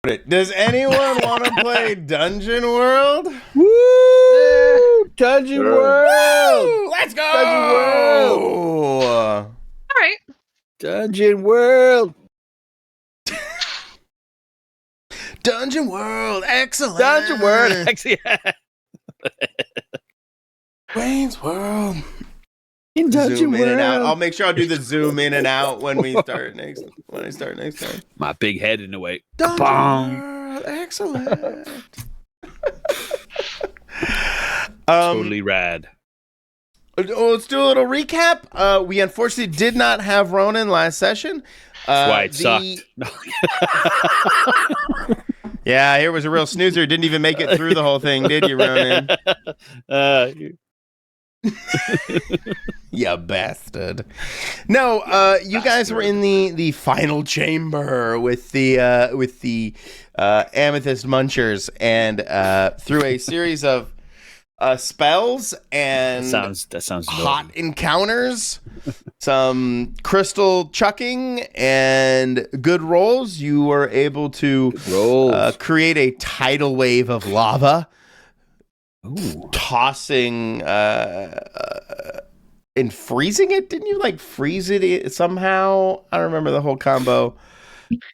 Does anyone want to play Dungeon World? Woo! Dungeon World! Woo! Let's go! Dungeon World! All right. Dungeon World! Dungeon World, excellent. Dungeon World! Actually, Wayne's World. in Dungeon Zoom World. in and out. I'll make sure I'll do the zoom in and out when we start next. When I start next time. My big head in the way. Dungeon Bong. World, excellent. Totally rad. Let's do a little recap. We unfortunately did not have Ronan last session. That's why it sucked. Yeah, here was a real snoozer. Didn't even make it through the whole thing, did you, Ronan? You bastard. No, you guys were in the final chamber with the amethyst munchers, and through a series of spells and that sounds hot encounters, some crystal chucking, and good rolls, you were able to create a tidal wave of lava. Ooh. Tossing and freezing it. Didn't you like freeze it somehow? I don't remember the whole combo.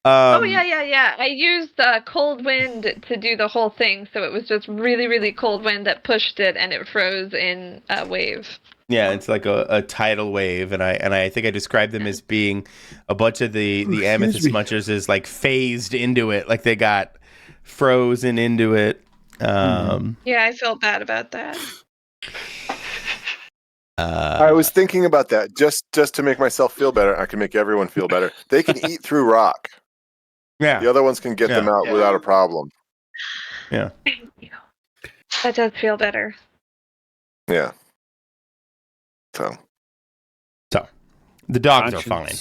Yeah. I used cold wind to do the whole thing, so it was just really, really cold wind that pushed it, and it froze in a wave. Yeah, it's like a tidal wave, and I think I described them as being a bunch of the amethyst munchers is like phased into it, like they got frozen into it. Yeah, I felt bad about that. I was thinking about that just to make myself feel better. I can make everyone feel better. They can eat through rock. Yeah, The other ones can get them out without a problem. Yeah. Thank you. That does feel better. Yeah. So The dogs are fine.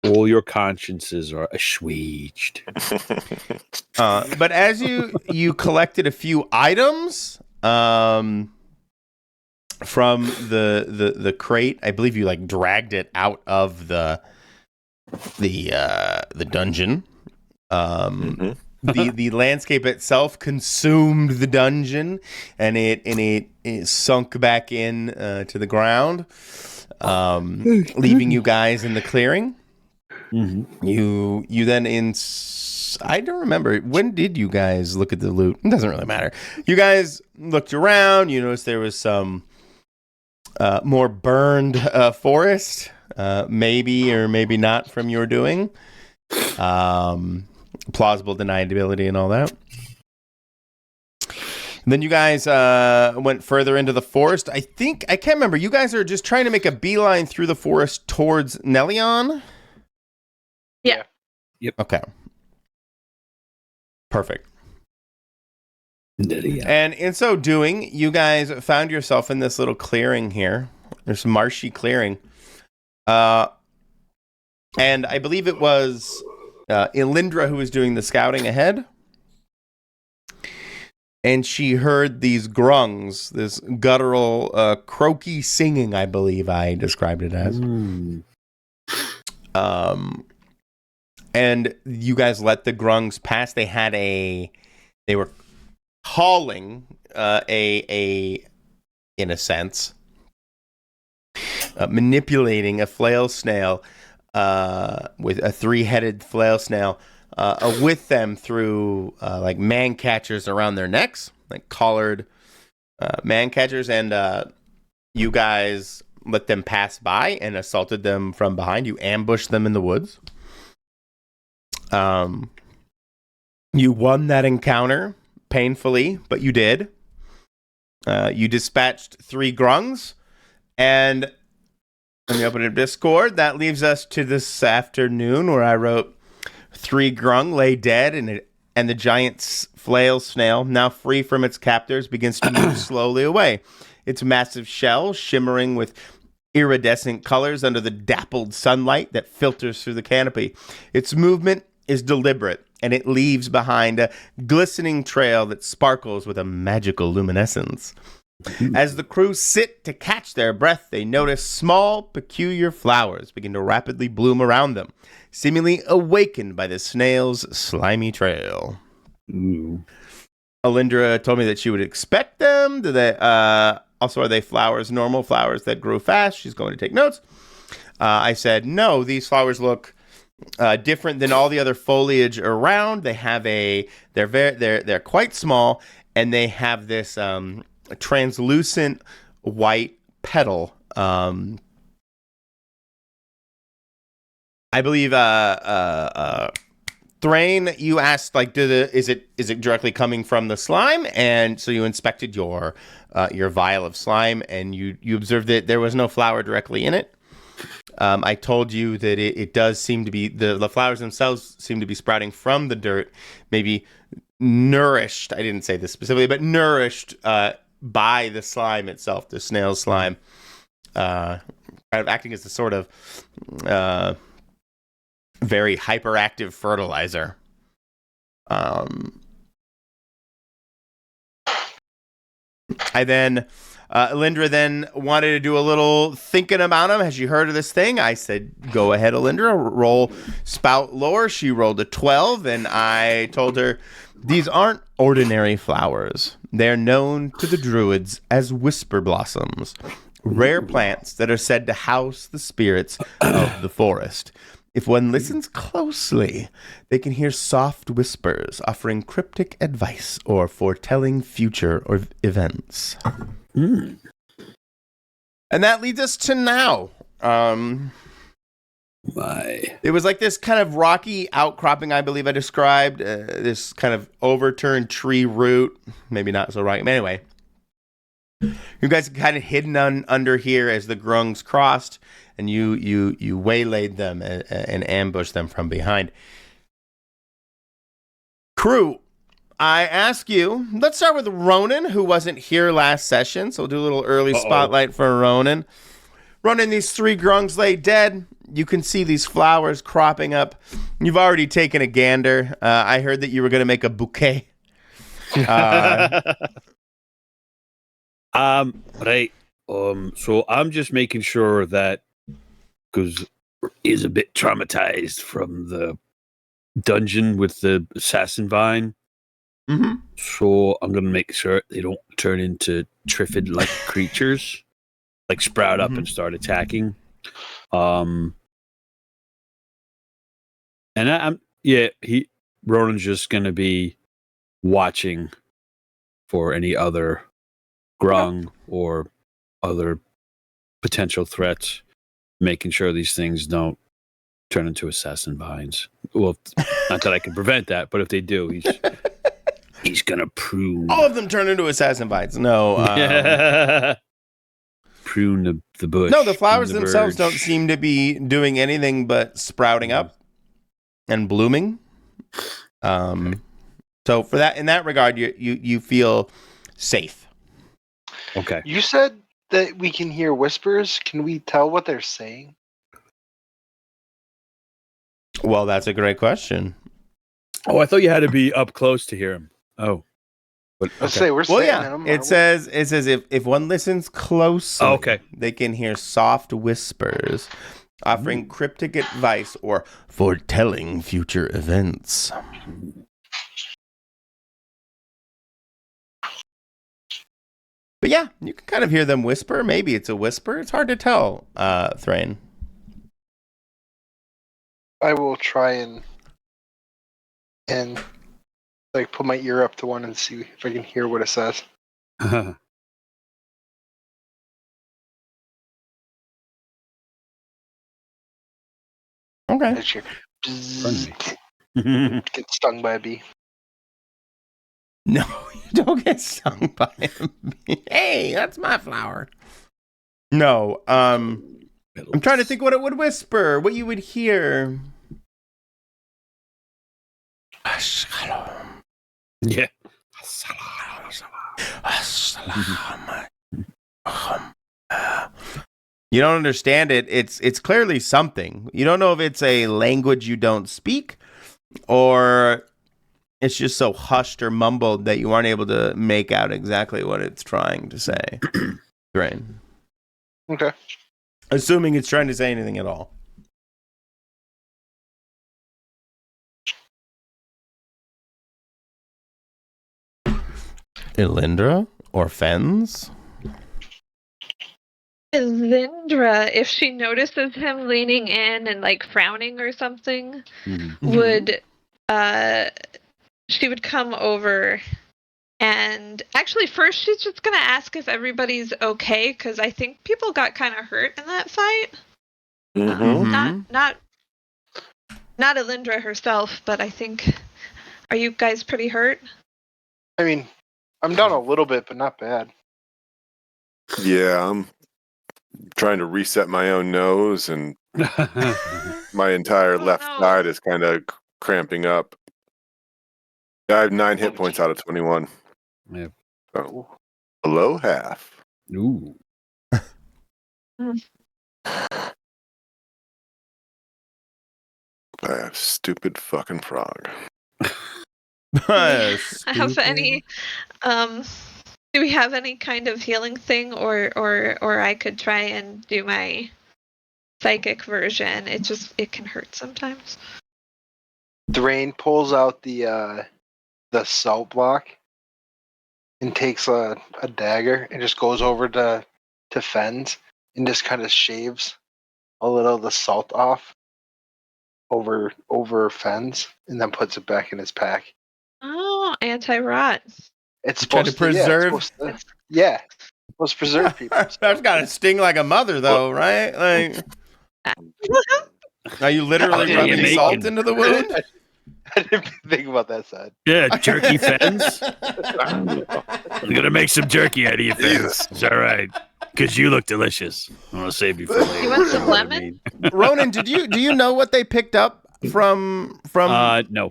All your consciences are assuaged. But as you collected a few items from the crate, I believe you like dragged it out of the dungeon. The landscape itself consumed the dungeon, and it sunk back in to the ground, leaving you guys in the clearing. Mm-hmm. You then I don't remember, when did you guys look at the loot? It doesn't really matter. You guys looked around. You noticed there was some more burned forest, maybe or maybe not from your doing. Plausible deniability and all that. And then you guys went further into the forest. I can't remember. You guys are just trying to make a beeline through the forest towards Nelion? Yeah. Yep. Okay. Perfect. Nelion. And in so doing, you guys found yourself in this little clearing here. There's a marshy clearing. And I believe it was Elindra who was doing the scouting ahead. And she heard these grungs, this guttural, croaky singing, I believe I described it as. And you guys let the grungs pass. They were hauling in a sense, manipulating a flail snail with a 3-headed flail snail with them through like man catchers around their necks, like collared man catchers, and you guys let them pass by and assaulted them from behind. You ambushed them in the woods. You won that encounter painfully, but you did. You dispatched 3 grungs, and let me open a Discord. That leaves us to this afternoon, where I wrote 3 grung lay dead, and the giant flail snail, now free from its captors, begins to move slowly away. Its massive shell shimmering with iridescent colors under the dappled sunlight that filters through the canopy. Its movement is deliberate, and it leaves behind a glistening trail that sparkles with a magical luminescence. As the crew sit to catch their breath, they notice small, peculiar flowers begin to rapidly bloom around them, seemingly awakened by the snail's slimy trail. Ooh. Alindra told me that she would expect them. Do they, also, are they flowers, normal flowers that grow fast? She's going to take notes. I said, no, these flowers look different than all the other foliage around. They have they're quite small, and they have this translucent white petal. I believe Thrain, you asked, like, is it directly coming from the slime? And so you inspected your vial of slime, and you observed that there was no flower directly in it. I told you that it does seem to be, the flowers themselves seem to be sprouting from the dirt, maybe nourished, I didn't say this specifically, but nourished by the slime itself, the snail slime, kind of acting as a sort of very hyperactive fertilizer. Alindra then wanted to do a little thinking about him. Has she heard of this thing? I said, go ahead, Alindra, roll spout lore. She rolled a 12, and I told her, these aren't ordinary flowers. They're known to the druids as whisper blossoms, rare plants that are said to house the spirits of the forest. If one listens closely, they can hear soft whispers offering cryptic advice or foretelling future or events. And that leads us to now. It was like this kind of rocky outcropping, I believe I described. This kind of overturned tree root. Maybe not so rocky. But anyway, you guys are kind of hidden under here as the grungs crossed, and you waylaid them and ambushed them from behind. Crew, I ask you, let's start with Ronan, who wasn't here last session, so we'll do a little early spotlight for Ronan. Ronan, these 3 grungs lay dead. You can see these flowers cropping up. You've already taken a gander. I heard that you were going to make a bouquet. Right. So I'm just making sure that, because he's a bit traumatized from the dungeon with the assassin vine. Mm-hmm. So I'm going to make sure they don't turn into Triffid-like creatures, like sprout up and start attacking. And Ronan's just going to be watching for any other grung or other potential threats, making sure these things don't turn into assassin vines. Well, not that I can prevent that, but if they do, he's gonna prune. All of them turn into assassin vines. No. Prune the bush. No, the flowers themselves don't seem to be doing anything but sprouting up and blooming. So for that, in that regard, you feel safe. Okay. You said that we can hear whispers. Can we tell what they're saying? Well, that's a great question. Oh, I thought you had to be up close to hear him. Oh. But, okay. Let's say we're Well, sitting yeah. in them. It says if one listens closely, okay, they can hear soft whispers offering cryptic advice or foretelling future events. But yeah, you can kind of hear them whisper. Maybe it's a whisper. It's hard to tell, Thrain. I will try and like put my ear up to one and see if I can hear what it says. Okay. Get stung by a bee. No, you don't get stung by him. Hey, that's my flower. No, I'm trying to think what it would whisper, what you would hear. Yeah. You don't understand it. It's clearly something. You don't know if it's a language you don't speak or it's just so hushed or mumbled that you aren't able to make out exactly what it's trying to say. Drain. Okay. Assuming it's trying to say anything at all. Elindra or Fens? Lindra, if she notices him leaning in and like frowning or something, Mm-hmm. would she would come over and actually first she's just gonna ask if everybody's okay because I think people got kind of hurt in that fight. Mm-hmm. Not Elindra herself, but I think. Are you guys pretty hurt? I mean, I'm down a little bit, but not bad. Yeah, I'm trying to reset my own nose, and my entire Oh, left no. side is kind of cramping up. I have 9 hit points out of 21. Yeah. So, below half. Ooh. Stupid fucking frog. I have any do we have any kind of healing thing or I could try and do my psychic version. It can hurt sometimes. Drain pulls out the salt block and takes a dagger and just goes over to Fens and just kind of shaves a little of the salt off over Fens and then puts it back in his pack. Oh, anti-rot. It's Trying to supposed preserve. Supposed to preserve people. That's gotta sting like a mother, though, right? Like, are you literally Yeah, rubbing you're salt making- into the wound? I didn't think about that side. Yeah, jerky Fens. I'm gonna make some jerky out of you, Fens. Jesus. It's all right. Because you look delicious. I'm gonna save you for later. You want some know what I lemon? mean? Ronan, do you know what they picked up from No.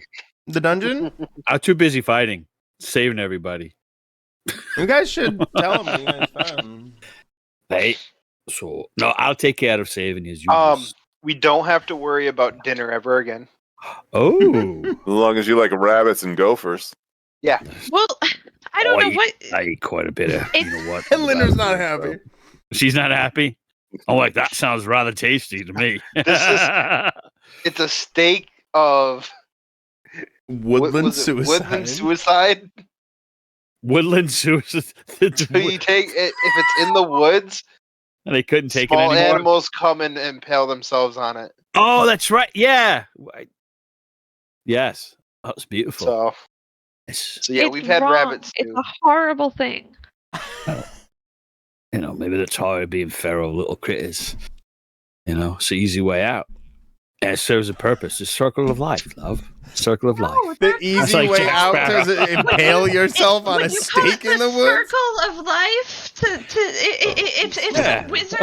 the dungeon? I'm too busy fighting, saving everybody. You guys should tell them what you guys found. Hey, so no, I'll take care of saving you. We don't have to worry about dinner ever again. Oh, As long as you like rabbits and gophers. Well, I don't know what I eat quite a bit of. You know what? And Linda's not happy. She's not happy. I'm like, that sounds rather tasty to me. It's a steak of Woodland suicide. Woodland suicide. Woodland suicide. So you take it if it's in the woods. And they couldn't take it Small anymore. animals come and impale themselves on it. Oh, that's right. Yeah. Yes. That was beautiful. So yeah, it's we've had wrong. rabbits It's too. a horrible thing. You know, maybe that's how of being feral little critters. You know, it's the easy way out. And it serves a purpose. The circle of life, love. Circle of life. The easy like way Jack out Sparrow. is to impale yourself on a Would you call it stake in the woods. Circle of life. If Yeah. a wizard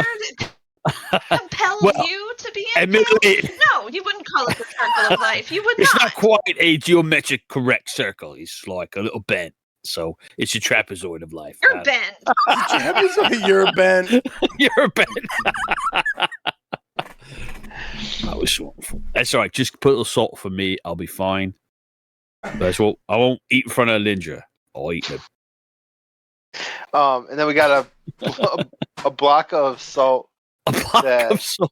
compels Well, you to be admittedly- impaled, no, you wouldn't call it the circle of life. You would It's not. not quite a geometric correct circle. It's like a little bent. So it's a trapezoid of life. You're bent. You're bent. You're bent. That was wonderful. That's all right. Just put a little salt for me. I'll be fine. That's what I won't eat in front of Lindra. I'll eat them. And then we got a block of salt. A block That- of salt.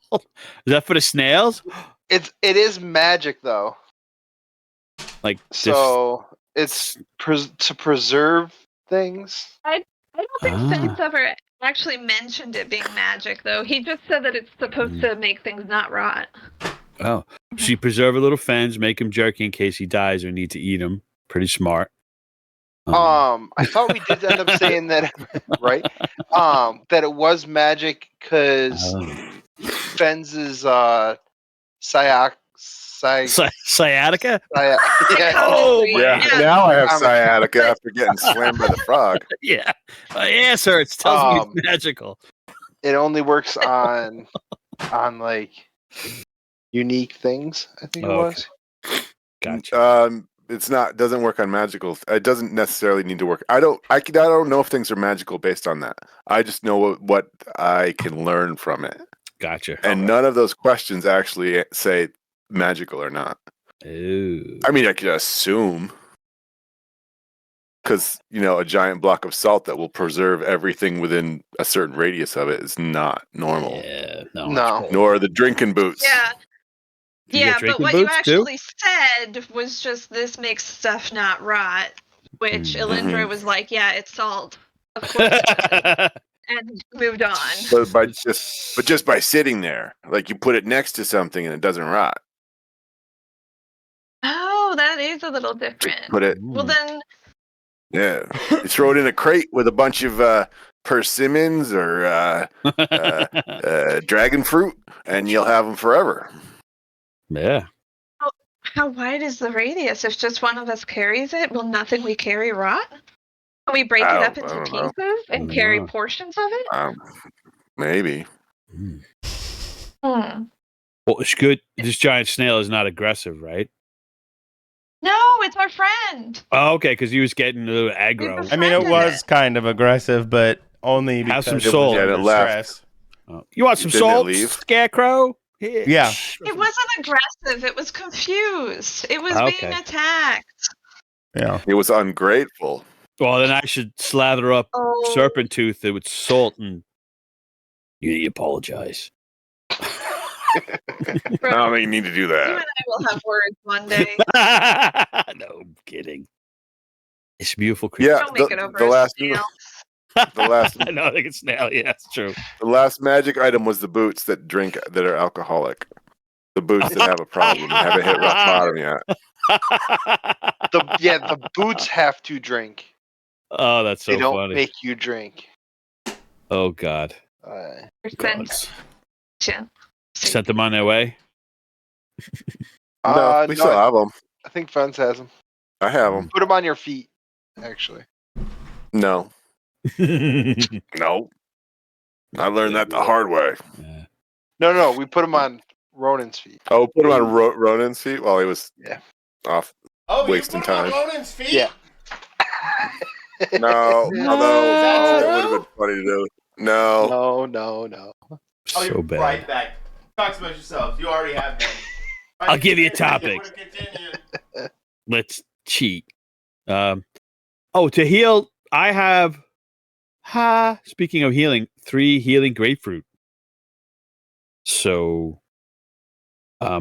Is that for the snails? It is magic though. Like So it's to preserve things. I don't think Ah. Fence ever actually mentioned it being magic, though. He just said that it's supposed to make things not rot. Oh, so you preserve a little Fens, make him jerky in case he dies or need to eat him. Pretty smart. I thought we did end up saying that, right? That it was magic because Fens's Sciatica? yeah. Oh, Yeah, Yeah. now I have sciatica after getting slammed by the frog. Yeah. Yeah, sir. It tells me Um, it's magical. It only works on like unique things. I think it Okay. was. Gotcha. It's not doesn't work on magical. It doesn't necessarily need to work. I don't know if things are magical based on that. I just know what I can learn from it. Gotcha. And none of those questions actually say magical or not. Ooh. I mean, I could assume. because a giant block of salt that will preserve everything within a certain radius of it is not normal. Yeah, no. No. Nor the drinking boots. Yeah. You get Yeah, but drinking what you boots, too? actually said was just this makes stuff not rot, which Elindra Mhm. was like, yeah, it's salt. Of course it does. And moved on. But just by sitting there, like you put it next to something and it doesn't rot. Oh, that is a little different. Put it, Well, then, yeah. You throw it in a crate with a bunch of persimmons or dragon fruit, and you'll have them forever. Yeah. how wide is the radius? If just one of us carries it, will nothing we carry rot? Can we break it I up don't into know. pieces and carry portions of it? Maybe. Mm. Hmm. Well, it's good. This giant snail is not aggressive, right? No, it's our friend. Oh, okay, because he was getting a little We aggro. prefer- I mean, it Friended was it. kind of aggressive, but only Have because some it was salt. Yeah, under it left. stress. Oh. You want some Didn't it salt, leave? Scarecrow? Yeah. It wasn't aggressive. It was confused. It was Okay. being attacked. Yeah. It was ungrateful. Well, then I should slather up Oh, Serpent Tooth with salt and you apologize. I don't think you need to do you and that. I will have words one day. No, I'm kidding. It's a beautiful creature. Yeah, Don't make it over the a last snail. the last I know, I think it's snail. Yeah, it's true. the last magic item was the boots that are alcoholic. The boots that have a problem and haven't hit rock bottom yet. The boots have to drink. Oh, that's so They don't funny. make you drink. Oh, God. Percent. Gods. Sent them on their way. No, we still have them. I think Fence has them. I have them. Put them on your feet, actually. No, no. I learned that the hard way. Yeah. No, we put them on Ronan's feet. Oh, put him on Ronan's feet while he was off. Oh, Wasting time. Ronan's feet? Yeah. No, Yeah. although That's it would have true? been funny to do. No. No. So bad. Right back. Talk about yourself. You already have been. I'll give you a Continue. topic. Continue. Let's cheat. To heal, I have, speaking of healing, 3 healing grapefruit. So, I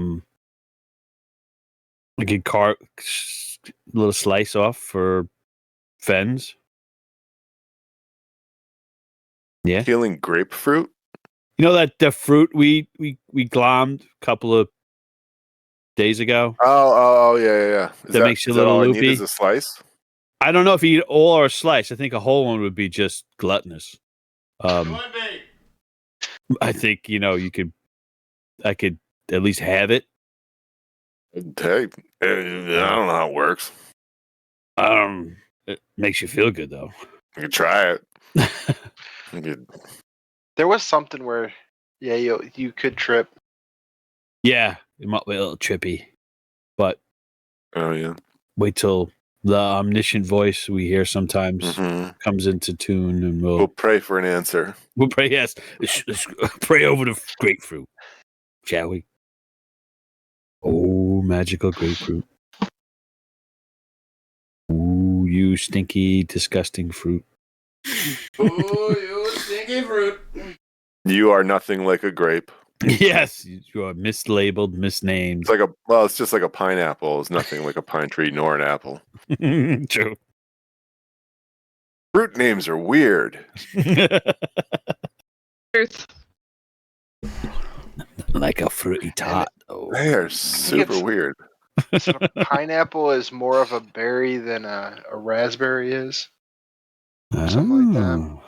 could carve a little slice off for Fens. Yeah. Healing grapefruit? You know that the fruit we glommed a couple of days ago? Oh, yeah. That makes you a little all I need loopy? is a slice? I don't know if you eat all or a slice. I think a whole one would be just gluttonous. I think, I could at least have it. Hey, I don't know how it works. It makes you feel good though. You can try it. You could- There was something where, you could trip. Yeah, it might be a little trippy, but Oh, yeah. wait till the omniscient voice we hear sometimes Mhm. comes into tune, and We'll we'll pray for an answer. pray. Yes, let's pray over the grapefruit, shall we? Oh, magical grapefruit! Ooh, you stinky, disgusting fruit! Ooh, you stinky fruit. You are nothing like a grape. Yes, you are mislabeled, misnamed. It's just like a pineapple. It's nothing like a pine tree nor an apple. True. Fruit names are weird. Truth. Like a fruity tot. Oh. They are super weird. So pineapple is more of a berry than a raspberry is. Something like that.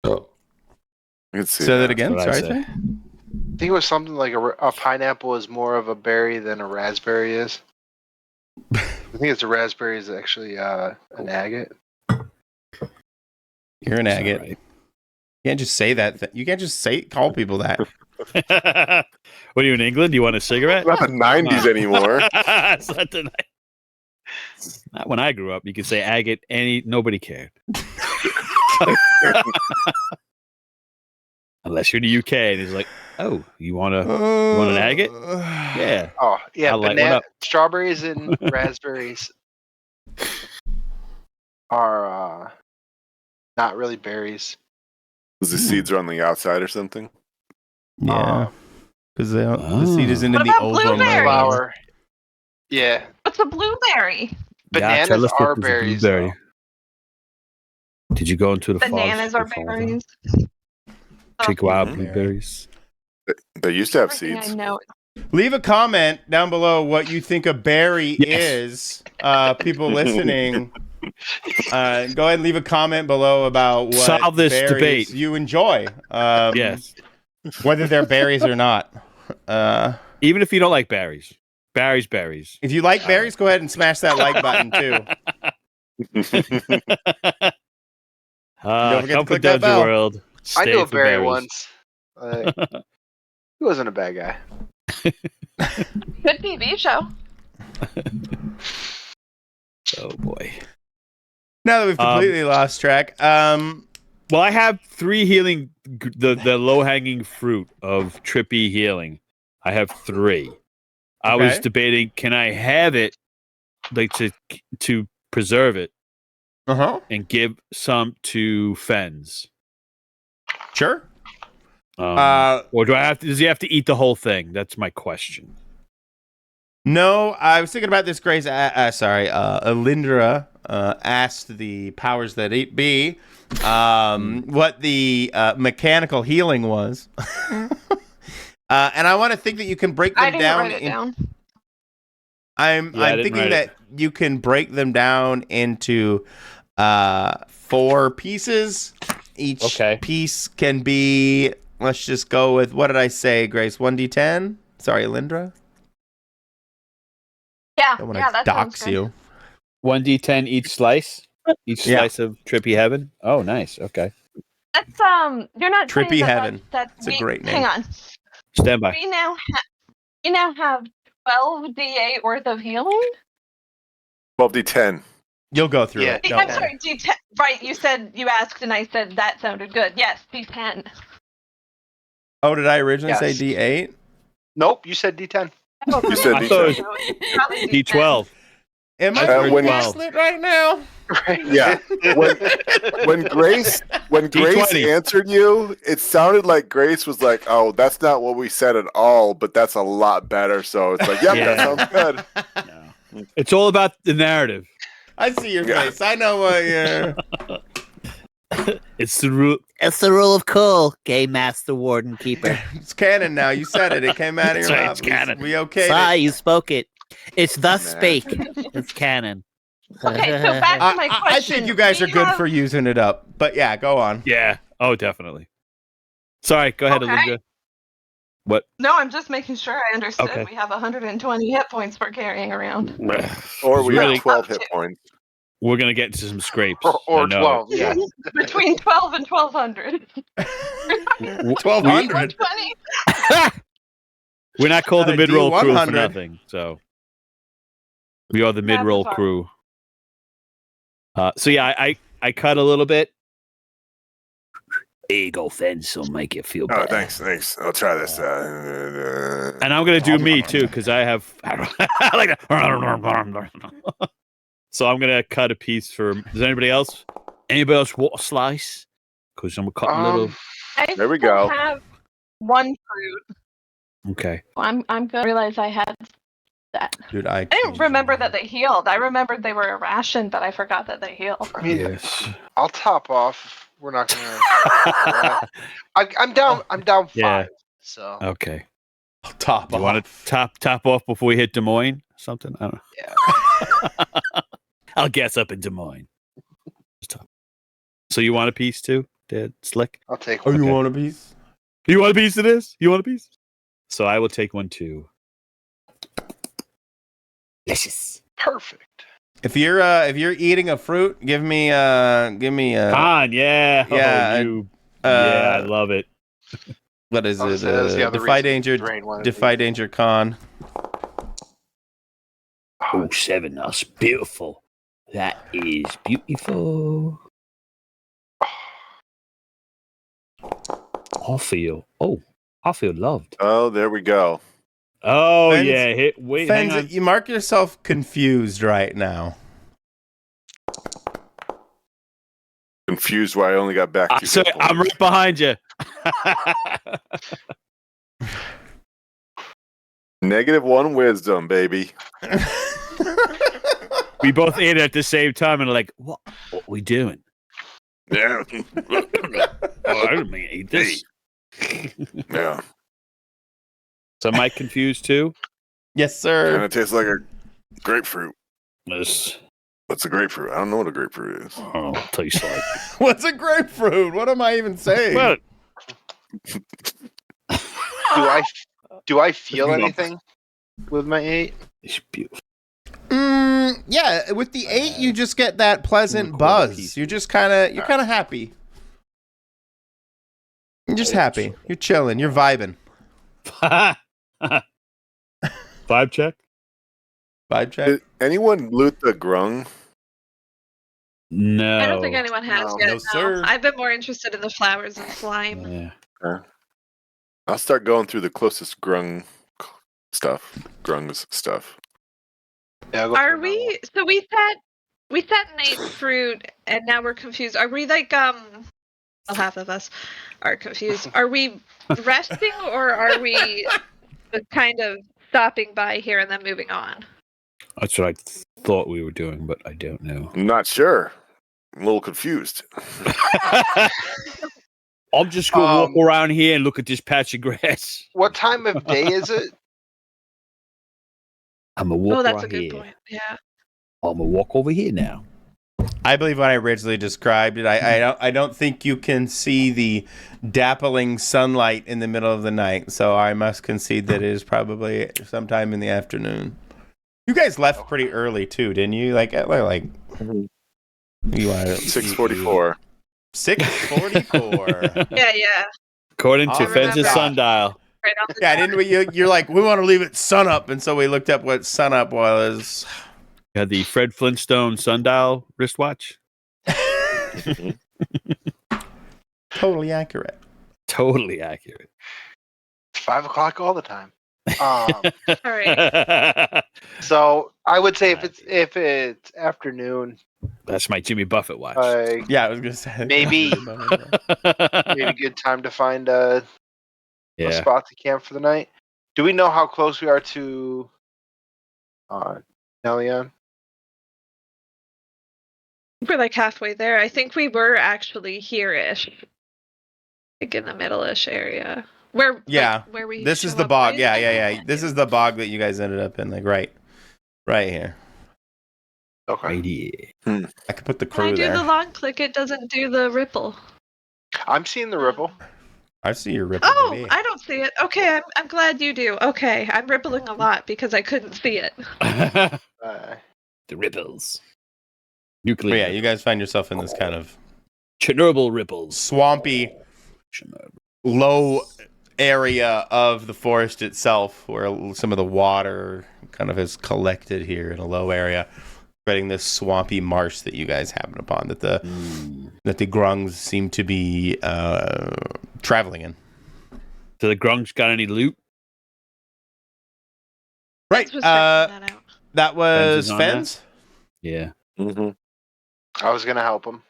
Oh. You can see Say that again. That's what I Sorry, say. Sven? I think it was something like a pineapple is more of a berry than a raspberry is. I think it's a raspberry is actually an agate. You're an That's agate. not You can't just say that. You can't just call people that. right. What are you in England? You want a cigarette? It's not the 90s anymore. It's not the not when I grew up. You could say agate. Nobody cared. Unless you're in the UK and it's like, oh, you want an agate? Yeah. Oh yeah, I'll light one up. strawberries and raspberries. are not really berries. Was the seeds are on the outside or something? Yeah, because the seed isn't What in the about ovum. or blueberries? whatever. Flower. Yeah. What's a blueberry? Bananas tell us what are is a berries, blueberry. Did you go into the Bananas forest? are berries. Take wild Mhm. blueberries. They used to have Everything I seeds. know. Leave a comment down below what you think a berry Yes. is. People listening, go ahead and leave a comment below about what Solve this berries debate. you enjoy. Yes. Whether they're berries or not. Even if you don't like berries. Berries. If you like berries, go ahead and smash that like button too. Don't forget to Come for click that Dungeon bell. World. I Stay knew a for berry berries. once. He wasn't a bad guy. Good TV show. Oh boy. Now that we've completely lost track, Well, I have 3 healing, the low hanging fruit of trippy healing. I have 3. I was Okay. debating, can I have it, like to preserve it and give some to Fens? Sure. Or does he have to eat the whole thing? That's my question. No, I was thinking about this. Grace, Alindra asked the powers that be what the mechanical healing was, and I want to think that you can break them I didn't down. write it down. I'm thinking that you can break them down into 4 pieces. Each piece can be. Let's just go with, what did I say, Grace? 1d10. Sorry, Alindra. Yeah, Don't want yeah, to that dox sounds good. you. 1d10 each slice? Each Yeah. slice of trippy heaven? Oh, nice. Okay. That's you're not saying Trippy that Heaven. That's It's a great name. Hang on. Stand by. We now have 12 d8 worth of healing. 12d10. You'll go through Yeah. it. Don't I'm worry. sorry, D10. Right, you asked, and I said that sounded good. Yes, D10. Oh, did I originally say Yes. D8? Nope, you said D10. You said I thought it D10. Probably D12. Am I I heard being 12. gaslit right now? Yeah. When Grace D20. answered you, it sounded like Grace was like, "Oh, that's not what we said at all, but that's a lot better." So it's like, "Yep, that sounds good." No. It's all about the narrative. I see your Yeah. face. I know what you're... It's the rule. It's the rule of cool, Game Master Warden Keeper. It's canon now. You said it. It came out of That's your right, mouth. it's canon. We okayed Sigh, it. you spoke it. It's thus Nah. spake. It's canon. Okay, so back to my I question. think you guys are We good have- for using it up. But yeah, go on. Yeah. Oh, definitely. Sorry. Go ahead, Okay. Alindra. What? No, I'm just making sure I understood. Okay. We have 120 hit points we're carrying around. Or we Really- have 12 hit points. We're going to get into some scrapes. Or I know 12, yeah. Between 12 and 1200. 1,200. 120. We're not called Not the a mid-roll crew for D100. nothing. So we are the Math is mid-roll hard. crew. So yeah, I cut a little bit. There you go, Fence. Will make you feel Oh, better. thanks. I'll try this. And I'm gonna do me too, because I have I like that. So I'm gonna cut a piece for. Does anybody else? Anybody else want a slice? Because I'm cutting a little. I There we still go. have one fruit. Okay. I'm gonna realize I had that. Dude, I didn't remember that they healed. I remembered they were a ration, but I forgot that they healed. I mean, Yes. I'll top off. We're not gonna. I'm down. I'm down 5. Yeah. So Okay. top You off. want to top off before we hit Des Moines? Something? I don't know. yeah. I'll gas up in Des Moines. So you want a piece too, Dad? Slick? I'll take Oh, one. you Okay. want a piece? You want a piece of this? You want a piece? So I will take one too. Delicious. Perfect. If you're eating a fruit, give me Con, yeah. yeah, I love it. what is it? Honestly, that was the other Defy reason danger, Drain wanted defy to- danger con. Oh, 7. That's beautiful. That is beautiful. I feel loved. Oh, there we go. Oh, Fens- yeah. Wait, hang on. Fens, you mark yourself confused right now. Confused why I only got back to So I'm right behind you. -1 wisdom, baby. We both ate it at the same time and like, what are we doing? Yeah. I didn't mean to eat this. Yeah. So am I confused too? Yes, Kind sir. of tastes like a grapefruit. This What's a grapefruit? I don't know what a grapefruit is. tastes like. What's a grapefruit? What am I even saying? Well, Do I feel No. anything with my 8? it's beautiful. Yeah, with the 8, you just get that pleasant Quarter buzz. piece. You're just kind of happy. You're just happy. You're chilling. You're vibing. 5 check? Vibe check. Did anyone loot the grung? No. I don't think anyone has No. yet. No, No, sir. I've been more interested in the flowers and slime. Yeah. I'll start going through the closest grung stuff. Grung's stuff. Yeah, I'll go Are for another one. we? So we set and ate fruit, and now we're confused. Are we like well, half of us are confused. Are we resting, or are we just kind of stopping by here and then moving on? That's what I thought we were doing, but I don't know. I'm not sure. I'm a little confused. I'm just going to walk around here and look at this patch of grass. What time of day is it? I'm going to walk Oh, that's right a good here. point. Yeah. I'm going to walk over here now. I believe when I originally described it, I don't think you can see the dappling sunlight in the middle of the night, so I must concede that it is probably sometime in the afternoon. You guys left pretty early too, didn't you? Like you are 6:44. 6:44. Yeah. According to I Fenz's remember. sundial. Right on the Yeah, didn't we? You're like, we want to leave it sun up, and so we looked up what sun up was. You had the Fred Flintstone sundial wristwatch. Totally accurate. Totally accurate. It's 5 o'clock all the time. All right. So I would say if it's afternoon, That's my Jimmy Buffett watch. Yeah, I was gonna say Maybe. maybe good time to find a yeah. spot to camp for the night. Do we know how close we are to Nelion? We're like halfway there. I think we were actually here-ish, like in the middle-ish area. Where? Yeah, like, where we. This is show the up bog. right? Yeah. This is the bog that you guys ended up in, like right here. Okay. Right here. I could put the When I crew do there. the long click, it doesn't do the ripple. I'm seeing the ripple. I see your ripple. Oh, baby. I don't see it. Okay, I'm glad you do. Okay, I'm rippling a lot because I couldn't see it. The Uh, ripples. But Nuclear. yeah, you guys find yourself in this kind of Chernobyl ripples. swampy, low area of the forest itself, where some of the water kind of has collected here in a low area, creating this swampy marsh that you guys happen upon that the grungs seem to be traveling in. So the grungs got any loot? Right. This was checking that out. That was is on that? Fens. Yeah. Mm-hmm. I was gonna help him.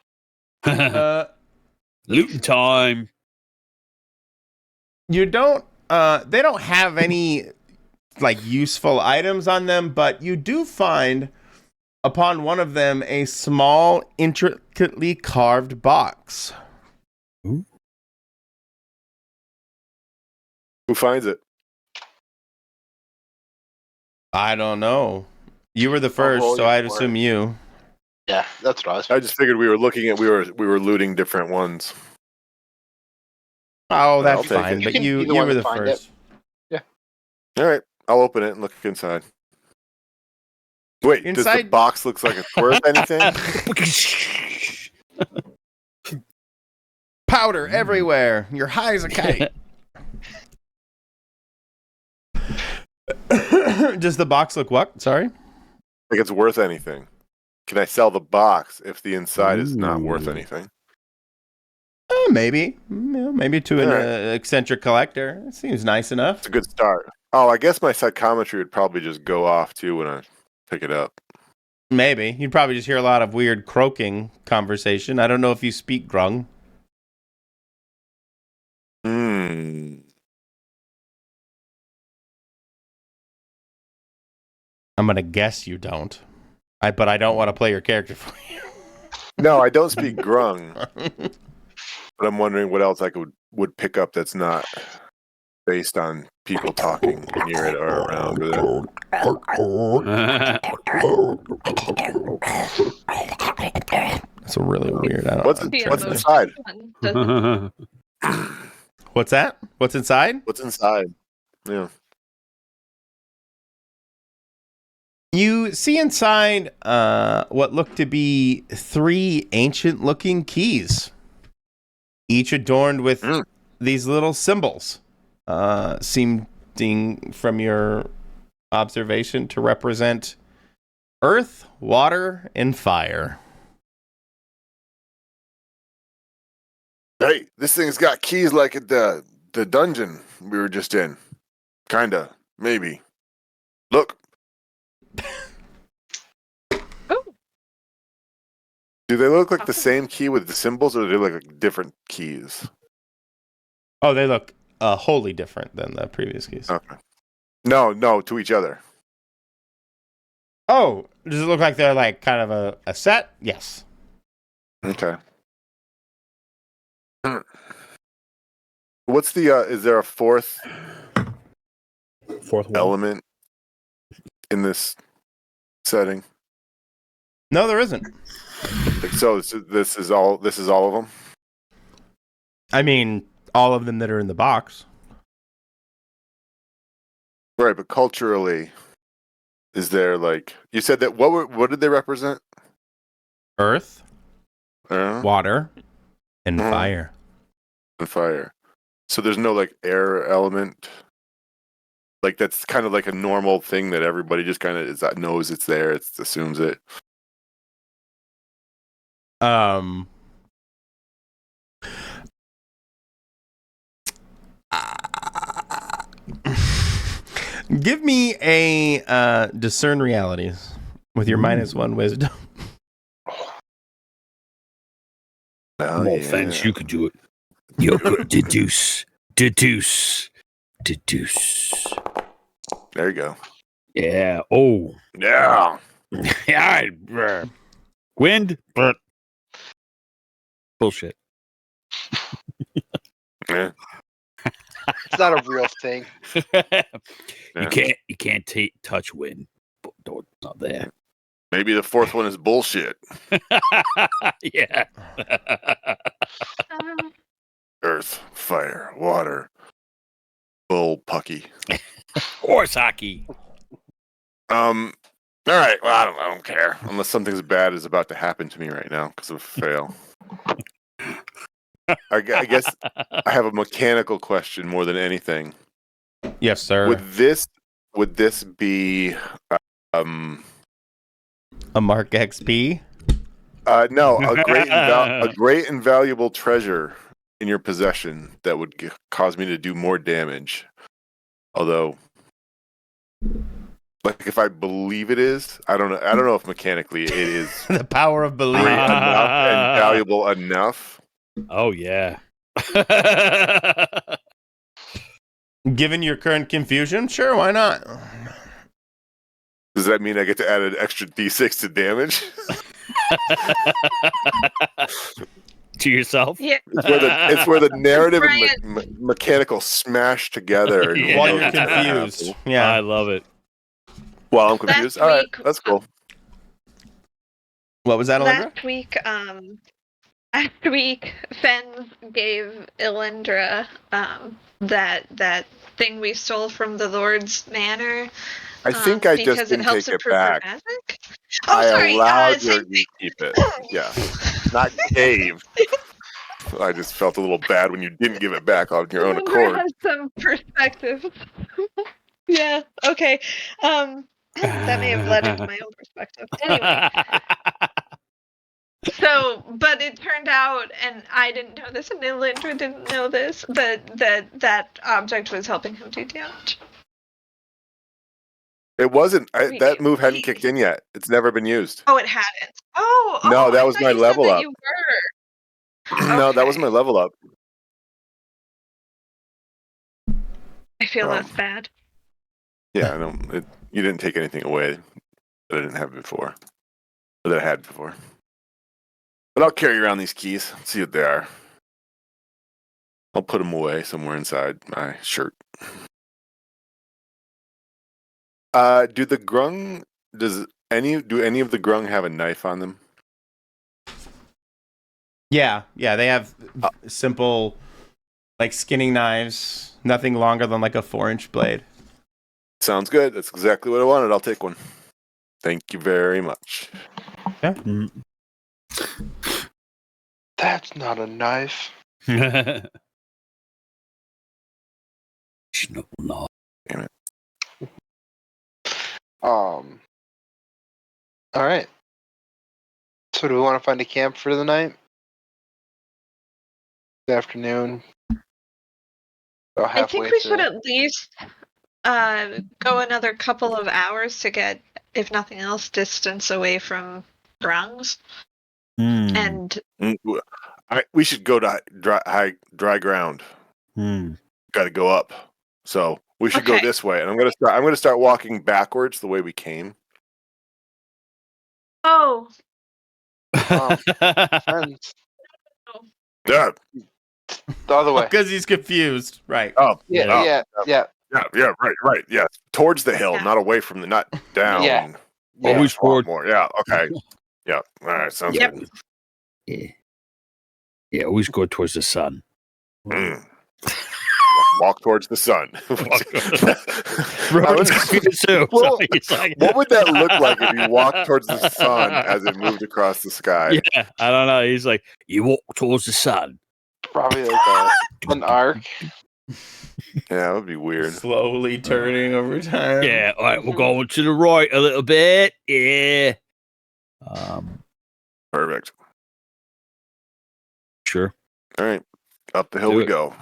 Looting time. You don't. They don't have any like useful items on them, but you do find upon one of them a small, intricately carved box. Who finds it? I don't know. You were the first, roll so your I'd for assume it. you. Yeah, that's what I was. I just figured we were looking at we were looting different ones. Oh, I'll that's take fine. it. But You can you be the you one were to the find first. All right, I'll open it and look inside. Wait, does the Inside- box looks like it's worth anything? Powder everywhere. You're high as a kite. Does the box look what? Sorry. Like it's worth anything? Can I sell the box if the inside is not worth Ooh. anything? Maybe. Maybe to an All right. eccentric collector. It seems nice enough. It's a good start. Oh, I guess my psychometry would probably just go off too when I pick it up. Maybe. You'd probably just hear a lot of weird croaking conversation. I don't know if you speak Grung. Hmm. I'm going to guess you don't. But I don't want to play your character for you. No, I don't speak Grung, but I'm wondering what else I would pick up that's not based on people talking near it or around with it. That's a really weird. I don't, What's I'm The trying to emotion think. inside? one doesn't- What's that? What's inside? What's inside? Yeah. You see inside what look to be 3 ancient-looking keys, each adorned with these little symbols, seeming from your observation to represent earth, water, and fire. Hey, this thing's got keys like at the dungeon we were just in. Kinda, maybe. Look, Oh, do they look like the same key with the symbols, or do they look like different keys? Oh, they look wholly different than the previous keys. Okay. No, to each other. Oh, does it look like they're like kind of a set? Yes. Okay. What's the? Is there a fourth Fourth one. element in this setting? No, there isn't. Like, so this is all of them. I mean, all of them that are in the box. Right, but culturally, is there like you said that what did they represent? Earth, Uh, water, and Mhm. fire. and fire. So there's no like air element. Like that's kind of like a normal thing that everybody just kind of knows it's there. It assumes it. Um. Give me a discern realities with your -1 wisdom. Oh, No yeah. offense, you could do it. You're good. Deduce. There you go. Yeah. Oh. Yeah. Yeah. Wind. Bullshit. Yeah. It's not a real thing. You can't touch wind. It's not there. Maybe the fourth one is bullshit. Yeah. Earth, fire, water, bull, pucky. Horse hockey. All right. Well, I don't care unless something's bad is about to happen to me right now because of a fail. I guess I have a mechanical question more than anything. Yes, sir. Would this be A Mark XP. no, a great and valuable treasure in your possession that would cause me to do more damage? Although, like, if I believe it is, I don't know if mechanically it is The power of belief. great enough and valuable enough. Oh yeah. Given your current confusion, sure, why not? Does that mean I get to add an extra D6 to damage? To yourself? yeah. It's where the narrative Brian. and mechanical smash together. And Yeah. While who you're knows what's gonna confused. happen. Yeah. I love it. While I'm confused. Last All right, week- that's cool. What was that, Alindra? Last week, Fens gave Ilindra that thing we stole from the Lord's Manor. I think I just because it didn't helps take it improve her back. magic. Oh, I sorry. allowed same you to keep it. Yeah, not gave. I just felt a little bad when you didn't give it back on your own Ilindra accord. has some perspective. Yeah. Okay. That may have led into my own perspective. Anyway. So, but it turned out, and I didn't know this, and Ilindra didn't know this, that object was helping him do damage. It wasn't. Wait, That move hadn't wait. kicked in yet. It's never been used. Oh, it hadn't. Oh, No, that I was thought my you level said that up. you were. No, that was Okay. my level up. I feel Um, that's bad. Yeah, I don't. You didn't take anything away that I didn't have before, or that I had before. But I'll carry around these keys. See what they are. I'll put them away somewhere inside my shirt. Do the grung? Do any of the grung have a knife on them? Yeah, they have simple, like skinning knives. Nothing longer than like a 4-inch blade. Sounds good. That's exactly what I wanted. I'll take one. Thank you very much. Mm. That's not a knife. No. All right. So do we want to find a camp for the night? Good afternoon. About I think halfway we through. should at least go another couple of hours to get, if nothing else, distance away from grungs. And We should go to dry ground. Got to go up. So we should go Okay. this way. And I'm gonna start walking backwards the way we came. oh, Friends. Yeah. The other way. Because he's confused. Right. Oh. Yeah. Right. Yeah. Towards the hill, Yeah. not away from not down. Yeah. Always swamp toward. more. Yeah. Okay. Yeah. All right. Sounds Yep. good. Yeah, always go towards the sun. Mm. Walk towards the sun. Rowan's confused too. Well, So he's like, what would that look like if you walked towards the sun as it moved across the sky? Yeah, I don't know. He's like, you walk towards the sun. Probably like an arc. Yeah, that would be weird. Slowly turning over time. Yeah, all right, we're going to the right a little bit. Yeah. Perfect. Sure. All right. Up the hill Do we it. go.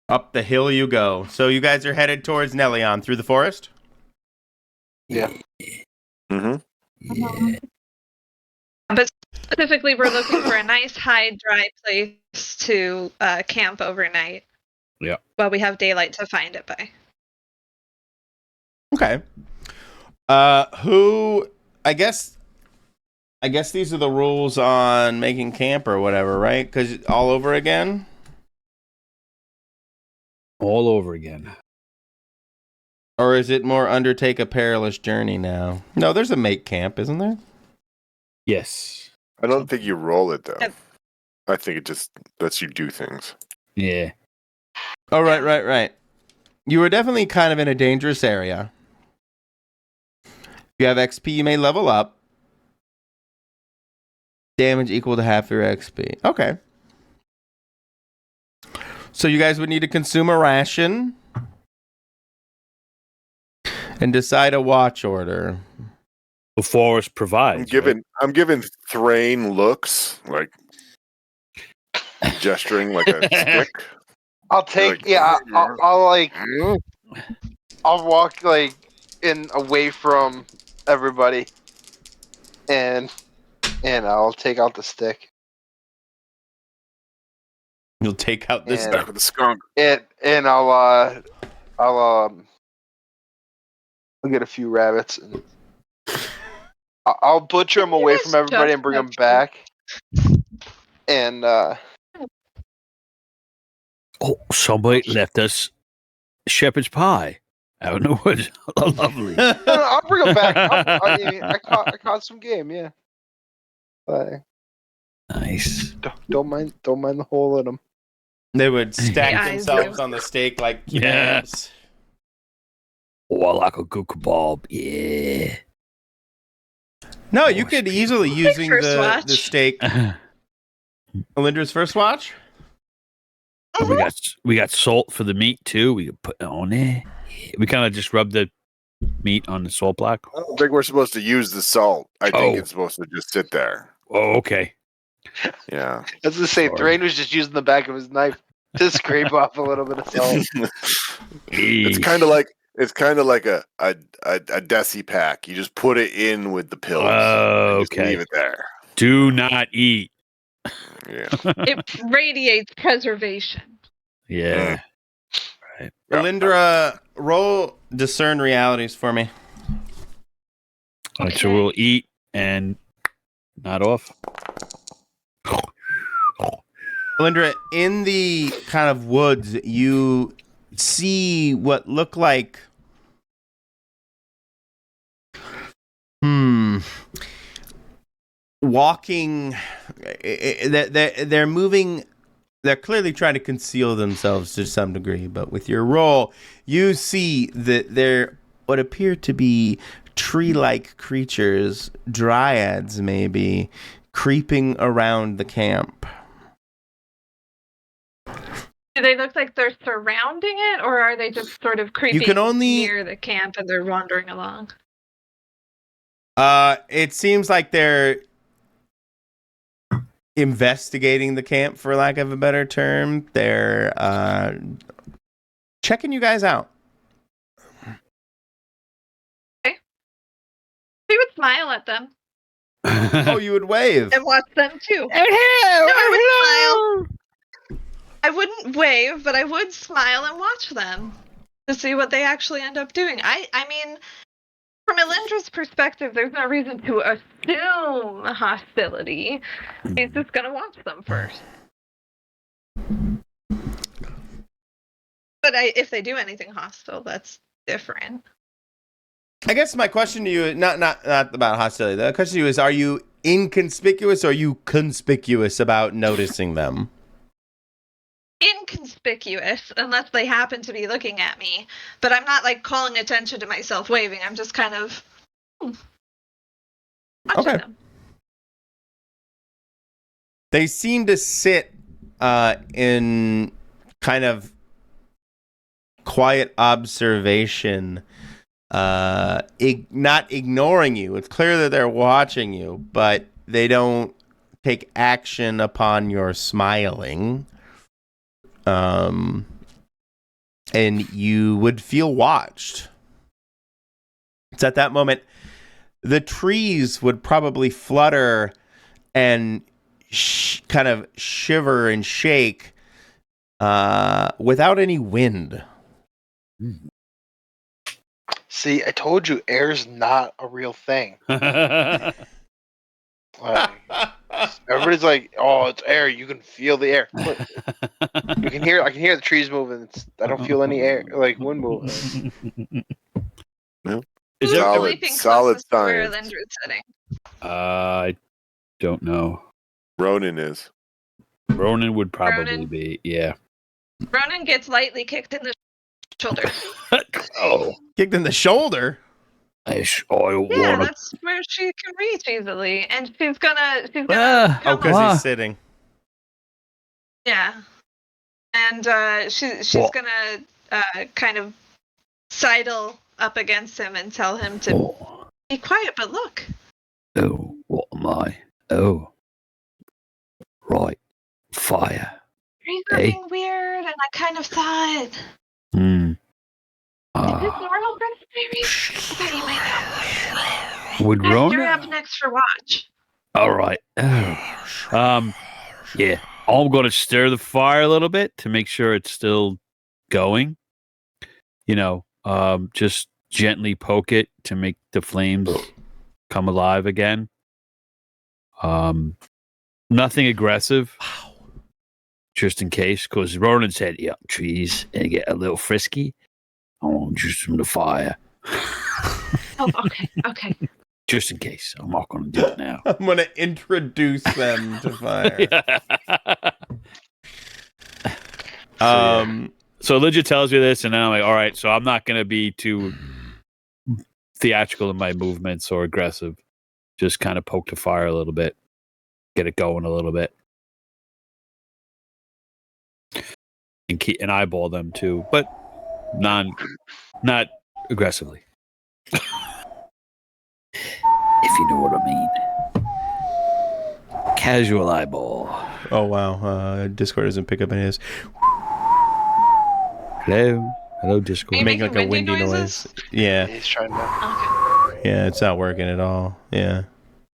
Up the hill you go. So you guys are headed towards Nelion through the forest? Yeah. Mm-hmm. Yeah. but specifically, we're looking for a nice, high, dry place to camp overnight. Yeah. While we have daylight to find it by. Okay. I guess these are the rules on making camp or whatever, right? Because all over again? All over again. Or is it more undertake a perilous journey now? No, there's a make camp, isn't there? Yes. I don't think you roll it though. Yep. I think it just lets you do things. Yeah. Oh, right. You were definitely kind of in a dangerous area. If you have XP, you may level up. Damage equal to half your XP. Okay. So you guys would need to consume a ration and decide a watch order. The forest provides. I'm giving Thrain looks like gesturing like a stick. I'll take. Like, I'll walk like in away from everybody, and I'll take out the stick. You'll take out this And- stuff. With the skunk. And I'll get a few rabbits and I'll butcher them away from everybody and bring them back. And Oh, somebody left us shepherd's pie out in the woods. Lovely. I'll bring them back. I caught some game, yeah. But Nice. don't mind the hole in them. They would stack Yeah, I themselves do. on the stake like Yeah. kebabs. Oh, I like a good kebab. Yeah. No, you could easily using First the watch. stake. Melindra's first watch? And we got salt for the meat too. We could put it on there. We kind of just rub the meat on the salt block. I don't think we're supposed to use the salt. I think Oh. it's supposed to just sit there. Oh, okay. Yeah. I was gonna say, Sorry. Thrain was just using the back of his knife to scrape off a little bit of salt. It's kind of like a desi pack. You just put it in with the pills. And just Okay. leave it there. Do not eat. Yeah. It radiates preservation. Yeah. Right. Alindra, roll discern realities for me. All right, so we'll eat and not off. Alindra, in the kind of woods, you see what look like walking. They're moving. They're clearly trying to conceal themselves to some degree, but with your roll, you see that they're what appear to be tree-like creatures, dryads maybe, creeping around the camp. Do they look like they're surrounding it, or are they just sort of creeping near the camp and they're wandering along? It seems like they're investigating the camp, for lack of a better term. They're checking you guys out. Okay. We would smile at them Oh, you would wave. and watch them too. Oh, I would smile. I wouldn't wave, but I would smile and watch them to see what they actually end up doing. I mean, from Elindra's perspective, there's no reason to assume hostility. He's just gonna watch them first. But if they do anything hostile, that's different. I guess my question to you is not about hostility. The question to you is: are you inconspicuous or are you conspicuous about noticing them? Inconspicuous, unless they happen to be looking at me. But I'm not like calling attention to myself waving. I'm just kind of watching them. They seem to sit in kind of quiet observation, not ignoring you. It's clear that they're watching you, but they don't take action upon your smiling. And you would feel watched. It's at that moment the trees would probably flutter and kind of shiver and shake without any wind. See, I told you, air's not a real thing. Like, everybody's like, "Oh, it's air. You can feel the air." Look, you can hear. I can hear the trees moving. I don't feel any air, like wind moving. No. Is solid to where science. Elindra's sitting. I don't know. Ronan is. Ronan would probably Ronan? be, yeah. Ronan gets lightly kicked in the shoulder. Oh. Kicked in the shoulder. I Yeah, wanna. that's where she can reach easily, and she's gonna Ah. Oh, come because up. he's sitting. Yeah, and she's What? gonna kind of sidle up against him and tell him to Oh. be quiet, but look. Oh, what am I? Oh. Right. Fire. Trees are Hey. being weird, and I kind of thought, Hmm. is this normal for the series? I thought you might know. Would Guys, you're Ronan? up next for watch. All right. Yeah. I'm going to stir the fire a little bit to make sure it's still going. You know, just gently poke it to make the flames come alive again. Nothing aggressive. Just in case, because Ronan said, "Yeah, trees and get a little frisky. I want just from the fire." Oh, okay. Just in case. I'm not going to do it now. I'm going to introduce them to fire. So Lydia tells me this, and then I'm like, all right, so I'm not going to be too theatrical in my movements or aggressive. Just kind of poke the fire a little bit, get it going a little bit. And eyeball them too, but not aggressively. If you know what I mean. casual eyeball. Oh wow, Discord doesn't pick up any of this. Hello, Discord. Are you Making like a making windy windy noise. noises? Yeah, He's trying to. Okay. yeah, it's not working at all. Yeah.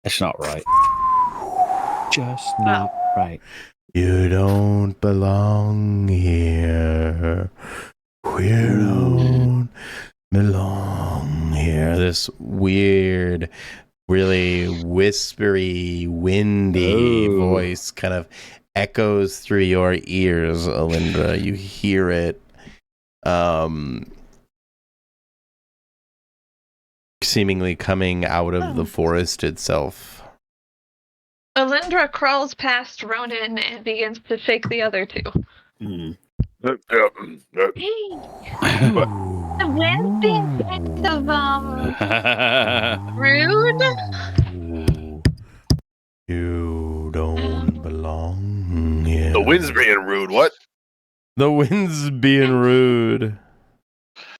That's not right. Just not right. You don't belong here. We don't belong here. This weird, really whispery, windy Oh. voice kind of echoes through your ears, Alindra. You hear it. Seemingly coming out of the forest itself. Alindra crawls past Ronan and begins to shake the other two. Hmm. Hey, the wind's being kind of rude. You don't belong here. The wind's being rude. What? The wind's being rude.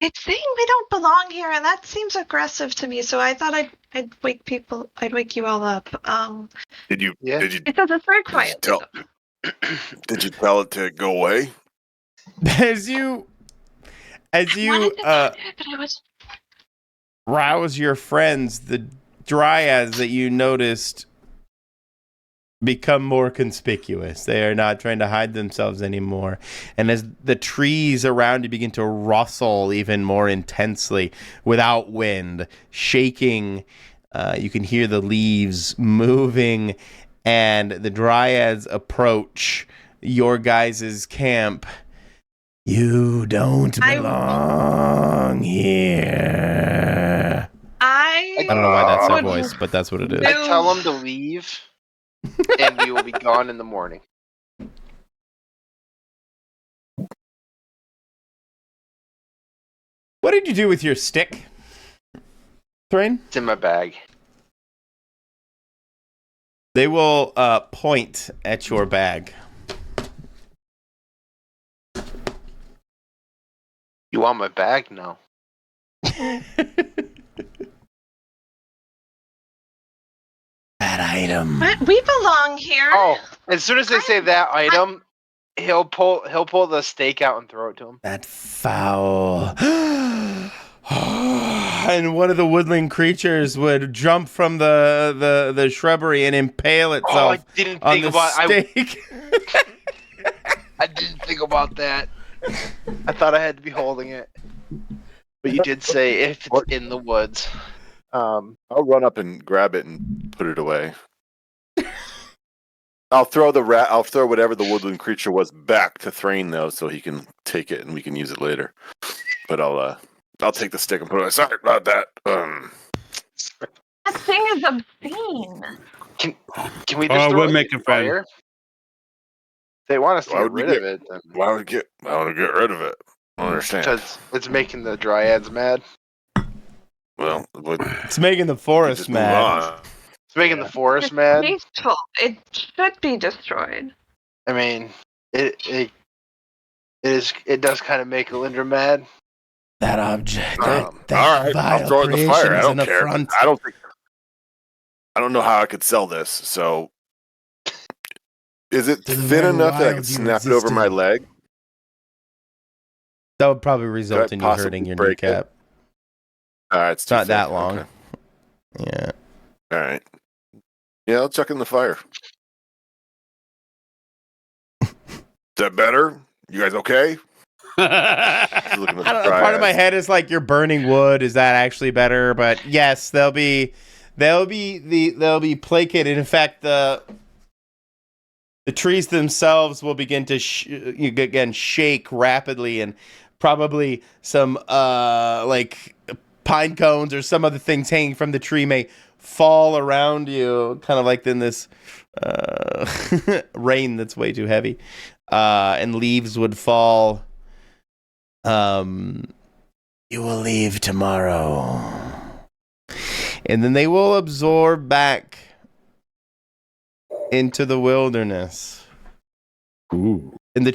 It's saying we don't belong here, and that seems aggressive to me. So I thought I'd wake you all up. Did you? Yeah. Did you? It says it's very Did you quiet. tell? Did you tell it to go away? As you Wanted to talk to it, but I was. rouse your friends, the dryads that you noticed become more conspicuous. They are not trying to hide themselves anymore. And as the trees around you begin to rustle even more intensely without wind, shaking, you can hear the leaves moving, and the dryads approach your guys' camp. You don't belong here. I I don't know why that's their would voice, but that's what it is. No. I tell him to leave, and we will be gone in the morning. What did you do with your stick, Thrain? It's in my bag. They will point at your bag. You want my bag? No. That item. What? We belong here. Oh, as soon as they say that item, he'll pull the steak out and throw it to him. That foul. And one of the woodland creatures would jump from the shrubbery and impale Oh, itself I didn't on think the about. stake. I didn't think about that. I thought I had to be holding it, but you did say if it's in the woods. I'll run up and grab it and put it away. I'll throw I'll throw whatever the woodland creature was back to Thrain though, so he can take it and we can use it later. But I'll take the stick and put it away. Sorry about that. That thing is obscene. Can we just throw we're it in making the fire? They want us to Why get would we rid of it, then, Why would get rid of it? I don't understand. because it's making the dryads mad. Well, It's making the forest just move mad. on. It's making the forest It's mad. wasteful. It should be destroyed. I mean, it does kind of make Alindra mad. That object. All That right, vile I'll throw it in the creation fire. I is don't an care. affront. I don't know how I could sell this. So, is it To the thin very enough that I wild could you snap it over my existed. leg? That would probably result I in you possibly hurting your break it? kneecap. It's It's too not thick. that long. Okay. Yeah. All right. Yeah, I'll chuck it in the fire. Is that better? You guys okay? Looking at the I don't know, part of my dryads. head is like you're burning wood. Is that actually better? But yes, they'll be placated. In fact, the trees themselves will begin to shake rapidly, and probably some like pine cones or some other things hanging from the tree may fall around you, kind of like in this rain that's way too heavy, and leaves would fall. You will leave tomorrow, and then they will absorb back into the wilderness. Ooh. And the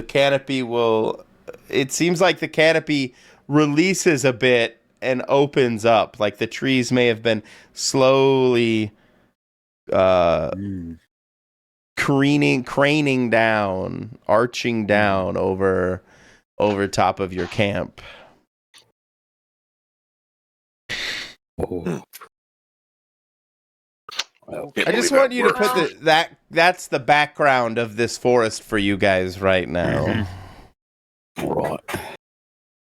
canopy will, it seems like the canopy releases a bit and opens up. Like the trees may have been slowly craning down, arching down over top of your camp. Oh. Well, I just want you to put that's the background of this forest for you guys right now. right.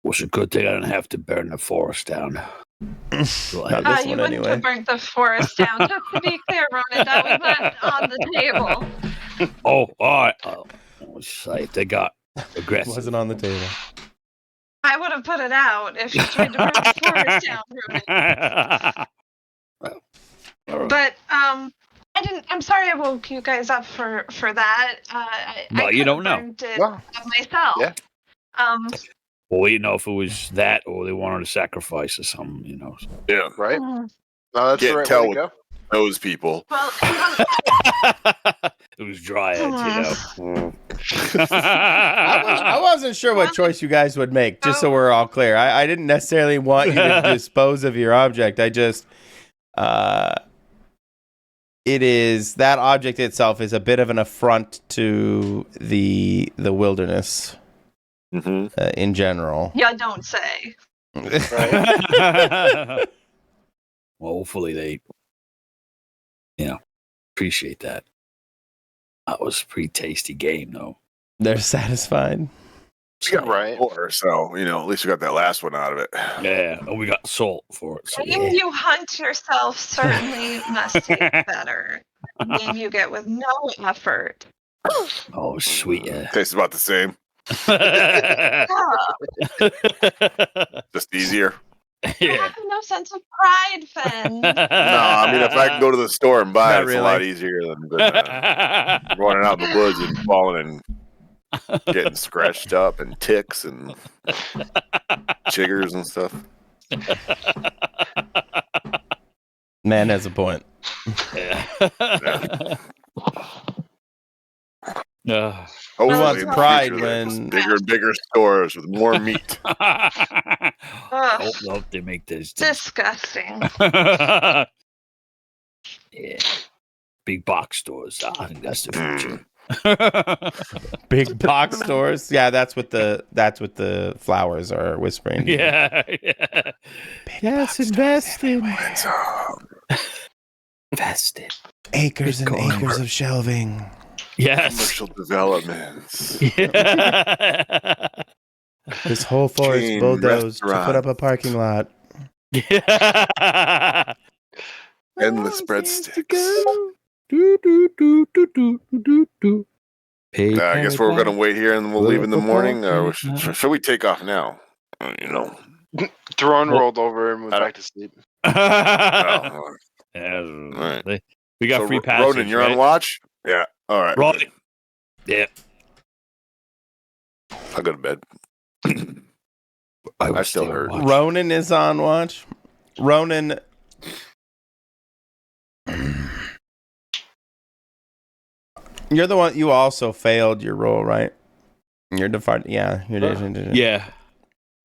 Well, it's a good thing I didn't have to burn the forest down. Not this You one wouldn't anyway. have burnt the forest down. Just to be clear, Ronan, that was not on the table. Oh, all right. If they got It aggressive. wasn't on the table. I would have put it out if you tried to burn the forest down, Ronan. But I'm sorry I woke you guys up for that. Well, you don't know. Burned it No. myself. Yeah. Well, you know, if it was that or they wanted to sacrifice or something, you know. Yeah. Right? Mm. No, that's the Can't right tell way to go. those people. Well, It was dryads, you know. I wasn't sure what choice you guys would make, just so we're all clear. I didn't necessarily want you to dispose of your object. I just, it is, that object itself is a bit of an affront to the wilderness in general. yeah, don't say. Right? Well, hopefully they, appreciate that. That was a pretty tasty game, though. They're satisfied. We got Right. four, so at least we got that last one out of it. Yeah, and we got salt for it. So The game you hunt yourself certainly must taste better. The game you get with no effort. Oh, sweet, yeah. Tastes about the same, just easier. You have no sense of pride, Finn. No, I mean if I can go to the store and buy Not it, it's really. a lot easier than running out in the woods and falling and getting scratched up and ticks and chiggers and stuff. Man has a point. Hopefully Who wants in the pride future, there's when- bigger and bigger stores with more meat. Ugh, Hope they make this. disgusting. Yeah. Big box stores. I think that's the future. Big box stores. Yeah, that's what the flowers are whispering. Yeah. Yes, invest in Invest in. acres and Bitcoin. acres of shelving. Yes. Commercial developments. Yeah. This whole forest Chain bulldozed to put restaurant. up a parking lot. Yeah. Endless breadsticks. I guess we're gonna wait here and we'll leave in the morning, or should we take off now? Throne Well, rolled over and went I don't- back to sleep. Oh, Yeah, we got free passage. Ronan, you're right? on watch? Yeah. All right. Right. Yeah. I'll go to bed. I still heard. Ronan is on watch. Ronan. You're the one. You also failed your roll, right? You're defiant. Yeah, you did. Yeah.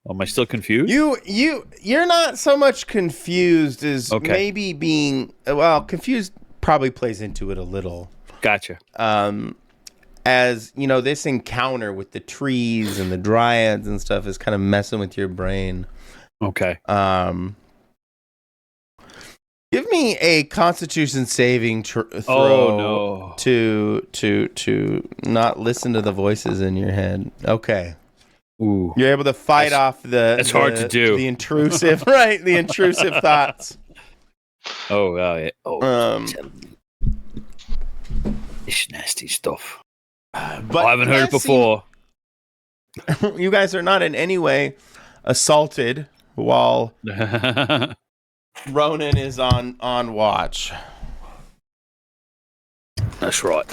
Am I still confused? You're not so much confused as Okay. maybe being confused. Probably plays into it a little. Gotcha. As you know, this encounter with the trees and the dryads and stuff is kind of messing with your brain. Okay. Give me a Constitution saving throw. Oh no. To not listen to the voices in your head. Okay. Ooh. You're able to fight off the. That's hard to do. The intrusive, right? The intrusive thoughts. Oh yeah. Oh. It's nasty stuff. But I haven't heard it you guys before. you guys are not in any way assaulted while Ronan is on watch. That's right.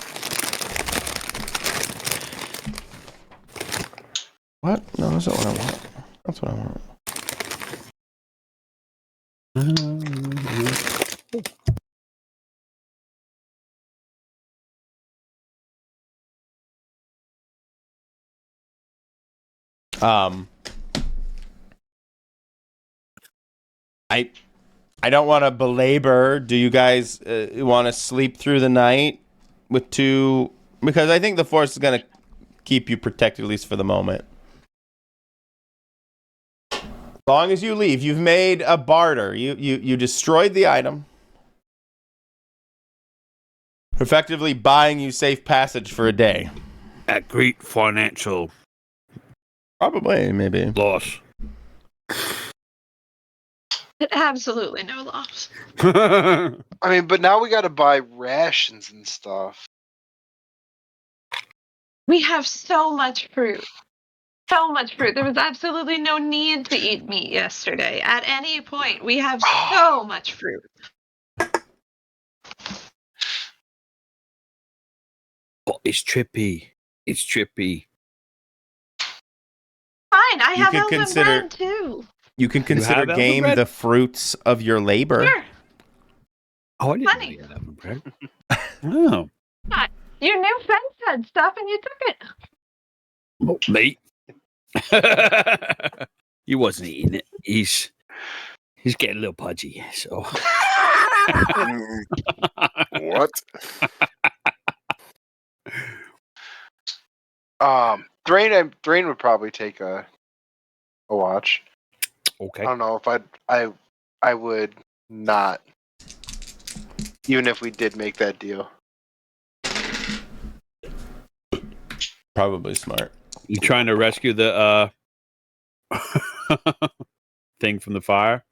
What? No, that's not what I want. That's what I want. I don't want to belabor. Do you guys want to sleep through the night with 2? Because I think the force is going to keep you protected, at least for the moment. As long as you leave, you've made a barter. You destroyed the item, effectively buying you safe passage for a day. At great financial Probably, maybe. loss. Absolutely no loss. I mean, but now we got to buy rations and stuff. We have so much fruit. So much fruit. There was absolutely no need to eat meat yesterday. At any point, we have so much fruit. Oh, it's trippy. It's trippy. Fine, I You have could elven consider- bread too. You can consider have elven game bread? the fruits of your labor. Sure. Oh, I didn't Funny. know you had elven bread. Oh, You knew Fence had stuff and you took it. well, mate. He wasn't eating it. He's getting a little pudgy. So What? Thrain would probably take a watch. okay. I don't know if I would not, even if we did make that deal. Probably smart. You trying to rescue the thing from the fire?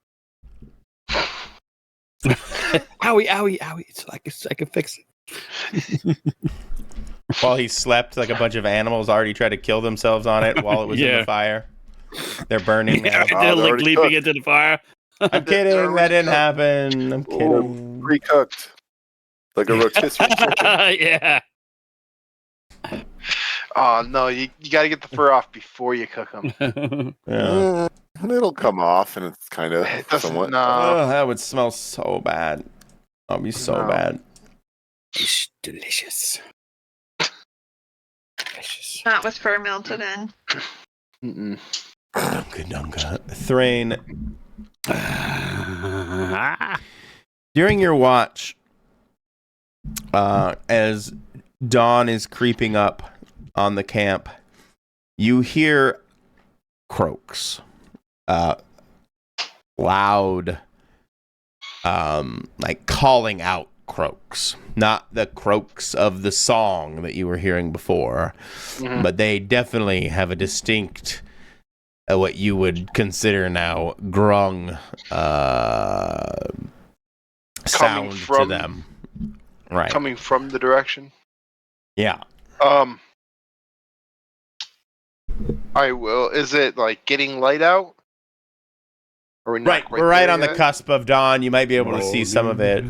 Owie, owie, owie. It's like I can fix it. While he slept, like a bunch of animals already tried to kill themselves on it while it was in Yeah. the fire. They're burning Yeah, now. they're they're like already leaping cooked. into the fire. I'm kidding. That didn't happen. I'm Oh, kidding. pre-cooked. Like a rotisserie chicken. Yeah. Oh no, you got to get the fur off before you cook them. Yeah. It'll come off, and it's kind of It doesn't. somewhat. No, Oh, that would smell so bad. That'd be so No. bad. It's delicious. Delicious. Not with fur melted in. Mm-mm. Dunka dunka. Thrain, Ah. during your watch, as dawn is creeping up on the camp, you hear croaks. Loud, like calling out croaks. Not the croaks of the song that you were hearing before, Mhm. but they definitely have a distinct, what you would consider now grung sound to from- them. Right. Coming from the direction. Yeah. I will. Is it like getting light out? Are we not Right. quite We're right there on the yet? cusp of dawn. You might be able to see some of it.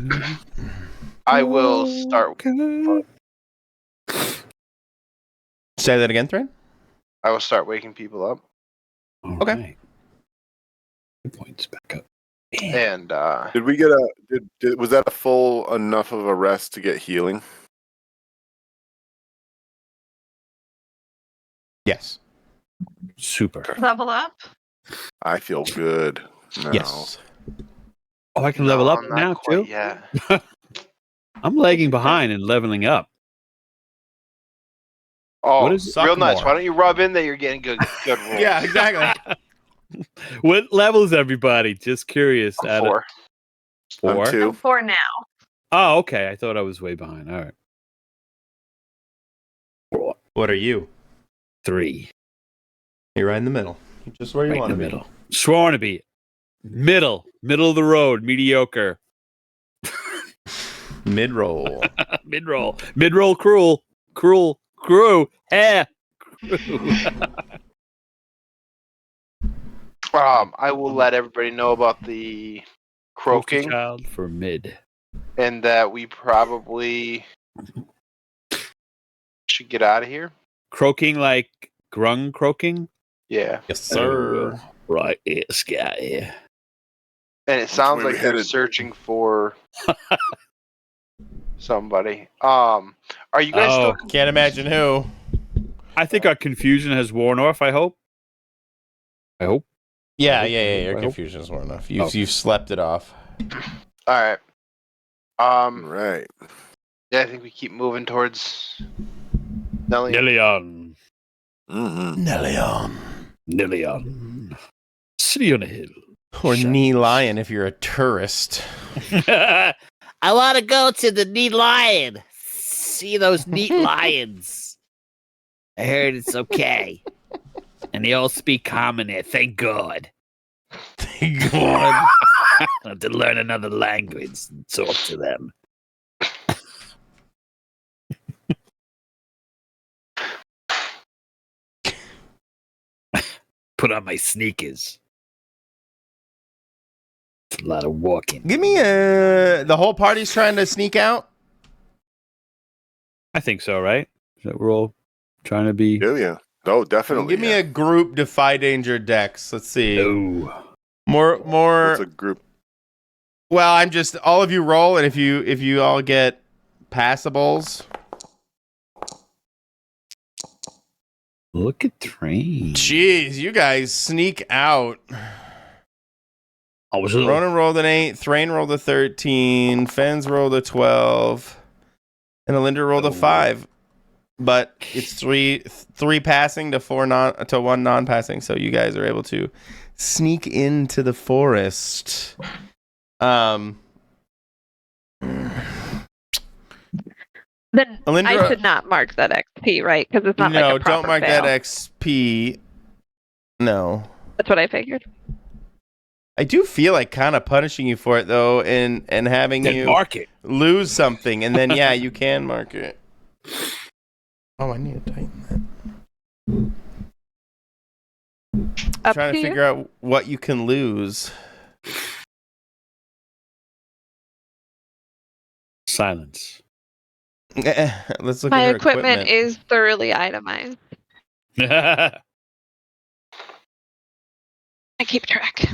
I will start. Say that again, Thrain? I will start waking people up, Okay. Right. Good points. Back up. Yeah. and Did we get a? Was that a full enough of a rest to get healing? Yes. Super. Level up. I feel good now. Yes. Oh, I can level up not now quite too. yet. I'm lagging behind and leveling up. Oh, What is it? real nice. Suck Why don't you rub in that you're getting good rolls? Yeah, exactly. What levels, everybody? Just curious. I'm Out of 4. I'm 4? 2. I'm 4 now. Oh, okay. I thought I was way behind. All right. 4, What are you? 3. You're right in the middle. You're just where you Right want in to the be. middle. Sworn to be middle of the road, mediocre. Mid-roll. Mid roll, cruel, crew. Eh. Crew. I will let everybody know about the Poster croaking child for mid. and that we probably should get out of here. Croaking like grung croaking. Yeah, Yes, sir. Right, yes, guy. Yeah. and it sounds way we like they're headed? searching for somebody. Are you guys Oh. still? Can't imagine who. I think our confusion has worn off. I hope. Yeah. I Your hope. confusion's worn enough. Okay. You've slept it off. All right. Right. Yeah, I think we keep moving towards Nelion. Nelion. Mm-hmm. Nelion. Nelion. City on a hill. Or Nelion if you're a tourist. I want to go to the neat lion. See those neat lions. I heard it's okay. And they all speak common there. Thank God. Thank God. I have to learn another language and talk to them. Put on my sneakers. It's a lot of walking. Give me a. The whole party's trying to sneak out. I think so, right? That we're all trying to be. Yeah. Oh, definitely. Give me a group defy danger dex. Let's see. No. More. What's a group? Well, I'm just all of you roll, and if you all get passables. Look at Train. Jeez, you guys sneak out. I was a little. Ronan rolled an 8, Thrain rolled a 13, Fens rolled a 12, and Alinda rolled a 5. But it's three passing to 1 non-passing, so you guys are able to sneak into the forest. Then Alindra- I should not mark that XP, right? Because it's not no, like a proper don't mark fail. that XP. No. That's what I figured. I do feel like kind of punishing you for it though, and having Then you mark it. lose something, and then yeah, you can mark it. Oh, I need to tighten that. Up Trying to to figure out what you can lose. Silence. Let's look My at her equipment is thoroughly itemized. I keep track.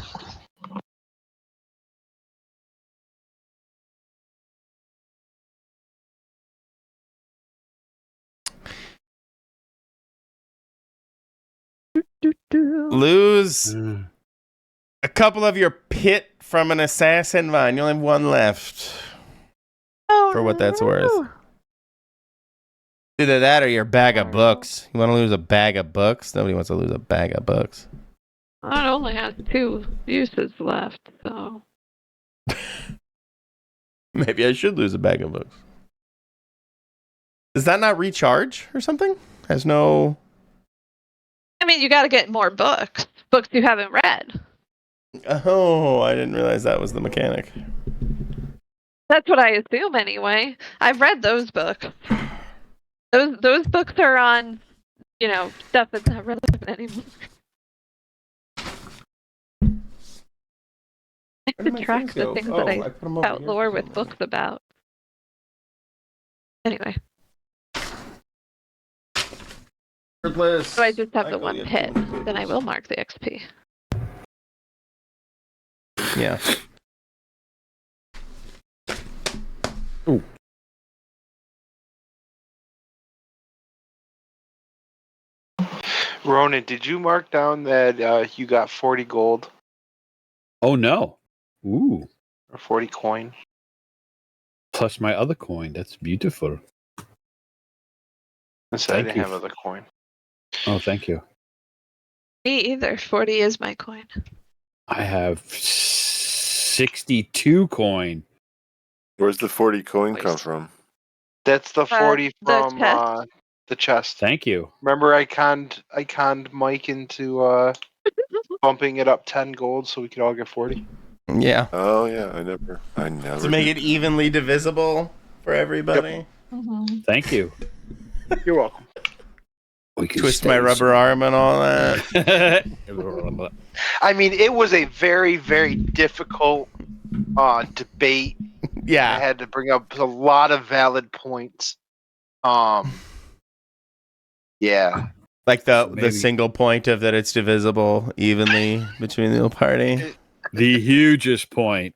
Lose a couple of your pit from an assassin vine. You only have one left. Oh, For what that's no. worth. Either that or your bag of books. You want to lose a bag of books? Nobody wants to lose a bag of books. It only has 2 uses left, so. Maybe I should lose a bag of books. Does that not recharge or something? Has no... I mean, you got to get more books. Books you haven't read. Oh, I didn't realize that was the mechanic. That's what I assume anyway. I've read those books. Those books are on, stuff that's not relevant anymore. I have to track the things that I out lore with books about. Anyway. So I just have the one pit. Then I will mark the XP. Yeah. Ooh. Ronan, did you mark down that you got 40 gold Oh no. Ooh. or 40 coin? Plus my other coin. That's beautiful. I said I Thank didn't you. have other coin. Oh, thank you. Me either. 40 is my coin. I have 62 coin. Where's the 40 coin come from? That's the 40 the from chest. the chest. Thank you. Remember, I conned Mike into bumping it up 10 gold so we could all get 40. Yeah. Oh yeah, I never. To make it evenly divisible for everybody. Mm-hmm. Thank you. You're welcome. We can Twist stay my rubber arm and all that. I mean, it was a very, very difficult debate. I Yeah. had to bring up a lot of valid points. Yeah. Like the Maybe. single point of that it's divisible evenly between the whole party. The hugest point.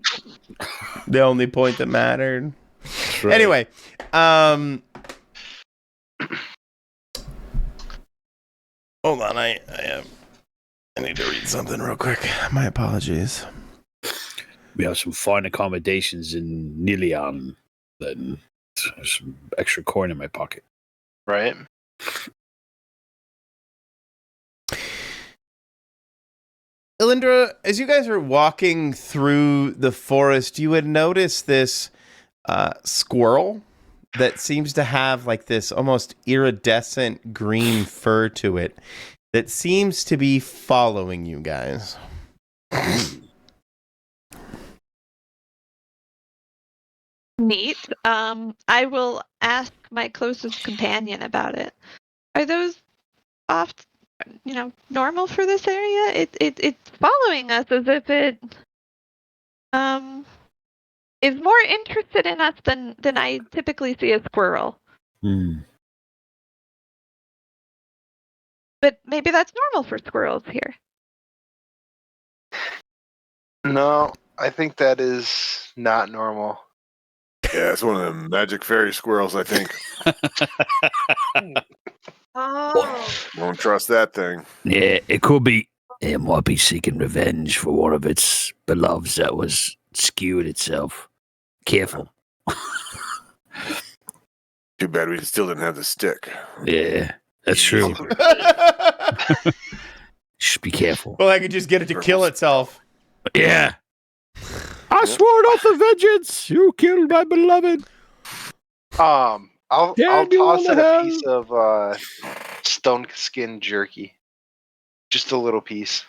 The only point that mattered. That's right. Anyway, hold on, I need to read something real quick. My apologies. we have some fine accommodations in Nelion, then there's some extra coin in my pocket. Right. Elindra, as you guys are walking through the forest, you would notice this squirrel that seems to have like this almost iridescent green fur to it that seems to be following you guys. Neat. I will ask my closest companion about it. Are those oft, normal for this area? It's following us as if it is more interested in us than I typically see a squirrel. But maybe that's normal for squirrels here. No, I think that is not normal. Yeah, it's one of them magic fairy squirrels, I think. Oh. Won't trust that thing. Yeah, it could be. It might be seeking revenge for one of its beloveds that was skewed itself. Careful. Too bad we still didn't have the stick. Yeah, that's true. Just be careful. Well, I could just get it to kill itself. Yeah. I swore off the vengeance. You killed my beloved. I'll Damn you toss all in to a hell. piece of stone skin jerky. Just a little piece.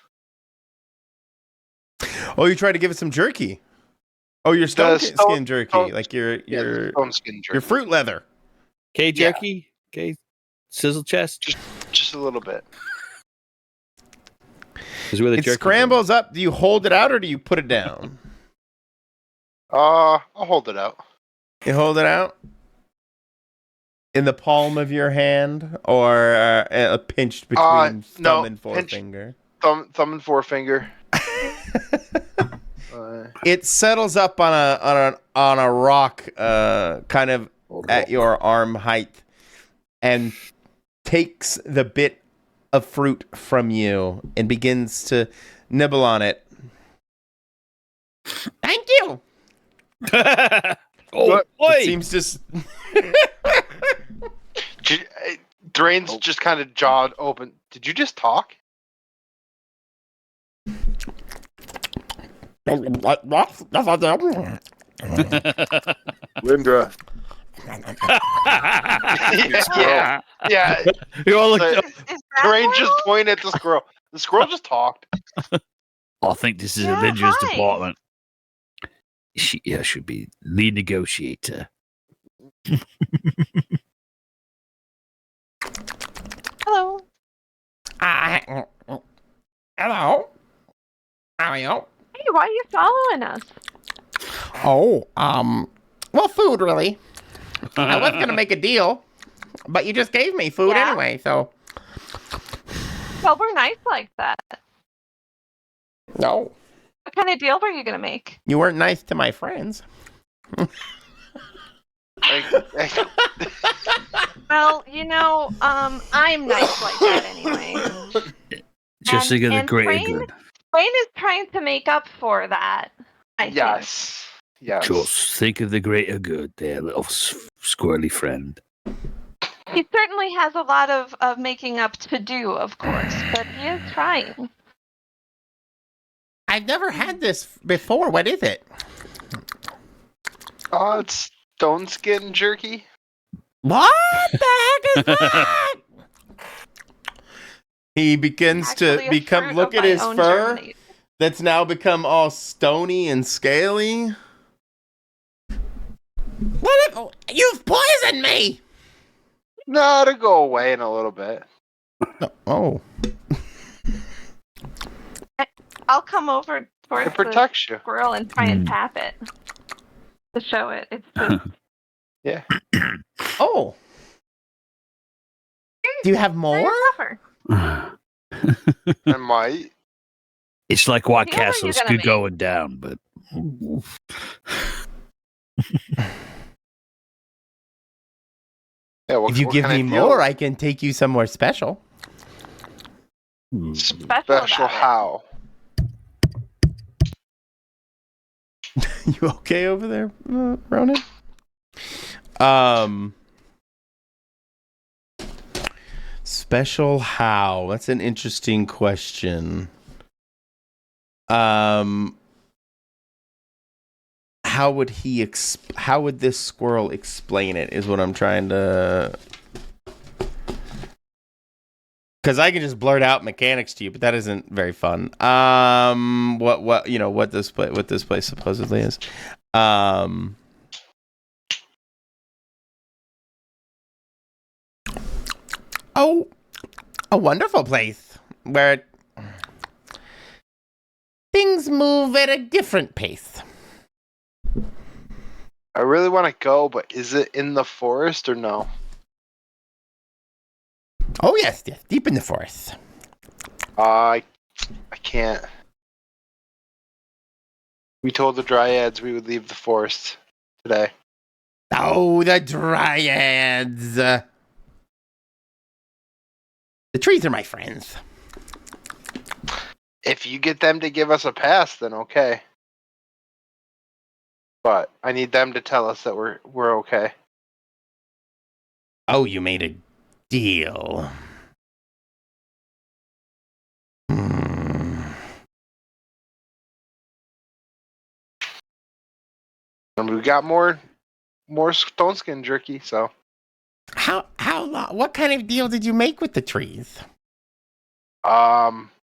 Oh, you tried to give it some jerky. Oh, your skin jerky, stone- like your Stone skin jerky. your fruit leather. K jerky? K sizzle chest? Just a little bit. Is where the It jerky scrambles up. Do you hold it out or do you put it down? I'll hold it out. You hold it out in the palm of your hand, or pinched between thumb and forefinger. Thumb and forefinger. It settles up on a rock, kind of at your arm height, and takes the bit of fruit from you and begins to nibble on it. Thank you. Oh, boy. It seems to. Drain's just kind of jawed open. Did you just talk? Lindra. Yeah. You all look So, up. Is that Drain just normal? pointed at the squirrel. The squirrel just talked. I think this is Yeah, Linda's hi. department. She should be lead negotiator. Hello. Hello. How are you? Hey, why are you following us? Oh, well, food, really. I was gonna make a deal, but you just gave me food Yeah? anyway, so Well, we're nice like that. no. What kind of deal were you gonna make? You weren't nice to my friends. Well, I'm nice like that anyway. Just think of the And greater Train? good. Wayne is trying to make up for that. I think. Yes. Just think of the greater good there, little squirrely friend. He certainly has a lot of making up to do, of course, but he is trying. I've never had this before. What is it? Oh, it's stone skin jerky. What the heck is that? He begins Actually, to a become. fruit Look of at my his own fur. germination. That's now become all stony and scaly. What? You've poisoned me! No, to go away in a little bit. Oh. I'll come over towards It protects the you. squirrel and try and tap it to show it. It's just Yeah. Oh. Do you have more? cover. I might. It's like White The other you're Castle's gonna good make. going down, but Yeah, If you give me more, I can take you somewhere special. Special Special about it. how? You okay over there, Ronan? Special how? That's an interesting question. How would how would this squirrel explain it is what I'm trying to, because I can just blurt out mechanics to you, but that isn't very fun. What this place supposedly is. Oh, a wonderful place where things move at a different pace. I really want to go, but is it in the forest or no? Oh yes, deep in the forest. I can't. We told the dryads we would leave the forest today. Oh, the dryads. The trees are my friends. If you get them to give us a pass, then okay. But I need them to tell us that we're okay. Oh, you made a deal. And we got more stone skin jerky, so How long? What kind of deal did you make with the trees?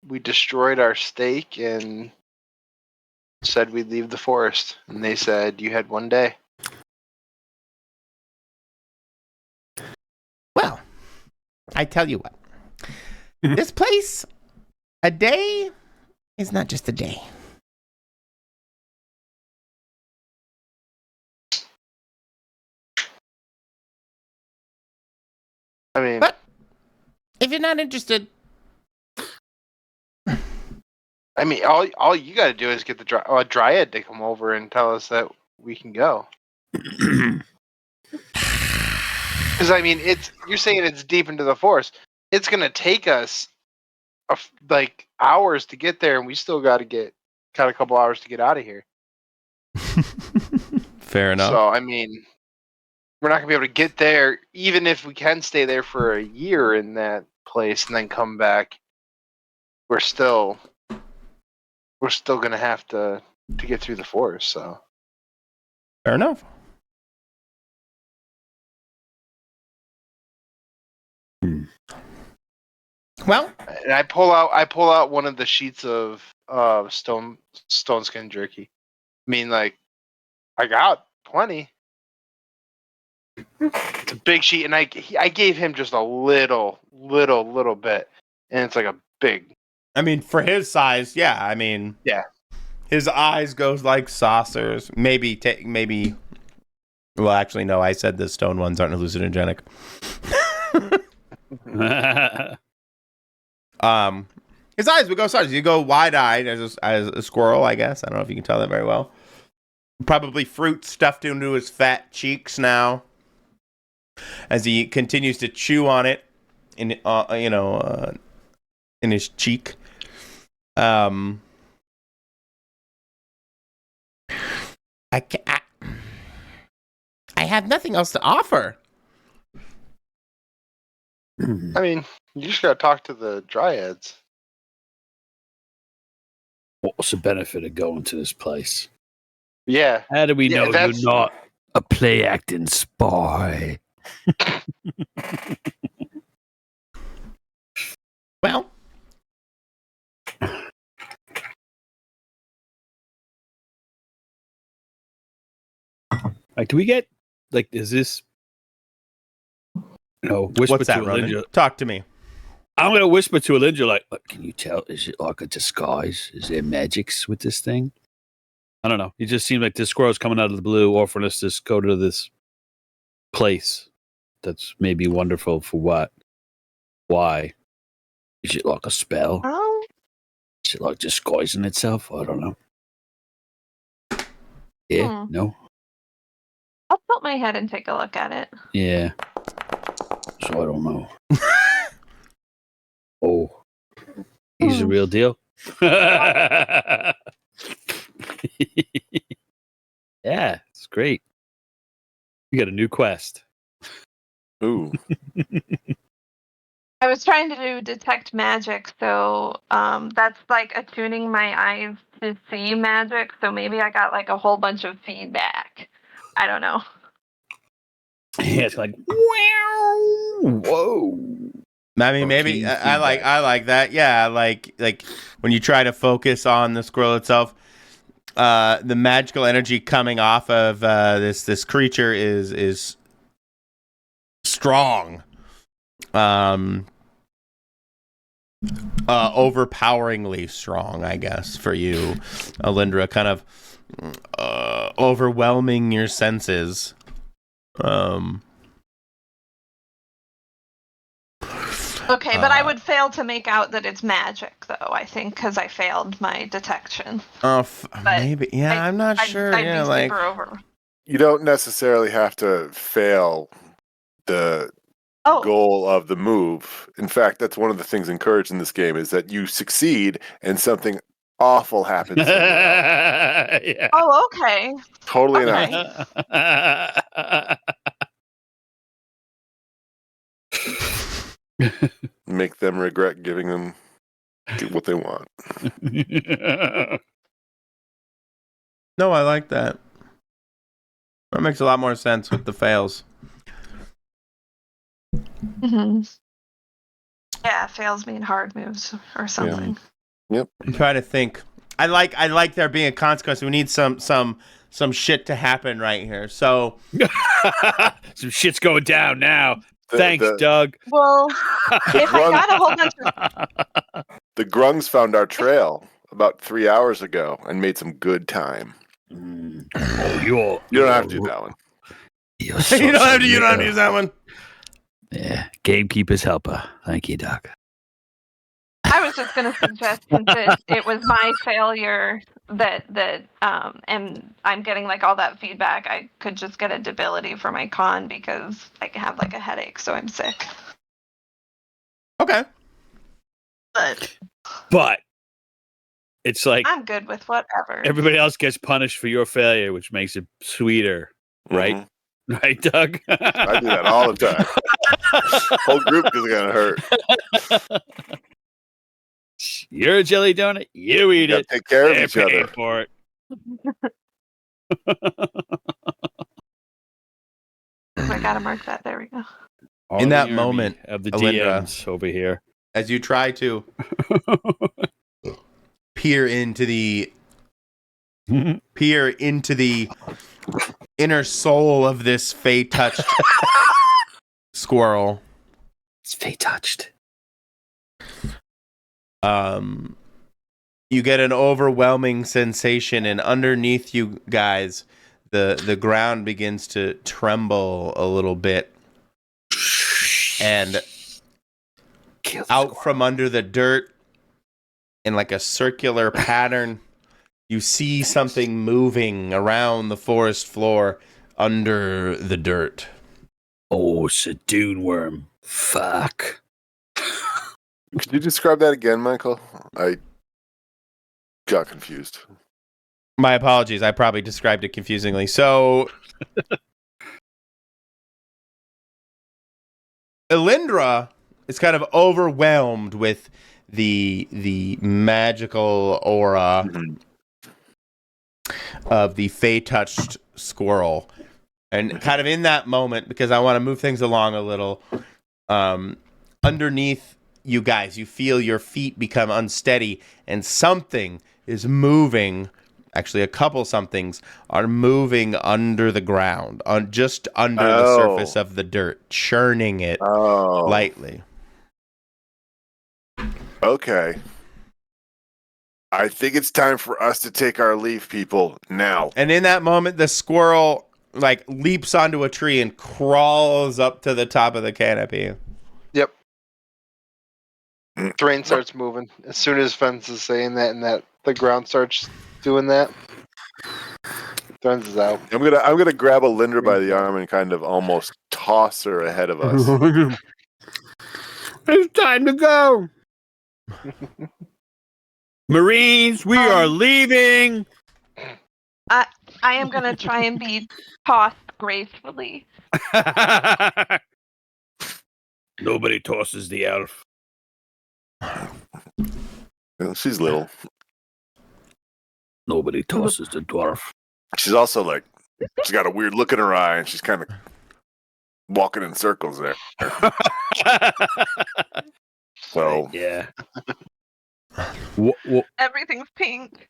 we destroyed our stake and said we'd leave the forest. And they said you had one day. Well, I tell you what. This place, a day is not just a day. I mean, But if you're not interested, all you got to do is get the dryad to come over and tell us that we can go. Because I mean, you're saying it's deep into the forest. It's gonna take us like hours to get there, and we still got a couple hours to get out of here. fair enough. So I mean, we're not gonna be able to get there, even if we can stay there for a year in that place and then come back. We're still gonna have to get through the forest. So Fair enough. Well, and I pull out one of the sheets of stone skin jerky. I mean, like, I got plenty. It's a big sheet, and I gave him just a little bit, and it's like a big. I mean, for his size, yeah. I mean, Yeah. His eyes goes like saucers. Maybe. Well, actually, no. I said the stone ones aren't hallucinogenic. His eyes would go saucers. You go wide-eyed as a squirrel, I guess. I don't know if you can tell that very well. Probably fruit stuffed into his fat cheeks now, as he continues to chew on it in in his cheek. I have nothing else to offer. I mean, you just gotta talk to the dryads. What's the benefit of going to this place? Yeah. How do we Yeah, know that's- you're not a play acting spy? Well, Like, do we get is this whisper what's that, to Ronan? Alinja? Talk to me. I'm gonna whisper to Alinja, like, can you tell? Is it like a disguise? Is there magics with this thing? I don't know. It just seems like this squirrel's coming out of the blue, offering us to go to this place that's maybe wonderful for what? Why? Is it like a spell? Oh, Is it like disguising itself? I don't know. Yeah, no? I'll tilt my head and take a look at it. Yeah. So I don't know. Oh. He's a real deal. Yeah, it's great. You got a new quest. Ooh. I was trying to do detect magic, so that's like attuning my eyes to see magic. So maybe I got like a whole bunch of feedback. I don't know. Yeah, it's like whoa. I mean, maybe Arcane I like that. Yeah, like when you try to focus on the scroll itself, the magical energy coming off of this creature is strong, overpoweringly strong, I guess, for you, Alindra, kind of overwhelming your senses. Okay, but I would fail to make out that it's magic, though. I think because I failed my detection. Maybe. Yeah, I'm not sure. I'd Yeah, be like super over. You don't necessarily have to fail the goal of the move. In fact, that's one of the things encouraged in this game is that you succeed and something awful happens. Yeah. Oh, okay. Totally Okay. enough. Make them regret giving them what they want. no, I like that. That makes a lot more sense with the fails. Mm-hmm. Yeah, fails mean hard moves or something. Yeah. Yep. I'm trying to think. I like there being a consequence. We need some shit to happen right here. So some shit's going down now. Thanks, Doug. Well, if I got a whole bunch of the grungs found our trail about 3 hours ago and made some good time. Oh, you don't have to do that one. you don't have to use that one. Yeah, gamekeeper's helper. Thank you, Doug. I was just going to suggest, since it was my failure that and I'm getting like all that feedback, I could just get a debility for my con because I have like a headache, so I'm sick. Okay. But it's like I'm good with whatever. Everybody else gets punished for your failure, which makes it sweeter, right? Mm-hmm. Right, Doug? I do that all the time. Whole group is gonna hurt. You're a jelly donut. You eat it. Take care of They're each other. For it. I gotta mark that. There we go. In that moment of the Alindra, DMs over here, as you try to peer into the inner soul of this fey-touched squirrel. It's fey-touched. You get an overwhelming sensation, and underneath you guys, the ground begins to tremble a little bit, and out from under the dirt, in like a circular pattern, you see something moving around the forest floor under the dirt. Oh, it's a dune worm. Fuck. Could you describe that again, Michael? I got confused. My apologies. I probably described it confusingly. So, Alindra is kind of overwhelmed with the magical aura of the fey-touched squirrel. And kind of in that moment, because I want to move things along a little, underneath you guys, you feel your feet become unsteady, and something is moving. Actually, a couple somethings are moving under the ground, just under the surface of the dirt, churning it lightly. Okay. I think it's time for us to take our leave, people, now. And in that moment, the squirrel leaps onto a tree and crawls up to the top of the canopy. Yep. Terrain starts moving as soon as Fence is saying that, and that the ground starts doing that. Fence is out. I'm gonna grab Alindra by the arm and kind of almost toss her ahead of us. It's time to go. Marines, we are leaving. I am gonna try and be tossed gracefully. Nobody tosses the elf. She's little. Nobody tosses the dwarf. She's also like, she's got a weird look in her eye, and she's kind of walking in circles there. So yeah. Everything's pink.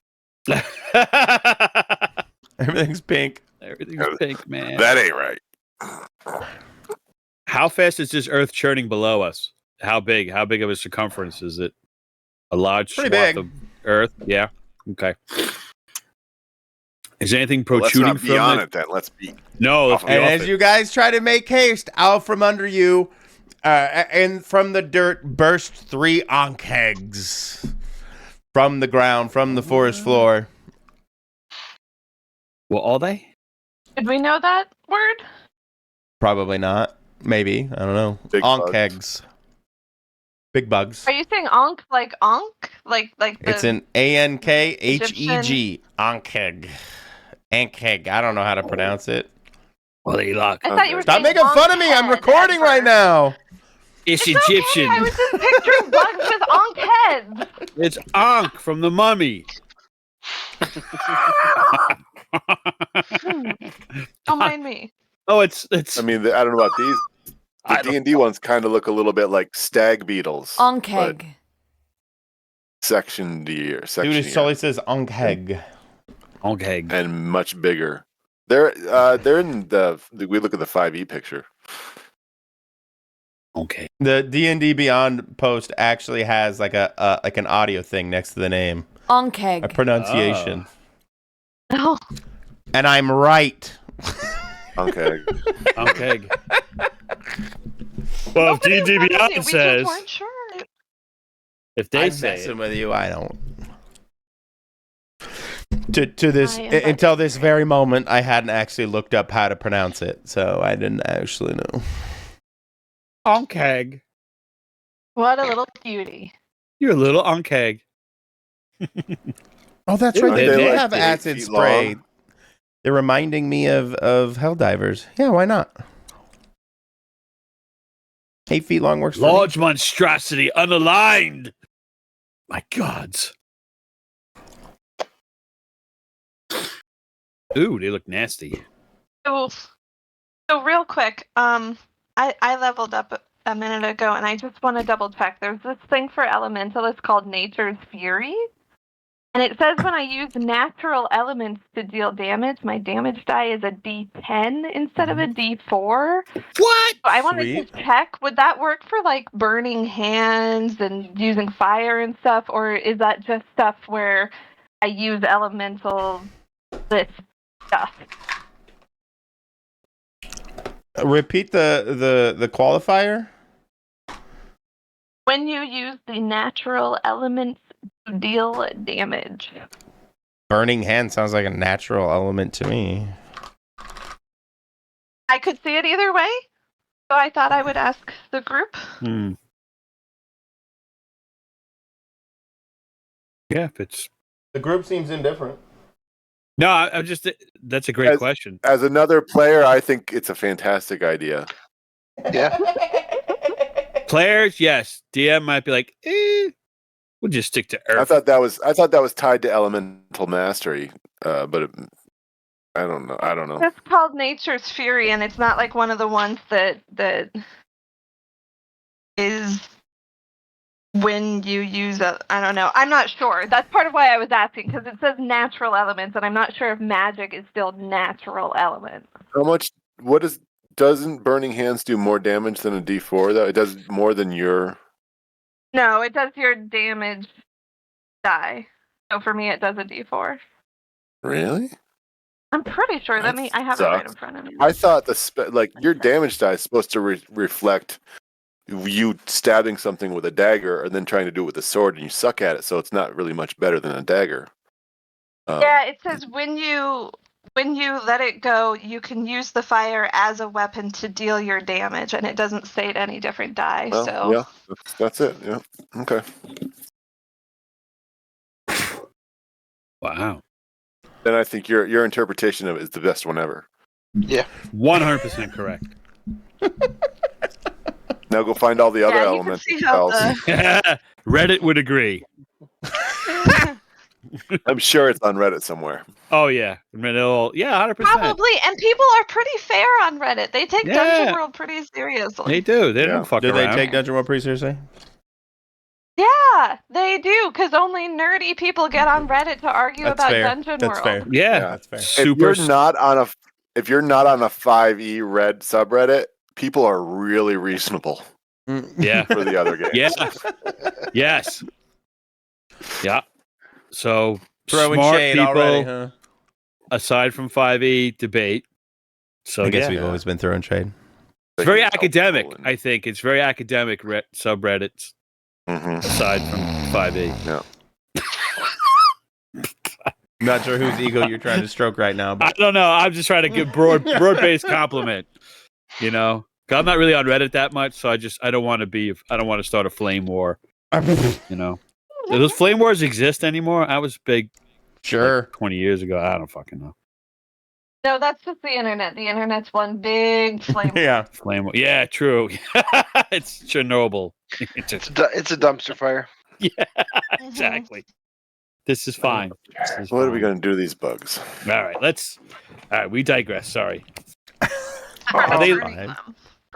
Everything's pink. Everything's pink, man. that ain't right. How fast is this Earth churning below us? How big? How big of a circumference is it? A large Pretty swath big. of Earth? Yeah. Okay. Is anything Well, let's protruding not be from on it? it then. Let's be. No. Let's Off be And off as it. you guys try to make haste, out from under you, and from the dirt burst 3 ankhegs from the ground, from the forest floor. What are they? Did we know that word? Probably not. Maybe. I don't know. Big bugs. Ankhegs. Big bugs. Are you saying onk like onk? Like the It's an Ankheg. Ankheg. Ankheg. I don't know how to pronounce it. Well, they look. I thought you were Stop saying making fun of me. I'm onkhead recording at right first. now. It's It's okay, Egyptian. I was just picturing bugs with onk heads. It's Ankh from the Mummy. Don't mind me. Oh, it's. I mean, I don't know about these. I The don't- D&D ones kind of look a little bit like stag beetles. but Onkeg. section D or Dude, section it totally says Ankheg. Okay. and much bigger. They're in the. We look at the 5e picture. Okay. The D&D Beyond post actually has like an audio thing next to the name, a Onkeg. pronunciation, No. and I'm right. Okay. Okay. Well, if Nobody D&D was Beyond we just says, weren't sure. if they I'm say messing it, with you. I don't. To this I am until this very moment, I hadn't actually looked up how to pronounce it, so I didn't actually know. Onkeg. What a little cutie. You're a little Onkeg. Oh, that's Yeah, right. They they're do like have 8 acid feet spray. long. They're reminding me of Helldivers. Yeah, why not? 8 feet long works for me. Large monstrosity, unaligned. My gods. Ooh, they look nasty. So real quick, I leveled up a minute ago, and I just want to double check. There's this thing for elemental. It's called Nature's Fury, and it says when I use natural elements to deal damage, my damage die is a D10 instead of a D4. What? So I wanted Sweet. to check, would that work for like burning hands and using fire and stuff, or is that just stuff where I use elemental this stuff? Repeat the qualifier. When you use the natural elements to deal damage. Burning hand sounds like a natural element to me. I could see it either way, so I thought I would ask the group. Hmm. Yeah, if it's The group seems indifferent. no, I'm just. That's a great As- question. As another player, I think it's a fantastic idea. Yeah. Players, yes. DM might be like, we'll just stick to Earth. I thought that was tied to elemental mastery, but I don't know. It's called Nature's Fury, and it's not like one of the ones that is when you use a. I don't know. I'm not sure. That's part of why I was asking, because it says natural elements, and I'm not sure if magic is still natural elements. How much? Doesn't burning hands do more damage than a D4 though? It does more than your. No, it does your damage die. So for me, it does a D4. Really? I'm pretty sure. That I have it right in sucks. front of me. I thought your damage die is supposed to reflect you stabbing something with a dagger and then trying to do it with a sword, and you suck at it, so it's not really much better than a dagger. Yeah, it says when you let it go, you can use the fire as a weapon to deal your damage, and it doesn't state any different die. Well, so yeah, that's it. Yeah. Okay. Wow. then I think your interpretation of it is the best one ever. 100% correct. Now go find all the other Yeah, you can elements. see how Reddit would agree. I'm sure it's on Reddit somewhere. Oh yeah, I mean, 100%. Probably, and people are pretty fair on Reddit. They take Yeah. Dungeon World pretty seriously. They do. They Yeah. don't fuck Do they around. take Dungeon World pretty seriously? Yeah, they do, because only nerdy people get on Reddit to argue That's about fair. Dungeon That's World. fair. Yeah, That's fair. super. If you're not on a 5e red subreddit, people are really reasonable Yeah. for the other games. Yeah. Yes. Yeah. So Throwing smart shade people, already, huh? aside from 5e debate. So I guess yeah. we've always been throwing shade. It's very academic. I think it's very academic subreddits Mm-hmm. aside from 5e. Not sure whose ego you're trying to stroke right now, I but don't know. I'm just trying to give broad-based compliment. You know, 'cause I'm not really on Reddit that much, so I don't want to start a flame war. You know, do those flame wars exist anymore? I was big sure. like 20 years ago. I don't fucking know. No, that's just the internet. The internet's one big flame. Yeah. Flame war. Yeah, true. It's Chernobyl. It's just, It's a dumpster fire. yeah, Mhm. exactly. This is fine. What are we going to do to these bugs? All right, all right, we digress. Sorry. Are they- they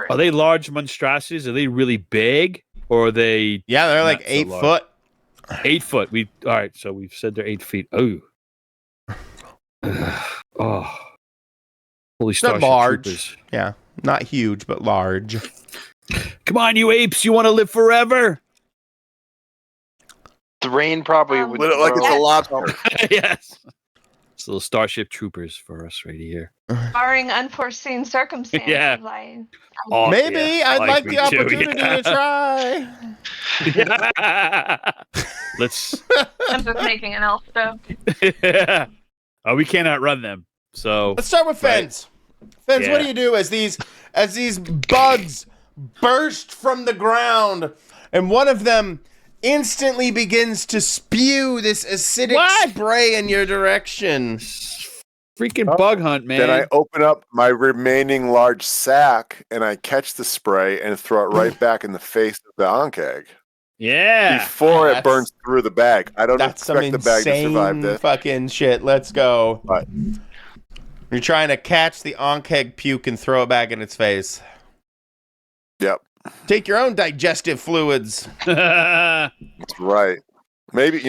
Are they large monstrosities? Are they really big? Or are they Yeah, they're like Not so 8 large. foot. 8 foot? All right, so we've said they're 8 feet. Oh. Oh. Holy Not Starship large. Troopers. Yeah. Not huge, but large. Come on, you apes, you want to live forever? The rain probably would. Lit it like it's a throw- lobster. Yes. It's little Starship Troopers for us right here. Barring unforeseen circumstances, Yeah. I Oh, Maybe yeah, I'd like me the too, opportunity yeah. to try. Let's. I'm just making an elf joke. Oh, we can't outrun them. So Let's start with Right. Fens. Fens, what Yeah. do you do as these bugs burst from the ground and one of them instantly begins to spew this acidic What? spray in your direction? freaking bug hunt, man. Then I open up my remaining large sack and I catch the spray and throw it right back in the face of the Ankeg yeah. before it That's- burns through the bag. I don't That's some expect the bag to survive insane this. fucking shit. Let's go. But You're trying to catch the Ankeg puke and throw it back in its face. yep, Take your own digestive fluids. that's right. Maybe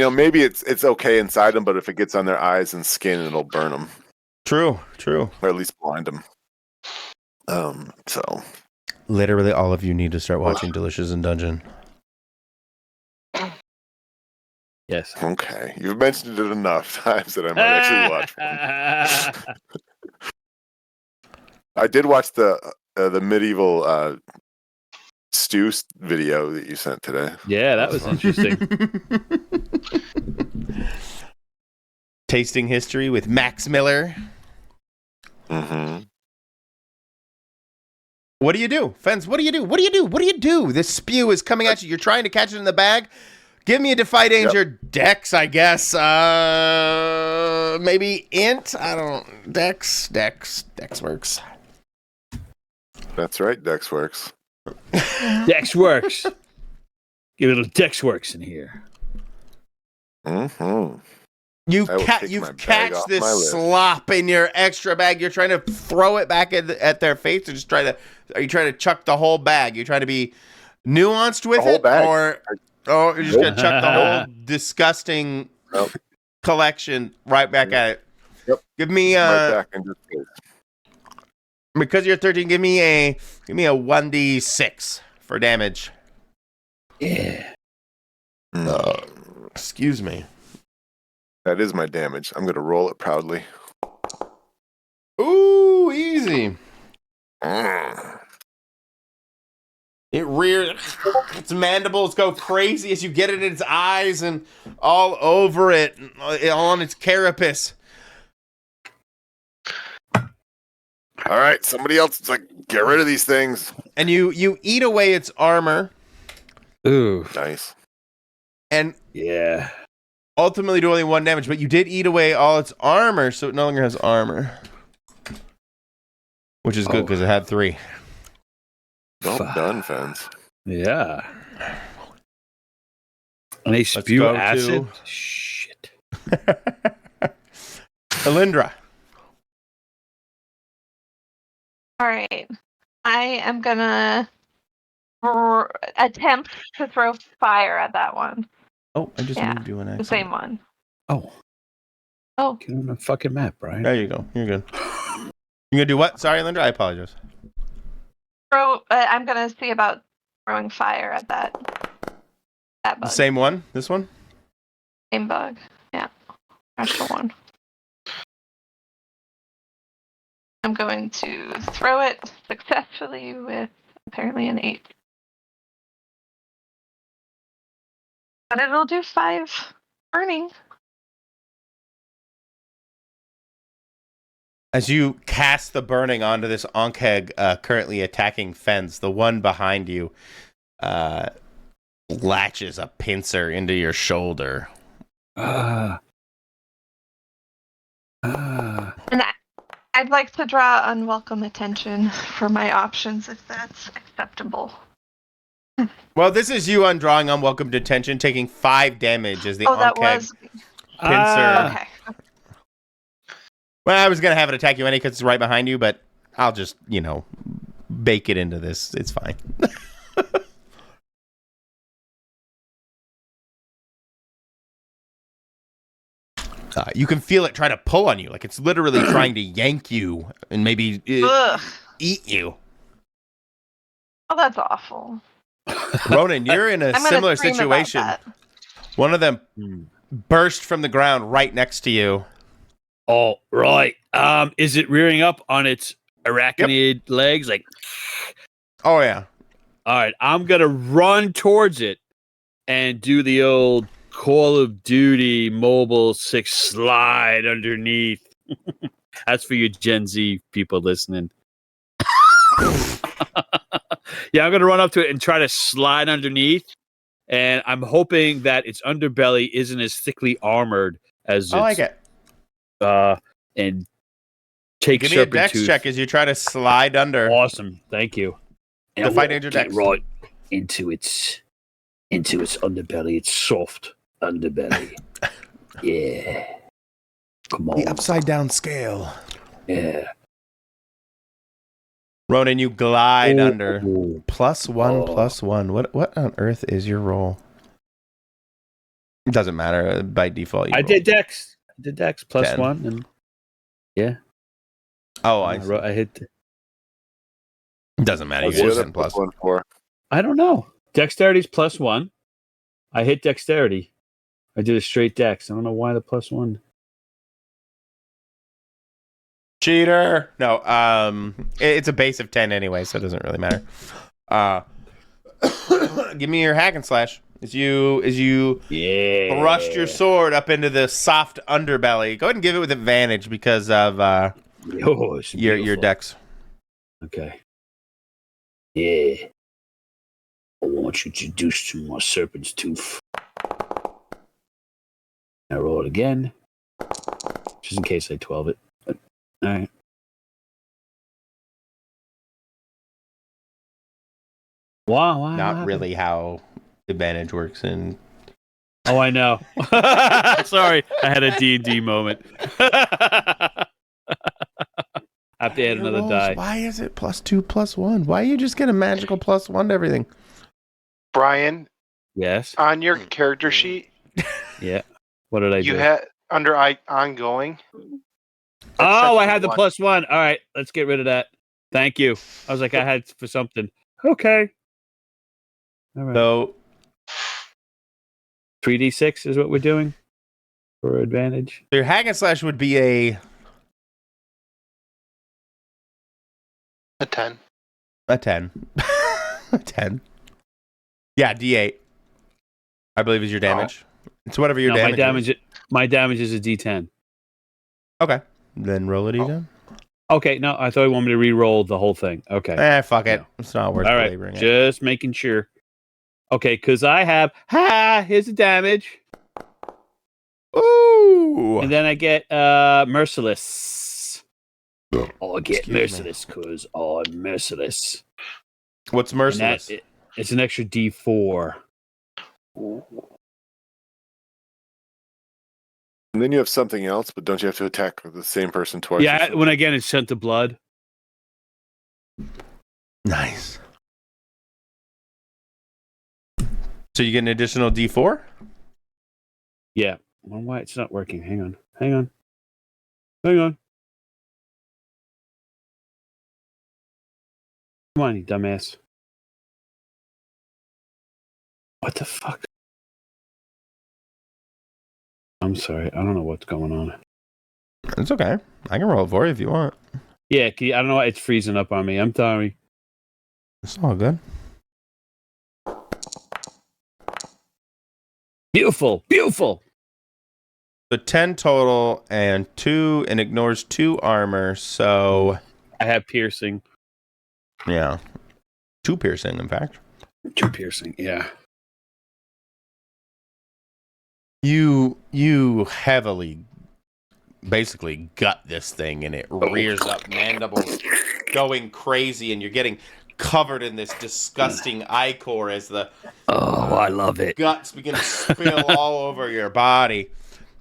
it's okay inside them, but if it gets on their eyes and skin, it'll burn them True. or at least blind them. So Literally all of you need to start watching Delicious in Dungeon. yes. okay, you've mentioned it enough times that I might actually watch one. I did watch the medieval stew video that you sent today. Yeah, that was interesting. Tasting history with Max Miller. Mm-hmm. What do you do? Fens, what do you do? What do you do? What do you do? This spew is coming at you. You're trying to catch it in the bag. Give me a Defy Danger Dex, I guess. Maybe Int? I don't... Dex works. That's right, Dex works. Dex works. Get a little Dex works in here. Mm-hmm. You've I will take my bag catched off this my list. slop in your extra bag. You're trying to throw it back at their face, or just are you trying to chuck the whole bag? You're trying to be nuanced with The whole it, bag. or you're just gonna chuck the whole disgusting Nope. collection right back at it. Yep. Give me Right back into space. because you're 13. Give me a 1d6 for damage. Yeah. Excuse me. That is my damage. I'm going to roll it proudly. Ooh, easy. Mm. It rears, its mandibles go crazy as you get it in its eyes and all over it, all on its carapace. All right, somebody else is like, get rid of these things. And you eat away its armor, Ooh. Nice. and Yeah. ultimately do only 1 damage, but you did eat away all its armor, so it no longer has armor. Which is good because it had 3. Well Fuck. done, Fens. Yeah. And they spew go acid? to- Shit. Alindra. All right. I am gonna attempt to throw fire at that one. Oh, I just Yeah, moved you an The accident. same one. Oh, Oh, get on the fucking map, Brian. There you go. You're good. You're gonna do what? Sorry, Alindra. I apologize. I'm gonna see about throwing fire at that The bug. same one? This one? Same bug. Yeah. Extra one. I'm going to throw it successfully with apparently an 8. But it'll do 5 burning. As you cast the burning onto this Onkheg currently attacking Fens, the one behind you latches a pincer into your shoulder. Ah. And I'd like to draw unwelcome attention for my options if that's acceptable. Well, this is you undrawing unwelcome detention, taking 5 damage as the that Onkheg was pincer. okay. Well, I was going to have it attack you anyway because it's right behind you, but I'll just, bake it into this. It's fine. You can feel it trying to pull on you. Like it's literally trying to yank you and maybe Ugh. eat you. Oh, that's awful. Ronan, you're in a I'm gonna similar scream about situation. that. One of them burst from the ground right next to you. Oh, right. Is it rearing up on its arachnid legs? Like, Oh, yeah. all right, I'm gonna run towards it and do the old Call of Duty Mobile 6 slide underneath. That's for you Gen Z people listening. Yeah, I'm gonna run up to it and try to slide underneath, and I'm hoping that its underbelly isn't as thickly armored as I like its it. and take Give me a dex serpentooth. check as you try to slide under. Awesome, thank you. And Defy I danger get dex. right into its underbelly. It's soft underbelly. Yeah. Come on. The upside down scale. Yeah. Ronan, you glide Ooh. under. +1/+1. What on earth is your roll? It doesn't matter. By default, you I roll. did Dex. Plus 10. 1, and yeah. Oh, I hit. It doesn't matter. You What's get the other 10 plus. +1 for? I don't know. Dexterity's +1. I hit dexterity. I did a straight dex. I don't know why the +1. Cheater. No, it's a base of 10 anyway, so it doesn't really matter. Give me your hack and slash. As you Yeah. thrust your sword up into the soft underbelly. Go ahead and give it with advantage because of your dex. Okay. Yeah. I want you to introduce to my serpent's tooth. I roll it again. Just in case I 12 it. But, all right. Why? Not really how advantage works in. Oh, I know. Sorry, I had a D&D moment. I have to add Your another rolls, die. why is it +2/+1? Why you just get a magical +1 to everything? Brian, Yes. on your character sheet, Yeah. What did I you do? had under ongoing. Oh, I section had the 1. +1. All right, let's get rid of that. Thank you. I was like, I had for something. Okay. All right. So 3d6 is what we're doing for advantage. your hack and slash would be a 10. 10. A 10. Yeah, D8. I believe is your damage. It's whatever your No, damage is. my damage is a D10. Okay. Then roll a D10. Okay, no, I thought you wanted me to re-roll the whole thing. Okay. Fuck it. No. It's not worth All right, belaboring it. just making sure. Okay, because I have, here's the damage. Ooh. And then I get merciless. Oh, I get Excuse me. merciless because I'm merciless. What's merciless? And it's an extra D4. Ooh. And then you have something else, but don't you have to attack the same person twice? or Yeah, something? when again it's sent to blood. Nice. So you get an additional D4? Yeah. Well, why it's not working? Hang on. Hang on. Come on, you dumbass. What the fuck? I'm sorry. I don't know what's going on. It's okay. I can roll it for you if you want. Yeah, I don't know. It's freezing up on me. I'm sorry. It's all good. Beautiful. Beautiful. So 10 total and ignores 2 armor. So I have piercing. yeah, 2 piercing, in fact. 2 piercing. Yeah. You heavily, basically gut this thing, and it rears up, mandibles going crazy, and you're getting covered in this disgusting ichor as the Oh, I love it. guts begin to spill all over your body.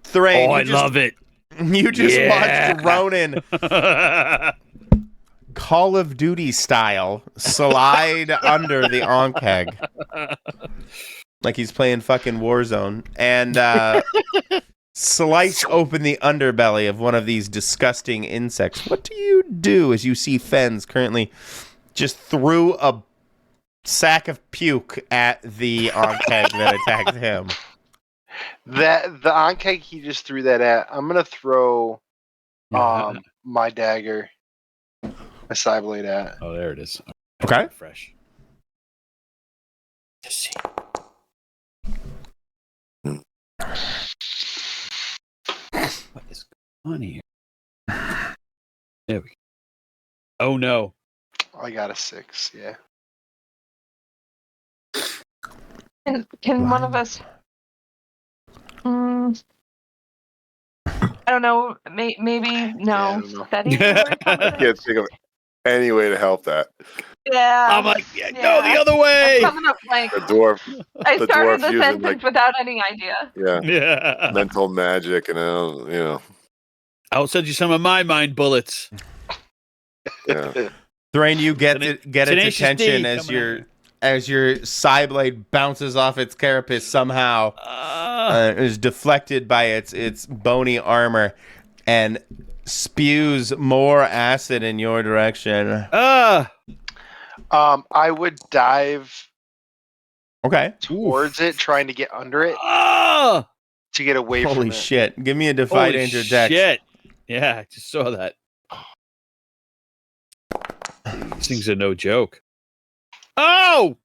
Thrain, Oh, I love it. You just Yeah. watched Ronan Call of Duty style slide under the Ankeg like he's playing fucking Warzone and slice open the underbelly of one of these disgusting insects. What do you do as you see Fens currently just threw a sack of puke at the Ankeg that attacked him? That the Ankeg he just threw that at. I'm gonna throw my dagger, my side blade at. Oh, there it is. Okay. Fresh. Let's see. What is going on here? There we go. Oh no. I got a 6. Yeah. Can one of us? I don't know. Maybe no. I don't know. Steady. I can't think of any way to help that. Yeah. I'm like, yeah, go the other way. Coming up like The dwarf, I the started dwarf the using, sentence like- without any idea. yeah, Yeah. mental magic, and I'll send you some of my mind bullets. yeah. Thrain, you get its Tenacious D attention coming as your side blade bounces off its carapace somehow. Is deflected by its bony armor and spews more acid in your direction. I would dive Okay. towards it, trying to get under it to get away from Holy it. shit. Give me a defy Holy danger dex. shit. Yeah, I just saw that. These things are no joke. Oh!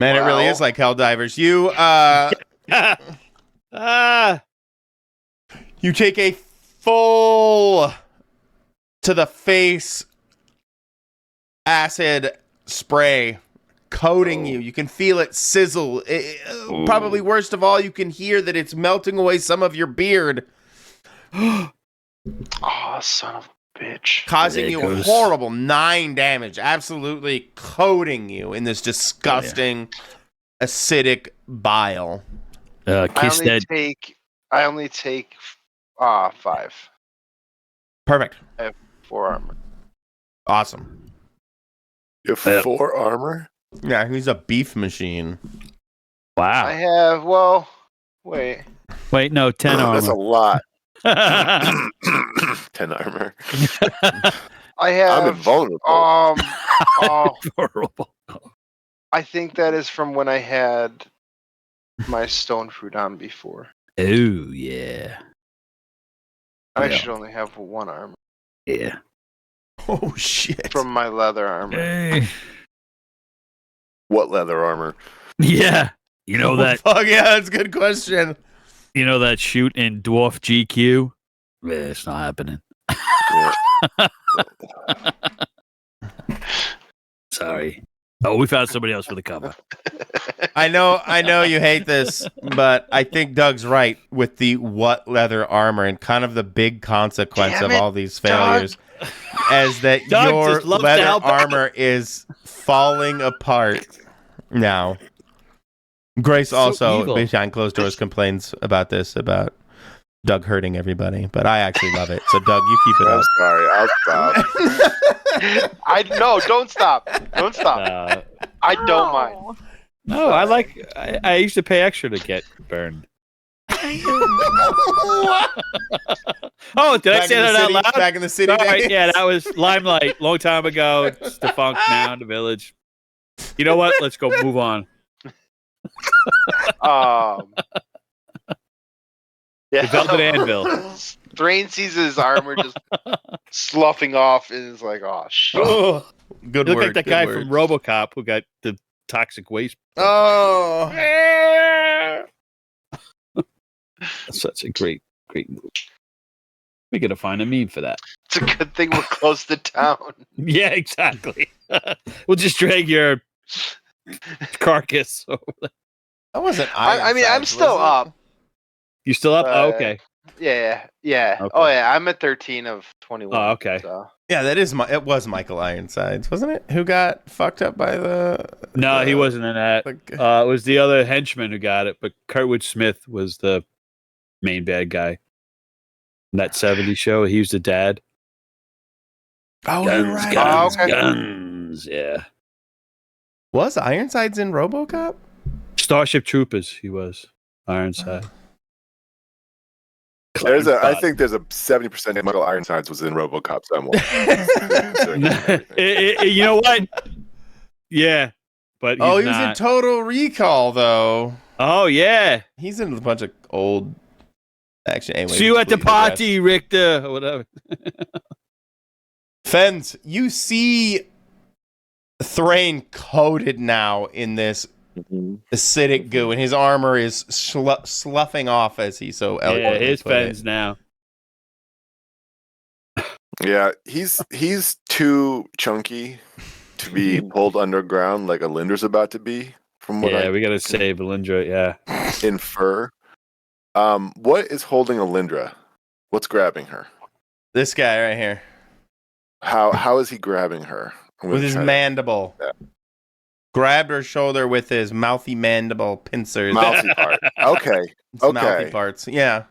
Man, it really Wow. is like Helldivers. You you take a full to the face acid spray coating you. You can feel it sizzle. Probably worst of all, you can hear that it's melting away some of your beard, Oh, son of a bitch! causing There it you goes. horrible 9 damage. Absolutely coating you in this disgusting acidic bile. Kiss that. I only take 5 Perfect. 4 armor. Awesome. You have 4 armor. Yeah, he's a beef machine. Wow. I have wait. Wait, no, 10 That's a armor. lot. 10 armor. I have I'm invulnerable. Horrible. I think that is from when I had my stone fruit on before. Oh, yeah. I Yeah. should only have 1 armor Yeah. Oh shit. from my leather armor. What leather armor? Yeah. You know that Fuck yeah, that's a good question. shoot in Dwarf GQ? Yeah, it's not happening. Yeah. Sorry. Oh, we found somebody else for the cover. I know you hate this, but I think Doug's right with the what leather armor and kind of the big consequence Damn of it, all these failures, as that Doug your just loves to leather help out. armor is falling apart now. Grace So also evil. behind closed doors complains about Doug hurting everybody, but I actually love it. So Doug, you keep it I'm up. sorry. I'll stop. No, don't stop. Don't stop. I don't mind. Oh, No, I like. I used to pay extra to get burned. Oh, did I say that out loud? Back in the city All right, days? yeah, that was Limelight, long time ago. It's defunct now in the village. You know what? Let's go move on. Yeah. The Velvet Anvil. Thrain sees his armor just sloughing off and is like, "Oh shit!" Oh, good You look word. like that good guy word. from RoboCop who got the toxic waste. Oh, That's such a great movie. We gotta find a meme for that. It's a good thing we're close to town. Yeah, exactly. We'll just drag your carcass over there. that wasn't. I mean, I'm Ironsides, still was it? up. You still up? Oh, okay. Yeah. Okay. Oh yeah, I'm at 13 of 21. Oh, okay. So. Yeah, it was Michael Ironsides, wasn't it? Who got fucked up by No, he wasn't in that. Like, It was the other henchman who got it, but Kurtwood Smith was the main bad guy. In that 70s show, he was the dad. oh, Guns, you're right. guns, Oh, okay. guns. Yeah. Was Ironsides in RoboCop? Starship Troopers, he was. Ironside. I think there's a 70% of Michael Ironsides was in RoboCop somewhere. You know what? Yeah. But he's He was in not. Total Recall, though. Oh, yeah. He's in a bunch of old action. Anyway, See you at the please digress. party, Richter, or whatever. Fens, you see Thrain coated now in this acidic goo, and his armor is sloughing off, as he so Yeah, eloquently his put it. fens now. Yeah, he's too chunky to be pulled underground like Alindra's about to be. From what Yeah, we got to save Alindra, yeah. infer. What is holding Alindra? What's grabbing her? This guy right here How is he grabbing her? I'm with gonna his try to- mandible. Yeah. Grabbed her shoulder with his mouthy mandible pincers. mouthy part. Okay, It's mouthy okay. parts. Yeah.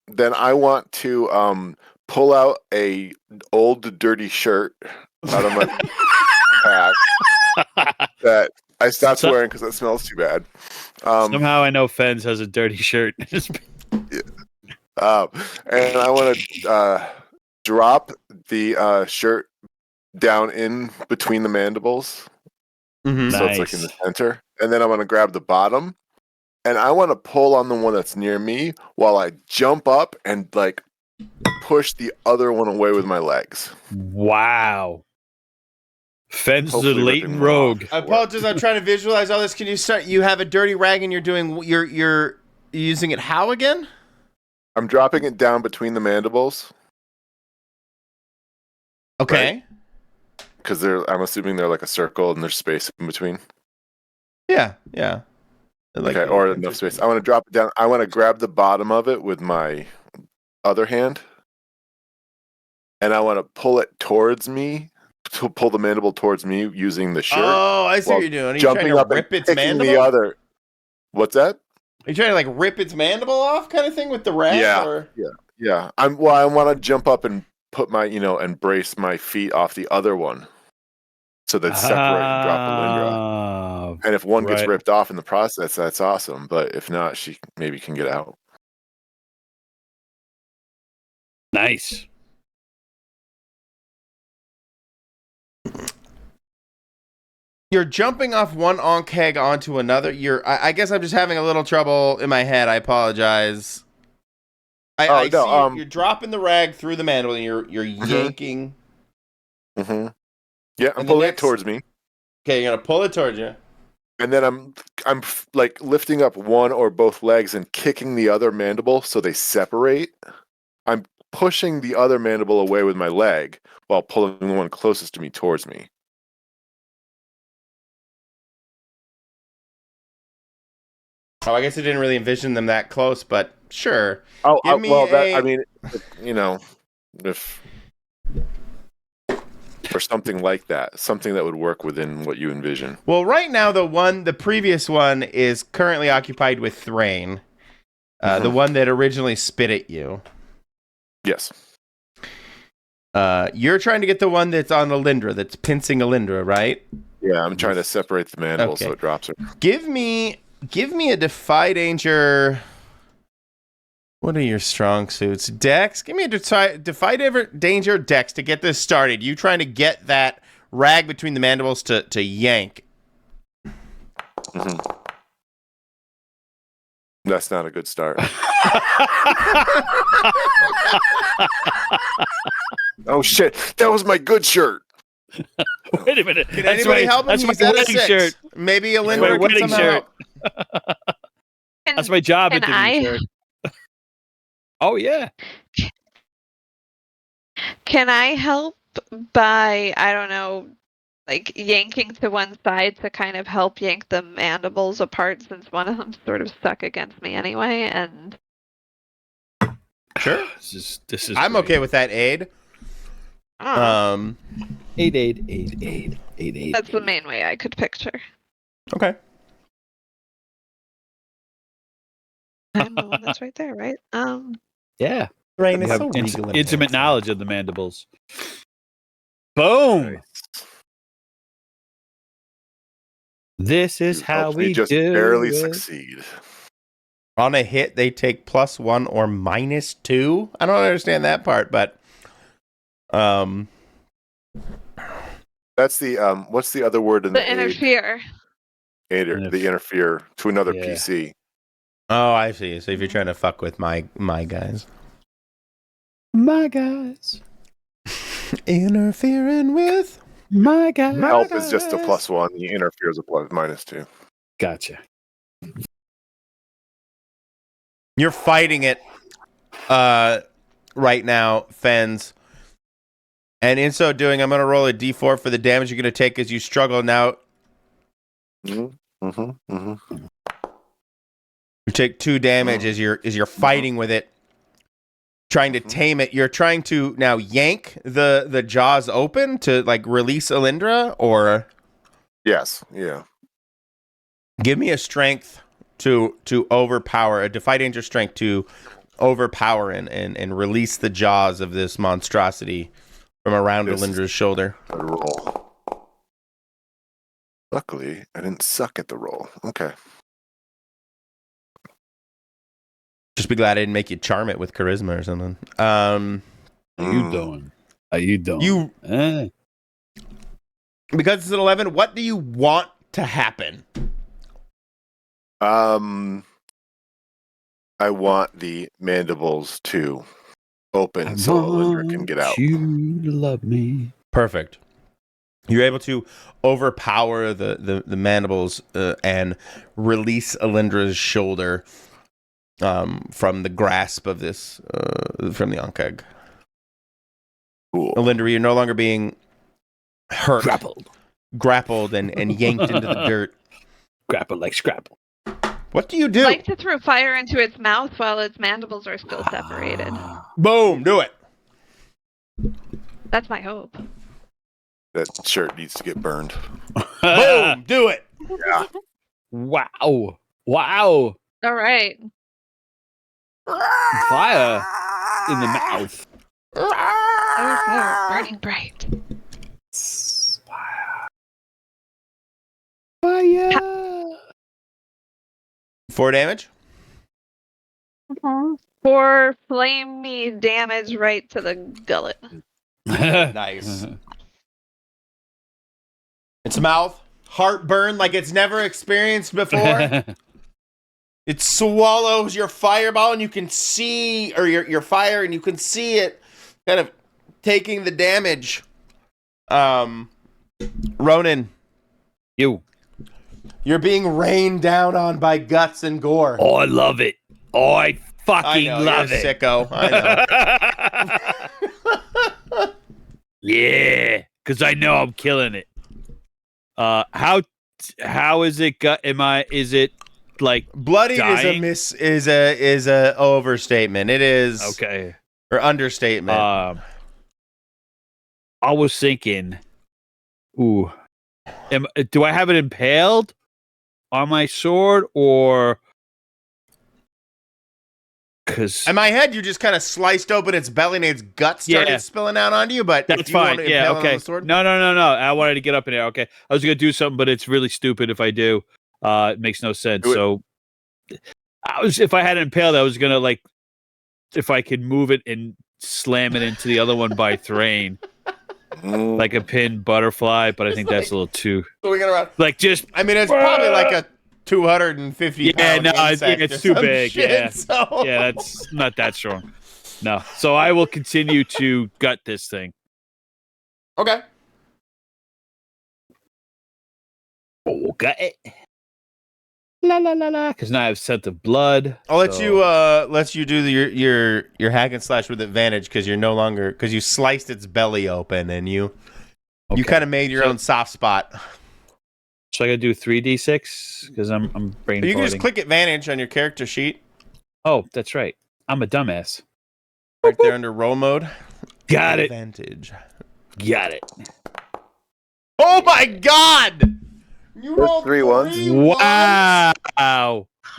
Then I want to pull out a old dirty shirt out of my pack that I stopped So- wearing because it smells too bad. Somehow I know Fens has a dirty shirt. And I want to drop the shirt down in between the mandibles, Mm-hmm. so it's like in the Nice. center. And then I'm going to grab the bottom, and I want to pull on the one that's near me while I jump up and like push the other one away with my legs. Wow. Fens is a Hopefully latent ripping one rogue. off. I apologize. I'm trying to visualize all this. Can you start? You have a dirty rag, and you're using it how again? I'm dropping it down between the mandibles Okay. because I'm assuming they're like a circle and there's space in between. Yeah. Okay, or enough space. I want to drop it down. I want to grab the bottom of it with my other hand, and I want to pull it towards me, to pull the mandible towards me using the shirt. Oh, I see while what you're doing. Are you jumping trying to up and rip its kicking mandible? the other. What's that? Are you trying to like rip its mandible off, kind of thing, with the rag? Yeah. Or? Yeah, I want to jump up and put my, and brace my feet off the other one, so that separate and drop Alindra. Oh, And if one gets right. ripped off in the process, that's awesome. But if not, she maybe can get out. Nice. You're jumping off one Onk onto another. I guess I'm just having a little trouble in my head. I apologize. I see you're dropping the rag through the mandible, and you're yanking. Mm-hmm. Yeah, I'm And the pulling next- it towards me. Okay, you're gonna pull it towards you. And then I'm like lifting up one or both legs and kicking the other mandible so they separate. I'm pushing the other mandible away with my leg while pulling the one closest to me towards me. Oh, I guess I didn't really envision them that close, but sure. Oh, Give me well, a- I mean, if or something like that, something that would work within what you envision. Well, right now the previous one is currently occupied with Thrain, the one that originally spit at you. Yes. You're trying to get the one that's on Alindra, that's pincing Alindra, right? Yeah, I'm trying to separate the mandible Okay. so it drops her. Give me a defy danger. What are your strong suits? Dex? Give me a defy danger Dex to get this started. You trying to get that rag between the mandibles to yank. That's not a good start. Oh shit! That was my good shirt. Wait a minute. Can anybody help him? That's He's my at a wedding 6. shirt. Maybe That's my Alindra can wedding somehow shirt. help. That's my job Can interview I- shirt. Oh yeah. Can I help by, I don't know, like yanking to one side to kind of help yank the mandibles apart since one of them's sort of stuck against me anyway? And Sure. This is. I'm great. okay with that aid. oh, Aid. that's the main way I could picture. Okay. I'm the one that's right there, right? Yeah. Thrain You is have so regal and intimate handsome. knowledge of the mandibles. Boom. This is You how helped me we just do barely it. succeed. On a hit, they take +1 or -2. I don't understand that part, but That's the what's the other word in The the aid? interfere. The interfere to another Yeah. PC. oh, I see. So if you're trying to fuck with my guys, My guys. interfering with My guys. Help is just a +1. The interfere is a -2. Gotcha. you're fighting it, right now, Fens. And in so doing, I'm gonna roll a d4 for the damage you're gonna take as you struggle. Now Mm-hmm. you take 2 damage as you're fighting with it, trying to tame it. You're trying to now yank the jaws open to like release Alindra, or Yes. Yeah. give me a strength to overpower, a defy danger strength to overpower and release the jaws of this monstrosity from around This is- Alindra's shoulder. A roll. Luckily, I didn't suck at the roll. Okay. Just be glad I didn't make you charm it with charisma or something. How you doing? How you doing? You Eh. because it's an 11. What do you want to happen? I want the mandibles to open so Alindra can get out. You to love me. Perfect. You're able to overpower the mandibles and release Alindra's shoulder from the grasp of this from the Ankeg. Cool. Alindra, you're no longer being hurt, Grappled and yanked into the dirt. Grapple like scrapple. What do you do? Like to throw fire into its mouth while its mandibles are still separated. Boom! Do it. That's my hope. That shirt needs to get burned. Boom! Do it. Yeah. Wow. All right. Fire in the mouth. Oh, burning bright. Fire. 4 damage. 4 flamey damage right to the gullet. Nice. Its mouth, heartburn like it's never experienced before. It swallows your fireball, and you can see, or your fire, and you can see it kind of taking the damage. Ronan, you're being rained down on by guts and gore. Oh, I love it. Oh, I fucking I know, love you're a it. sicko. I know. Yeah, because I know I'm killing it. How is it? Is it like Bloodied dying? is a overstatement. It is Okay. or understatement. I was thinking, ooh, do I have it impaled on my sword or? Because In my head, you just kind of sliced open its belly and its guts started spilling out onto you. But that's if you fine. want to Yeah. impale it on Okay. the sword, No. I wanted to get up in there. Okay. I was gonna do something, but it's really stupid if I do. It makes no sense. Do it. So if I had it impaled, I was gonna like if I could move it and slam it into the other one by Thrain, like a pinned butterfly. But I think that's a little too swinging around. like just. I mean, it's probably like a 250 pound insect it's or too some big. shit, Yeah, so. yeah, that's not that strong. No, so I will continue to gut this thing. Okay. Oh, gut it. La la la la. Because now I have scent of blood. I'll let you do your hack and slash with advantage because you're no longer because you sliced its belly open and you kind of made your own soft spot. So I gotta do 3d6 because I'm brain. You can just farting. click advantage on your character sheet Oh, that's right. I'm a dumbass. right there under roll mode. Got it. Advantage. Got it. Oh my god! You There's rolled 3 ones. Wow.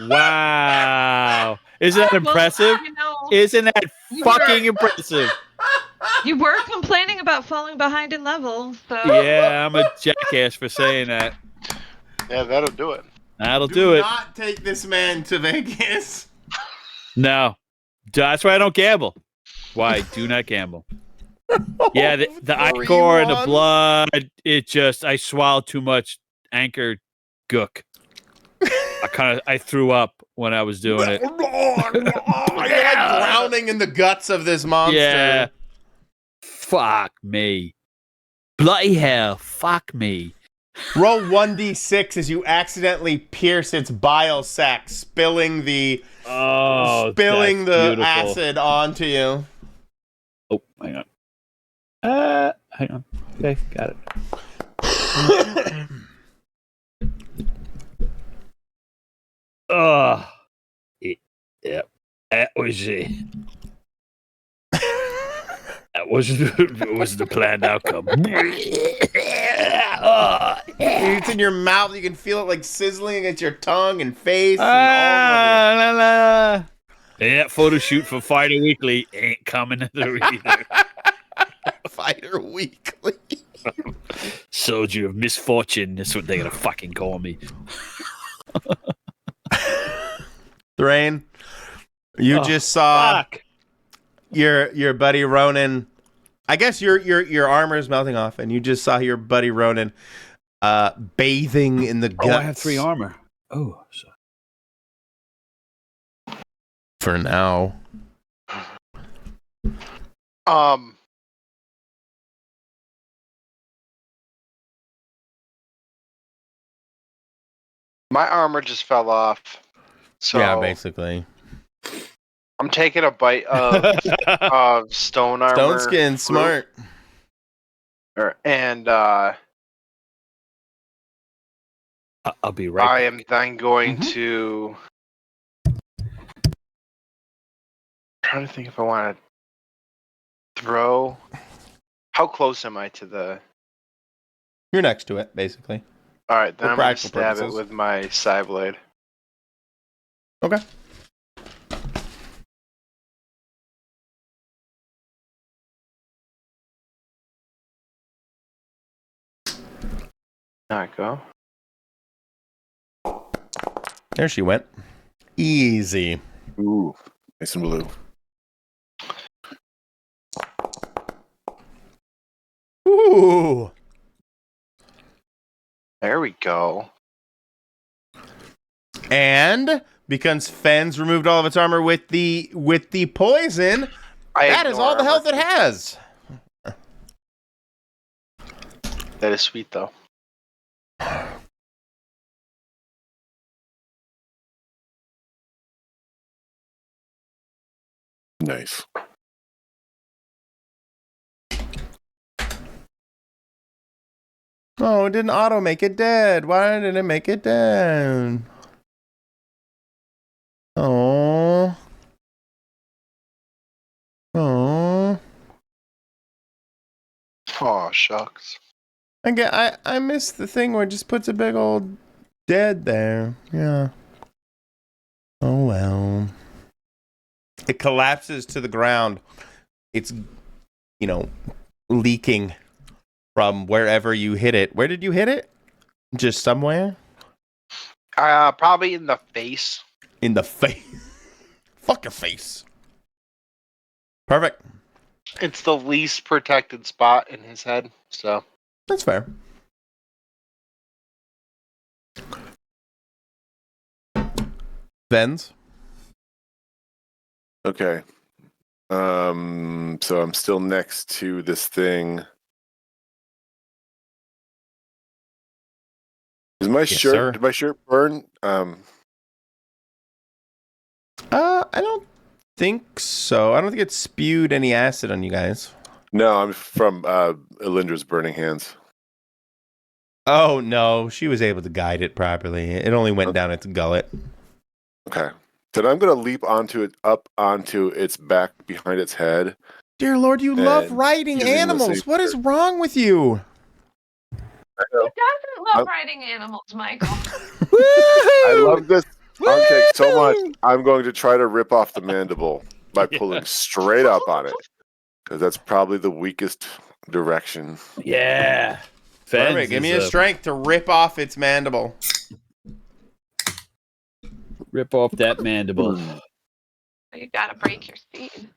Wow. Isn't that impressive? I know. Isn't that fucking impressive? You were complaining about falling behind in level, so Yeah, I'm a jackass for saying that. Yeah, that'll do it. That'll do it. Not take this man to Vegas. No. That's why I don't gamble. Why? Do not gamble. Yeah, the ichor and the blood, I swallowed too much anchor gook. I threw up when I was doing it. You're like drowning in the guts of this monster. Yeah. Fuck me. Bloody hell. Fuck me. Roll 1d6 as you accidentally pierce its bile sac, spilling the beautiful. acid onto you. Oh, hang on. Hang on. Okay, got it. Yep. That was it. That was the planned outcome. It's in your mouth. You can feel it like sizzling against your tongue and face. And all of it. Yeah, photo shoot for Fighter Weekly ain't coming through either. Fighter Weekly. Soldier of misfortune. That's what they're gonna fucking call me. Thrain, you just saw your buddy Ronan. I guess your armor is melting off, and you just saw your buddy Ronan bathing in the guts. Oh, I have 3 armor. Oh, so. For now. My armor just fell off. So yeah, basically. I'm taking a bite of stone armor. Stone skin, smart. And I'll be right I back. am then going to. Trying to think if I want to throw. How close am I to the? You're next to it, basically. All right, then For I'm going to practical stab purposes. it with my side blade. Okay. There I go. There she went. Easy. Ooh, nice and blue. Ooh. There we go. And because Fenn's removed all of its armor with the poison, that is all the health it has. That is sweet, though. Nice. Oh, it didn't auto make it dead. Why did it make it dead? Oh. Oh. Oh shucks. I missed the thing where it just puts a big old dead there. Yeah. Oh well. It collapses to the ground. It's, leaking from wherever you hit it. Where did you hit it? Just somewhere? Probably in the face. In the face. Fuck your face. Perfect. It's the least protected spot in his head, so. That's fair. Vens? Okay. So I'm still next to this thing. Is my Yes, shirt? sir. Did my shirt burn? I don't think so. I don't think it spewed any acid on you guys. No, I'm from Elindra's burning hands. Oh, no. She was able to guide it properly. It only went down its gullet. Okay. Then I'm gonna leap up onto its back behind its head. Dear Lord, you love And riding using the animals. same What is wrong with you? I know. Who doesn't love riding animals, Michael? I love this pancake so much. I'm going to try to rip off the mandible by pulling straight up on it, because that's probably the weakest direction. Yeah. Perfect. Give me a strength to rip off its mandible. Rip off that mandible. You gotta break your seed.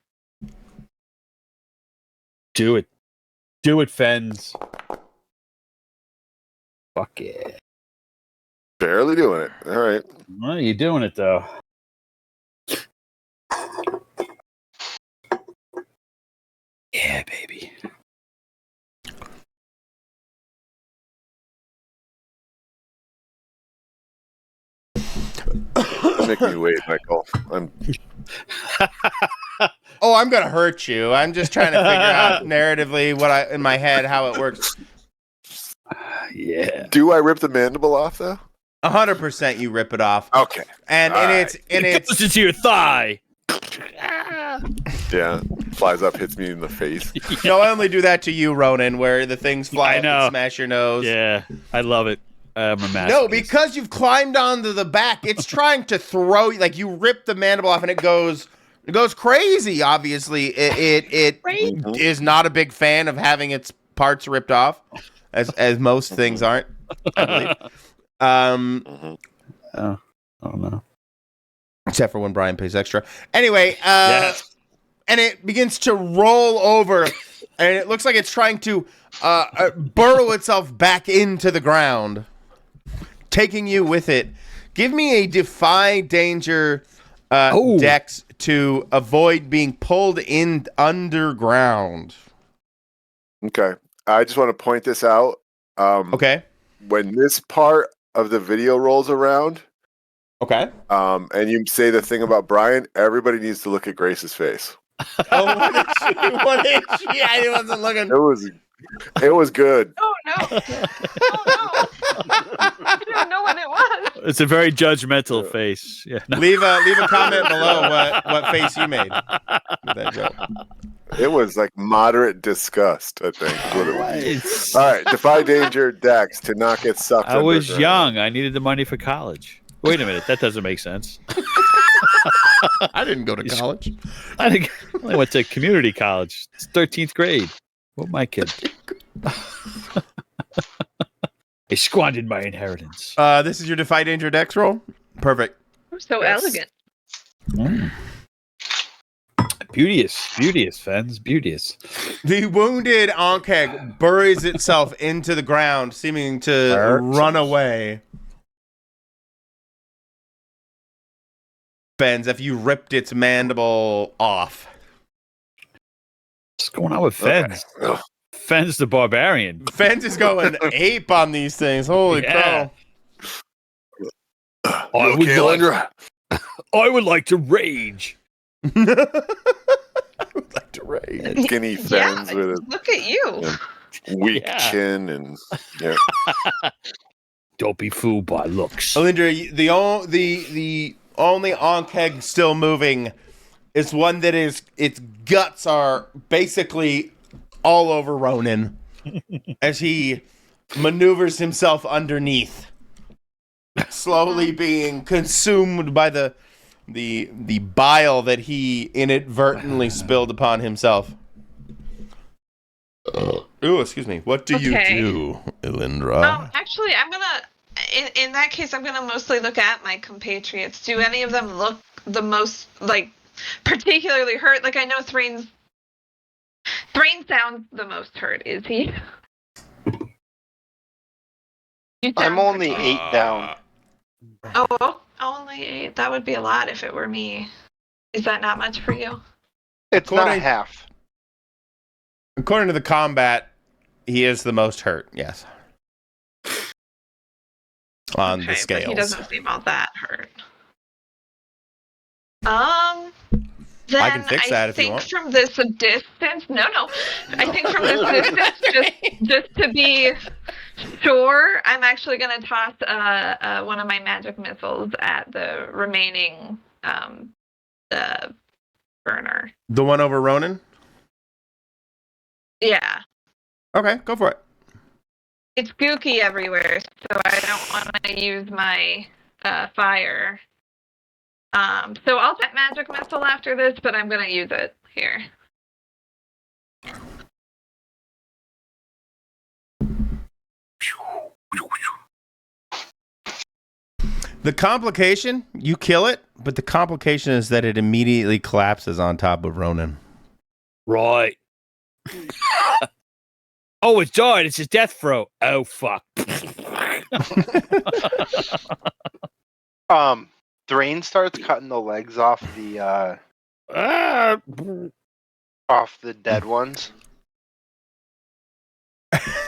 Do it. Do it, Fens. Fuck yeah. Barely doing it. All right. Well, you're doing it, though. Yeah, baby. Make me wait, Michael. Oh, I'm going to hurt you. I'm just trying to figure out narratively in my head how it works. Yeah. Do I rip the mandible off though? 100% you rip it off. Okay. And All it's It goes into your thigh. Yeah. Flies up, hits me in the face. no, I only do that to you, Ronan, where the things fly I up know. and smash your nose. Yeah, I love it. I'm a masochist. No, because you've climbed onto the back, it's trying to throw you. Like you rip the mandible off, and it goes crazy. Obviously, it Mhm. is not a big fan of having its parts ripped off, as most things aren't. I believe. Mhm. Oh, I don't know. Except for when Brian pays extra. Anyway, Yes. and it begins to roll over, and it looks like it's trying to burrow itself back into the ground, taking you with it. Give me a defy danger dex to avoid being pulled in underground. Okay. I just want to point this out. Okay. When this part of the video rolls around, Okay. and you say the thing about Brian, everybody needs to look at Grace's face. Oh, what is she? I wasn't looking. It was good. Oh no! Oh no! I don't know what it was. It's a very judgmental face. Yeah. No. Leave a comment below what face you made with that joke. It was like moderate disgust, I think. Is what it was. It's- All right, defy danger, Dex, to not get sucked. I was underground. young. I needed the money for college. Wait a minute. That doesn't make sense. I didn't go to college. I only went to community college. It's 13th grade. What my kid? I squandered my inheritance. This is your defy danger dex roll. Perfect. So Yes. elegant. Beauteous, Fens. Beauteous. The wounded Ankeg buries itself into the ground, seeming to run away. Fens, if you ripped its mandible off. What's going on with Fens? Okay. Fens the barbarian. Fens is going ape on these things. Holy Yeah. You okay, Alindra? I would like to rage. crow. I would like to rage. Skinny Fens with a Look at you. weak Yeah. chin and yeah. Don't be fooled by looks. Alindra, the only Ankeg still moving is one that is its guts are basically all over Ronan as he maneuvers himself underneath, slowly being consumed by the bile that he inadvertently spilled upon himself. Ooh, excuse me. What do you Okay. do, Elindra? Actually, I'm gonna. In that case, I'm gonna mostly look at my compatriots. Do any of them look the most particularly hurt? Like I know Thrain sounds the most hurt. Is he? You I'm sound only pretty- 8 down. Oh, only 8. That would be a lot if it were me. Is that not much for you? It's not According- half. According to the combat, he is the most hurt. Yes. On the scales. But he doesn't seem all that hurt. Then I can fix that if you want. from this distance, no. I think from this distance, just to be sure, I'm actually gonna toss one of my magic missiles at the remaining the burner. The one over Ronan? Yeah, Okay, go for it. it's gooky everywhere, so I don't want to use my fire. So I'll set magic missile after this, but I'm gonna use it here. The complication, you kill it, but the complication is that it immediately collapses on top of Ronan. Right. Oh, it's died. It's his death throw. Oh, fuck. Thrain starts cutting the legs off the dead ones.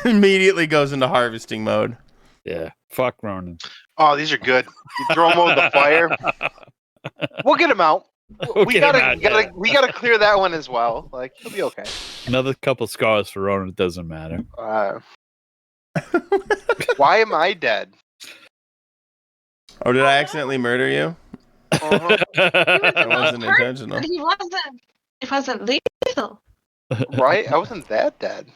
Immediately goes into harvesting mode. Yeah. Fuck Ronan. Oh, these are good. You throw them over the fire. We'll get him out. We'll we get him gotta, out, gotta we gotta clear that one as well. Like he'll be okay. Another couple scars for Ronan. It doesn't matter. Why am I dead? Oh, did I accidentally murder you? Uh-huh. It wasn't Hurt, intentional. but it wasn't lethal. Right? I wasn't that dead.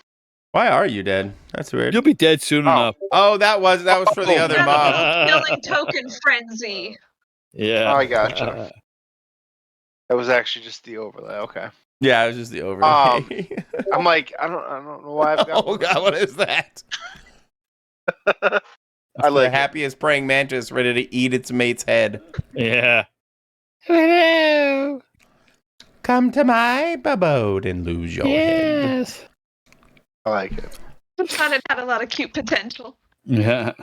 Why are you dead? That's weird. You'll be dead soon enough. Oh, that was for the other mob. Killing token frenzy. Yeah. Oh, I gotcha. That was actually just the overlay. Okay. Yeah, it was just the overlay. I'm like, I don't know why I've got. Oh god, what is that? I like the happiest praying mantis ready to eat its mate's head. Yeah. Hello. Come to my abode and lose your head. I like it. I thought it had a lot of cute potential. Yeah.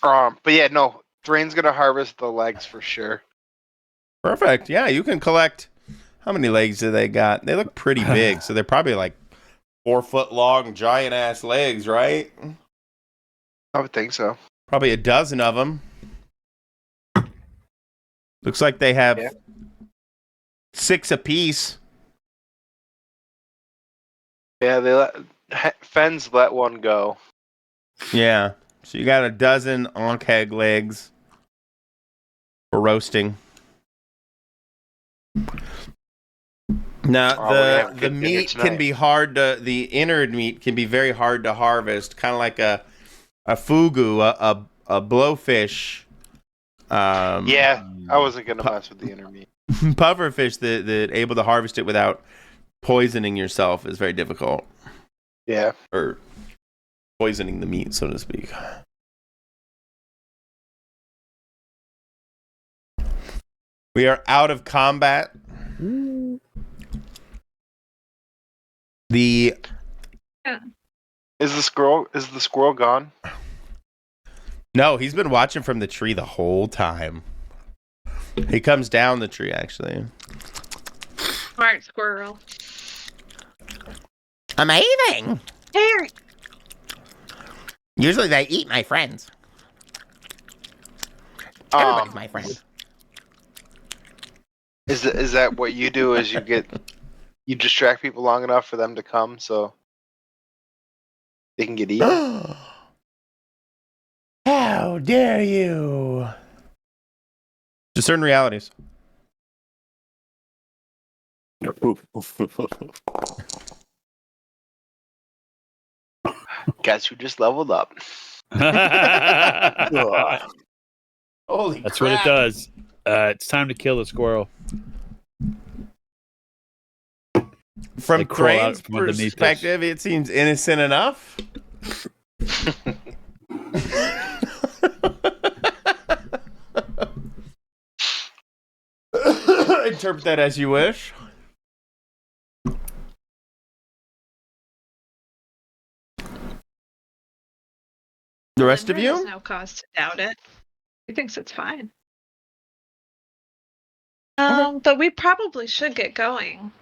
But yeah, no. Thrain's gonna harvest the legs for sure. Perfect. Yeah, you can collect. How many legs do they got? They look pretty big, so they're probably like 4 foot long, giant ass legs, right? I would think so. Probably a dozen of them. Looks like they have 6 apiece. Yeah, Fens let one go. Yeah. So you got a dozen Ankeg legs for roasting. Now Oh, we have the good dinner meat can tonight. be hard to the innard meat can be very hard to harvest, kind of like a fugu, a blowfish. Yeah, I wasn't gonna mess with the inner meat. Pufferfish that able to harvest it without poisoning yourself is very difficult. Yeah. Or poisoning the meat, so to speak. We are out of combat. The Is the squirrel gone? No, he's been watching from the tree the whole time. He comes down the tree, actually. Smart squirrel. Amazing. Here. Usually they eat my friends. Everybody's my friend. Is that what you do? Is you distract people long enough for them to come so they can get eaten? How dare you? Discern realities. Guess who just leveled up? That's Holy what it does. It's time to kill the squirrel. From They crawl out Thrain's from underneath perspective, it seems innocent enough. Interpret that as you wish. The rest of Linda has you? no cause to doubt it. He thinks it's fine. But we probably should get going.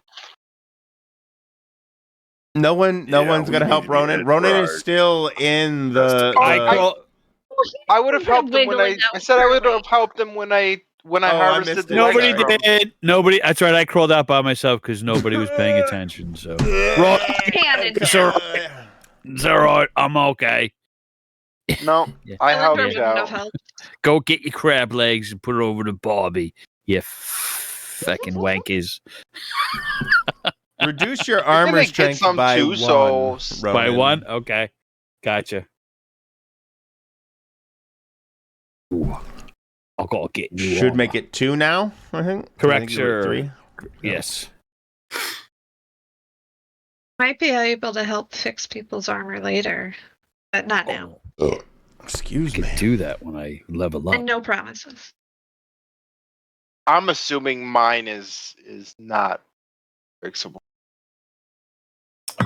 No one. No Yeah, one's we gonna need help to be Ronan. headed Ronan for is our still in the. I would have helped him when I said I would have helped him when I Oh, I harvested missed the it. Nobody legs from him. did. Nobody. That's right. I crawled out by myself because nobody was paying attention. So Handed It's down. alright. It's all right. I'm okay. No, Yeah. I Cylinder helped wouldn't have out. helped. Go get your crab legs and put it over to Bobby. You fucking wankers. Reduce your You're gonna armor get strength some by too, one. so- By Ronan. one? Okay. Gotcha. Ooh. I'll go get new Should armor. make it 2 now. I think. Correct, I think you were at sir. 3. Yes. Might be able to help fix people's armor later, but not now. Excuse I me. can do that when I level up. And no promises. I'm assuming mine is not fixable.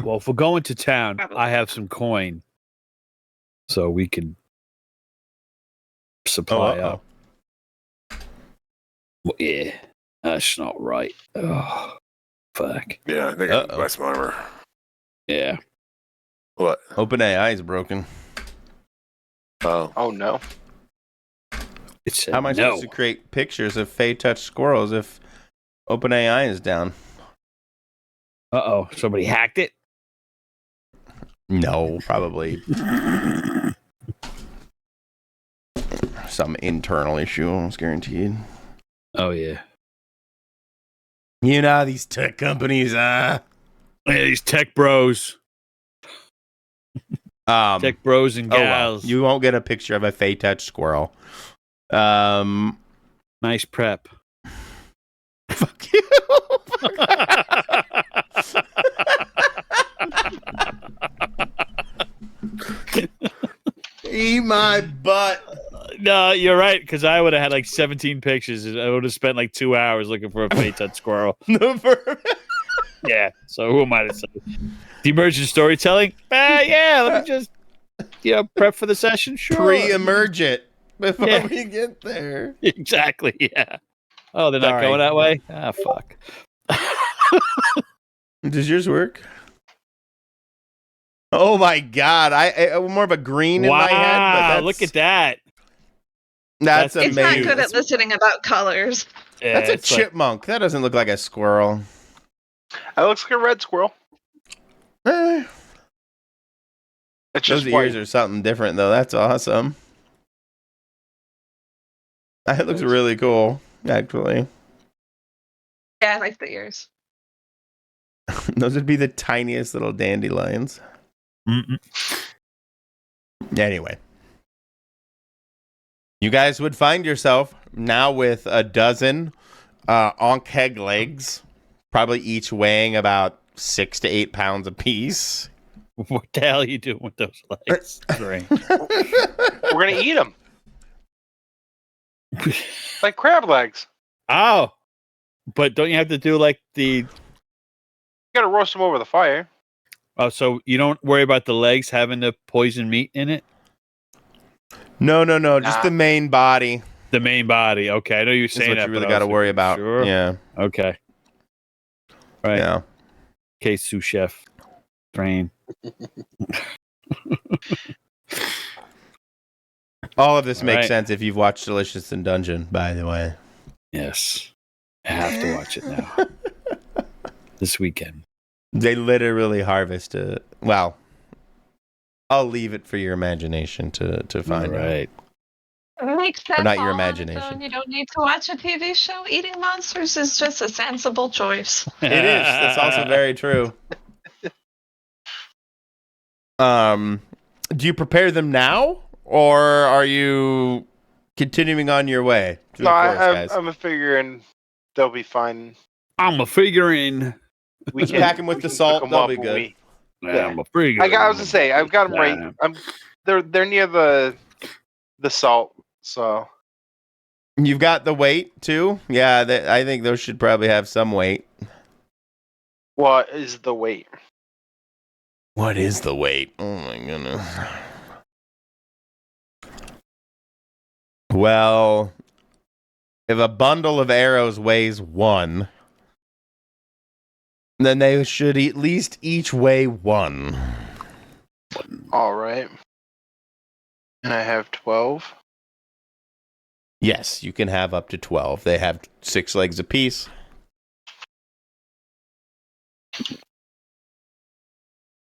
Well, if we're going to town, Probably. I have some coin, so we can supply uh-oh. up. Well, yeah, that's not right. Oh, fuck. Yeah, I think I Uh-oh. buy some armor. Yeah. What? OpenAI is broken. Oh, Oh no. It said How am I no. supposed to create pictures of Fey touch squirrels if OpenAI is down? Uh-oh. Somebody hacked it? No, probably some internal issue. Almost guaranteed. Oh, yeah. You know how these tech companies. Yeah, these tech bros. Tech bros and oh, well, gals. you won't get a picture of a Fey touch squirrel. Nice prep. Fuck you. Eat my butt. No, you're right, because I would have had like 17 pictures. I would have spent like 2 hours looking for a Paytut squirrel. The verb. Yeah, so who am I to say? The emergent storytelling? Yeah, let me just prep for the session. Sure. Pre-emerge it before Yeah. we get there. Exactly, yeah. Oh, they're not Sorry. going that way? Ah, fuck. Does yours work? Oh my god! I more of a green in my head, but Wow, that's, look at that. That's That's It's not amazing. good at listening about colors. Yeah, That's a it's like- chipmunk. That doesn't look like a squirrel. That looks like a red squirrel. Eh, It's those just ears white. are something different, though. That's awesome. That looks really cool, actually. Yeah, I like the ears. Those would be the tiniest little dandelions. Mm-mm. Anyway, you guys would find yourself now with a dozen Onkheg legs, probably each weighing about 6 to 8 pounds apiece. What the hell are you doing with those legs? Strange. We're gonna eat them like crab legs. Oh, but don't you have to do like the? You gotta roast them over the fire. Oh, so you don't worry about the legs having the poison meat in it? No, just Nah. the main body. The main body. Okay, I know you were Is saying what that. you really but I got to was worry like, about. Sure. Yeah, Okay. Right. yeah. Okay, sous chef. Train. All of this All makes right. sense if you've watched Delicious in Dungeon, by the way. Yes. I have to watch it now. This weekend. They literally harvest it. Well, I'll leave it for your imagination to find All out. right. Makes sense not your all on its imagination. own. You don't need to watch a TV show. Eating monsters is just a sensible choice. It is. That's also very true. Do you prepare them now, or are you continuing on your way through No, the forest, guys? I'm figuring they'll be fine. I'm a figuring. We Just can pack 'em with we the can salt, cook 'em they'll up be when good. Yeah. I'm a figuring. I was gonna say I've got them right. They're near the salt, so You've got the weight too. Yeah, I think those should probably have some weight. what is the weight? What is the weight? Oh my goodness. Well, if a bundle of arrows weighs 1, then they should at least each weigh 1. All right. And I have 12. Yes, you can have up to 12. They have 6 legs apiece.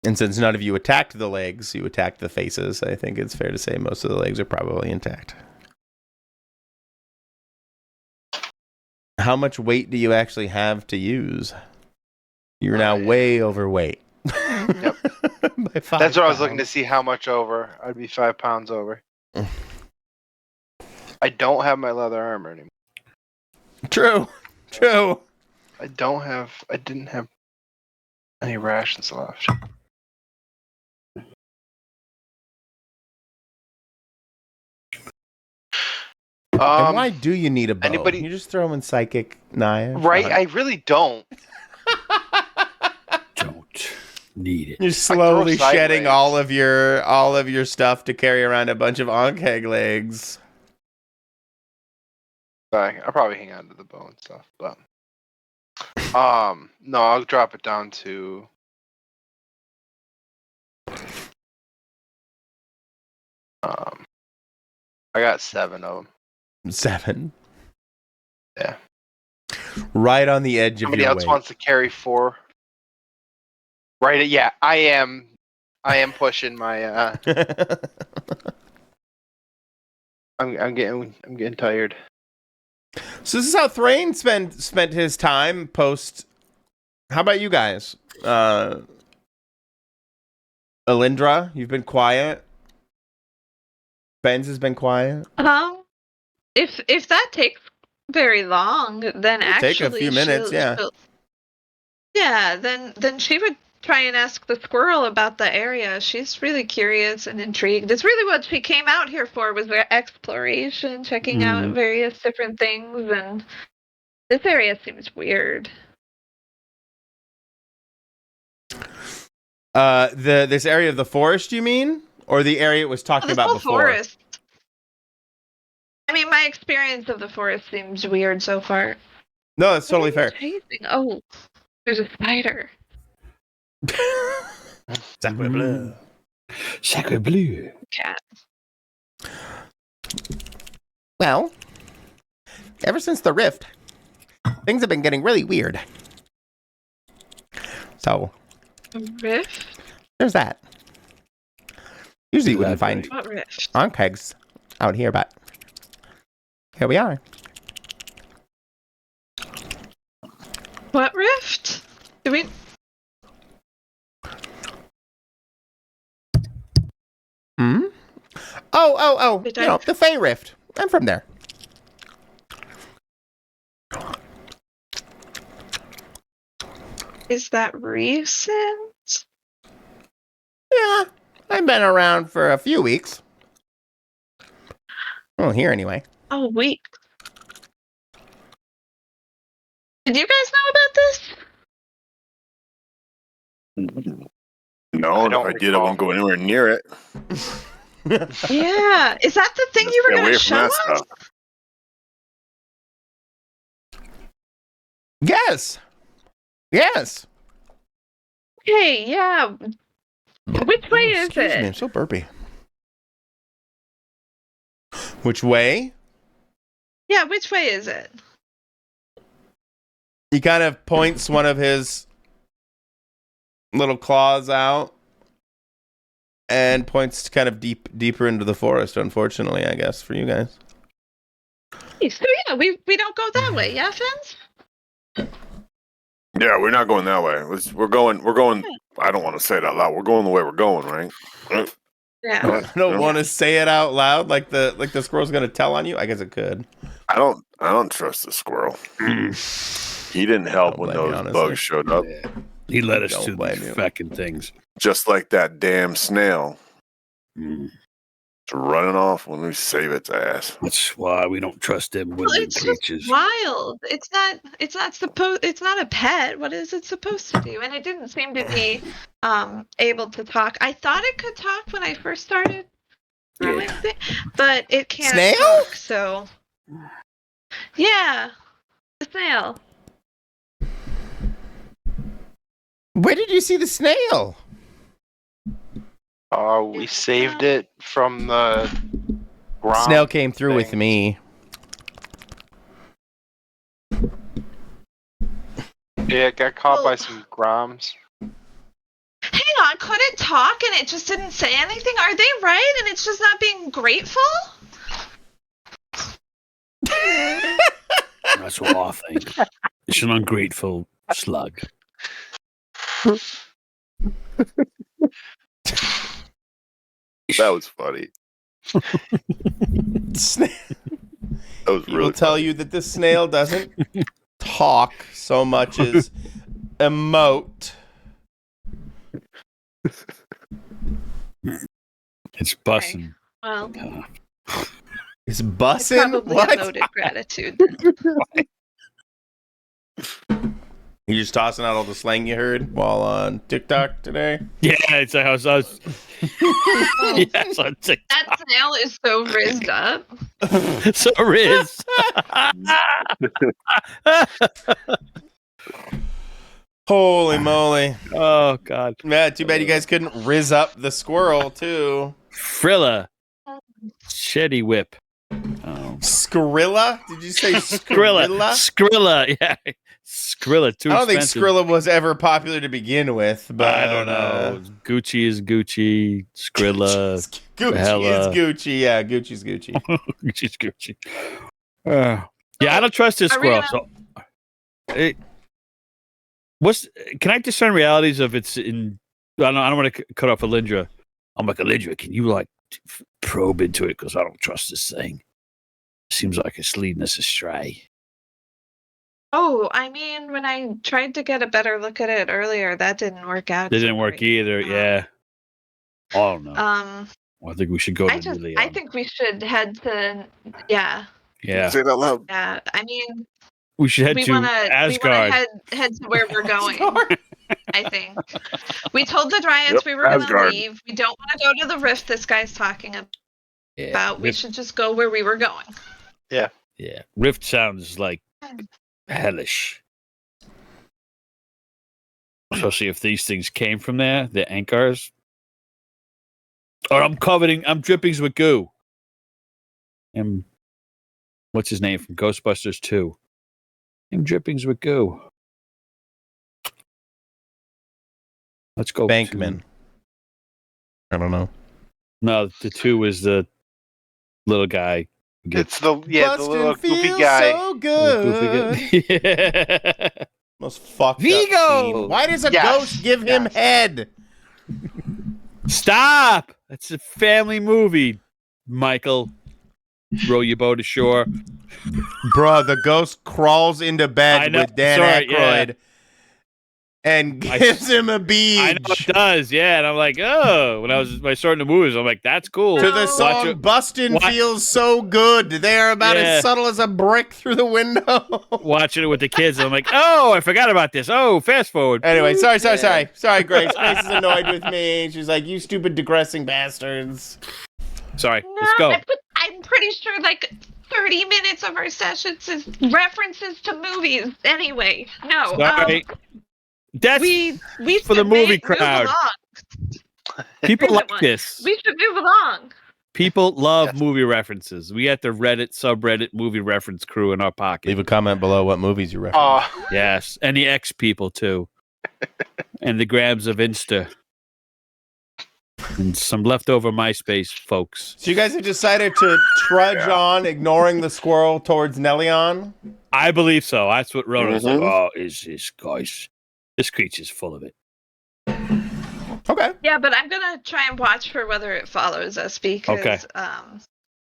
And since none of you attacked the legs, you attacked the faces. I think it's fair to say most of the legs are probably intact. How much weight do you actually have to use? You're now way overweight. Yep. By 5 That's what I was looking to pounds. see how much over. I'd be 5 pounds over. I don't have my leather armor anymore. True. I didn't have any rations left. And why do you need a bow? anybody- You just throw them in psychic knife. Right? I really don't. Don't need it. You're slowly throw shedding sideways. all of your stuff to carry around a bunch of Ankeg legs. I'll probably hang on to the bow and stuff, but no, I'll drop it down to I got 7 of them. 7. Yeah. Right on the edge of Somebody your else weight. wants to carry 4. Right? Yeah, I am pushing my. I'm getting tired. So this is how Thrain spent his time post. How about you guys? Alindra, you've been quiet. Benz has been quiet. If that takes very long, then It'll take a few minutes, yeah. Yeah, then she would try and ask the squirrel about the area. She's really curious and intrigued. It's really what she came out here for, was their exploration, checking out various different things, and this area seems weird. This area of the forest, you mean? Or the area it was talking This about whole before? forest. I mean, my experience of the forest seems weird so far. No, that's totally What are fair. you chasing? Oh, there's a spider. Sacre bleu. Sacre bleu. Cat. Well, ever since the rift, things have been getting really weird. So, A rift? there's that. Usually you wouldn't find What rift? Ankegs out here, but here we are. What rift? Do we? Hmm? Oh, Did you I- know, the Fey Rift. I'm from there. Is that recent? Yeah, I've been around for a few weeks. Well, here anyway. Oh, week. Did you guys know about this? No, I if don't I did, I recall. won't go anywhere near it. Yeah. Is that the thing Just you were stay going away to from show that us? stuff. Yes. Yes. Hey, yeah. Which way is Excuse it? me, I'm so burpy. Which way? Yeah, which way is it? He kind of points one of his little claws out. and points kind of deeper into the forest, unfortunately, I guess, for you guys. So yeah, we don't go that way, yeah, Fins? Yeah, we're not going that way. We're going. I don't want to say it out loud. We're going the way we're going, right? Yeah. I don't want to say it out loud like the squirrel's gonna tell on you. I guess it could. I don't trust the squirrel. He didn't help Don't when blame me, those honestly. bugs showed up. Yeah. He led us Don't to blame these you. fucking things. Just like that damn snail. Mm. It's running off when we save its ass. That's why we don't trust them Well, woodland it's creatures. just wild. It's not a pet. What is it supposed to do? And it didn't seem to be able to talk. I thought it could talk when I first started throwing it, but it can't Snail? talk, so yeah. The snail. Where did you see the snail? We saved it from the ground. Snail came through with thing. me. Yeah, it got caught by Well- some groms. Hang on, could it talk and it just didn't say anything? Are they right? And it's just not being grateful? That's what I think. It's an ungrateful slug. That was funny. Sna- That was He really will tell funny. you that the snail doesn't talk so much as emote. It's busting. Well, Is I bussin'? probably What? emoted gratitude. You just tossing out all the slang you heard while on TikTok today? Yeah, it's a house. Yes, on TikTok. That snail is so rizzed up. So Riz. Holy moly. Oh God. Yeah, too bad you guys couldn't rizz up the squirrel, too. Frilla. Shetty whip. Oh. Skrilla? Did you say Skrilla. Skrilla? Skrilla. Yeah. Skrilla. Too I don't think expensive. Skrilla was ever popular to begin with, but I don't know. Gucci is Gucci. Skrilla. Gucci Hella. is Gucci. Yeah, Gucci's Gucci. Gucci's Gucci. Yeah, I don't trust this Are we squirrel. So, can I discern realities of it's in? I don't want to cut off Alindra. I'm like, Alindra, can you like probe into it? Because I don't trust this thing. Seems like it's leading us astray. Oh, I mean, when I tried to get a better look at it earlier, that didn't work out. It didn't work great. either. Yeah. I don't know. I think we should go to Nelion. I think we should head to, yeah, Yeah. Say it out loud. yeah. I mean, We should head we to wanna Asgard. head to where we're going. I think we told the Dryads Yep, we were going to Asgard. leave. We don't want to go to the rift this guy's talking Yeah. about. We Rift, should just go where we were going. yeah. Rift sounds like hellish. Especially if these things came from there, the Ankars. Or I'm drippings with goo. And what's his name from Ghostbusters 2? I'm drippings with goo. Let's go. Bankman. I don't know. No, the 2 was the little guy. It's the little Bustin' goofy feels guy. so good. Yeah. Most fucked Vigo! up scene. Why does a Yes, ghost give him yes. head? Stop! It's a family movie, Michael. Row your boat ashore. Bruh, the ghost crawls into I bed know, with Dan sorry, Aykroyd yeah. and gives him a beach. I know it does, yeah. And I'm like, oh, when I starting the movies, I'm like, that's cool. To the No. song it- Bustin' watch- feels so good. They are about Yeah. as subtle as a brick through the window. Watching it with the kids, and I'm like, oh, I forgot about this. Oh, fast forward. Anyway, sorry, Grace. Grace is annoyed with me. She's like, you stupid digressing bastards. Sorry, No, let's go. I'm pretty sure like 30 minutes of our sessions is references to movies. Anyway, no. Sorry. That's We for the should movie move crowd. along. people Read like that one. this. We should move along. People love Yes. movie references. We got the Reddit subreddit movie reference crew in our pocket. Leave a comment below what movies you reference. Yes, and the X people too, and the grams of Insta. And some leftover MySpace folks. So you guys have decided to trudge on, ignoring the squirrel towards Nelion? I believe so. That's what Ronan's like. Mhm. Oh, is this guys? This creature's full of it. Okay. Yeah, but I'm gonna try and watch for whether it follows us because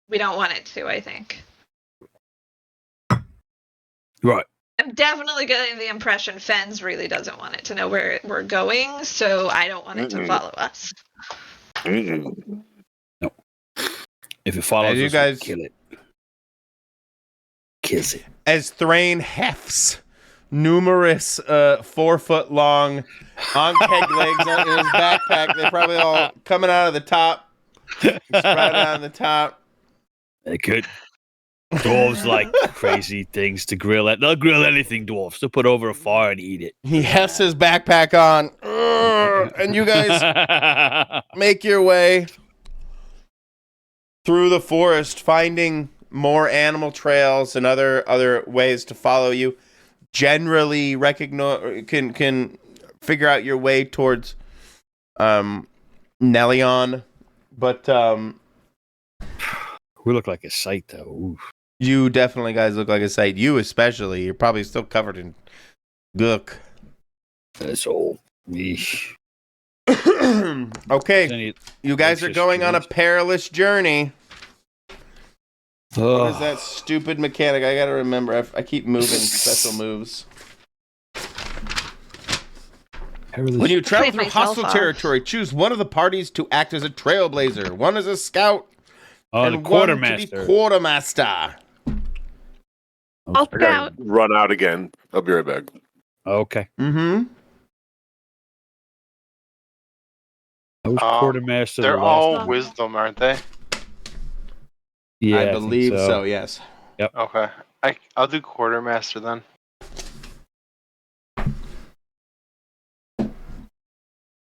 we don't want it to, I think. Right. I'm definitely getting the impression Fens really doesn't want it to know where we're going, so I don't want it to Mm-mm. follow us. Mm-mm. If it follows As you us, guys- we'll kill it. Kills it. As Thrain hefts numerous 4-foot-long on-keg legs in his backpack, they're probably all coming out of the top, sprouting out of the top. They could. Dwarves like crazy things to grill. They'll grill anything, dwarves. They'll put over a fire and eat it. He hefts his backpack on, and you guys make your way through the forest, finding more animal trails and other ways to follow you. Generally, can figure out your way towards Nelion, but We look like a sight, though. Oof. you definitely guys look like a sight. You especially. You're probably still covered in gook. That's old. Yeesh. Okay, Any- you guys are Anxious going on a dreams. perilous journey. What Oh, is that stupid mechanic? I gotta remember. I keep moving special moves. When you travel Clean through myself hostile off. territory, choose one of the parties to act as a trailblazer, one as a scout, the and one to be quartermaster. quartermaster. I'll I gotta scout. run out again. I'll be right back. Okay. Mm-hmm. Who's quartermaster? They're the last all one? wisdom, aren't they? Yeah, I think believe so. Yes. Okay. I'll do quartermaster then.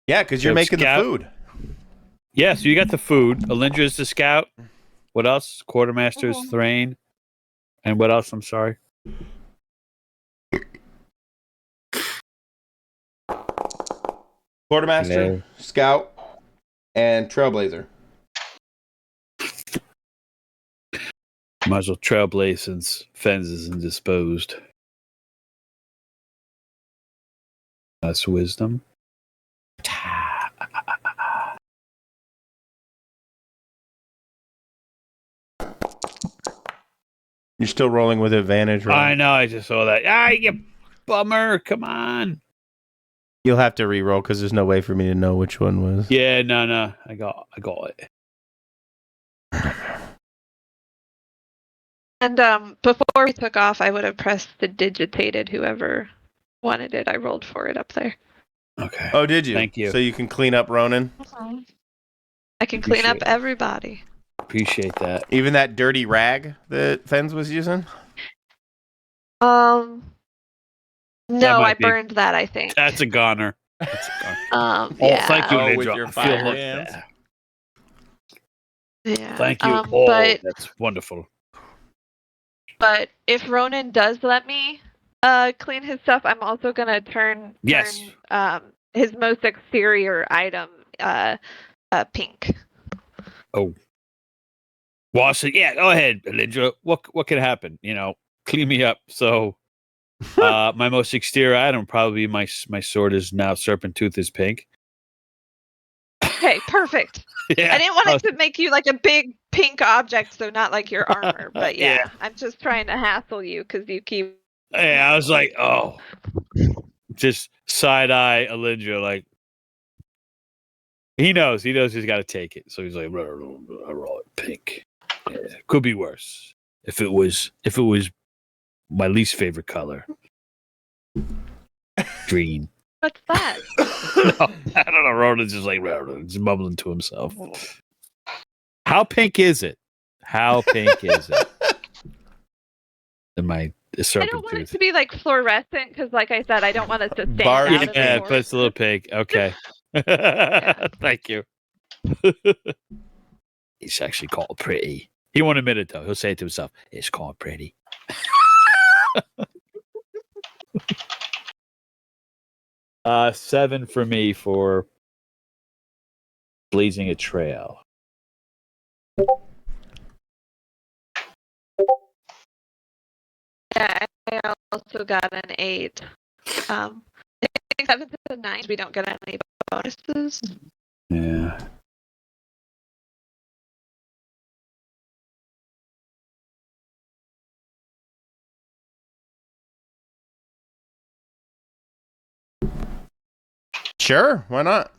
Yeah, because you're So making scout- the food. Yeah, so you got the food. Alindra's the scout. What else? Quartermaster's Thrain. And what else? I'm sorry. Quartermaster, Hello. scout, and trailblazer. Might as well trailblaze since Fens is indisposed. That's wisdom. You're still rolling with advantage, right? I know, I just saw that. Ah, you bummer. Come on. You'll have to re-roll because there's no way for me to know which one was. Yeah, no. I got it. And before we took off, I would have pressed the digitated whoever wanted it. I rolled for it up there. Okay. Oh, did you? Thank you. So you can clean up Ronan? I can clean up Appreciate it. everybody. Appreciate that. Even that dirty rag that Fens was using? No, might I be- burned that, I think. That's a goner. That's a goner. Oh, Thank you, Oh, with Lindra. your I feel fire looked hands? at. Yeah. Thank you. But That's wonderful. if Ronan does let me clean his stuff, I'm also gonna turn Yes. his most exterior item pink. Well, I said, yeah, go ahead, Lindra. What could happen? Clean me up. So my most exterior item probably my sword is now serpent tooth is pink. Okay, perfect. Yeah. I didn't want it to make you like a big pink object, so not like your armor. But yeah, Yeah. I'm just trying to hassle you because you keep. Yeah, I was like, oh, just side eye Alindra, like he knows he's got to take it. So he's like, roll it pink. Yeah, could be worse if it was my least favorite color, green. What's that? No, I don't know. Ronan's just like just mumbling to himself. How pink is it? How pink is it? And my I serpent don't want it tooth. to be like fluorescent because, like I said, I don't want us to stand Barbie out in the Yeah, forest. but it's a little pink. Okay. Thank you. It's actually called pretty. He won't admit it though. He'll say it to himself. It's called pretty. 7 for me for blazing a trail. Yeah, I also got an 8. I think 7s and 9s, we don't get any bonuses. Yeah. Sure, why not?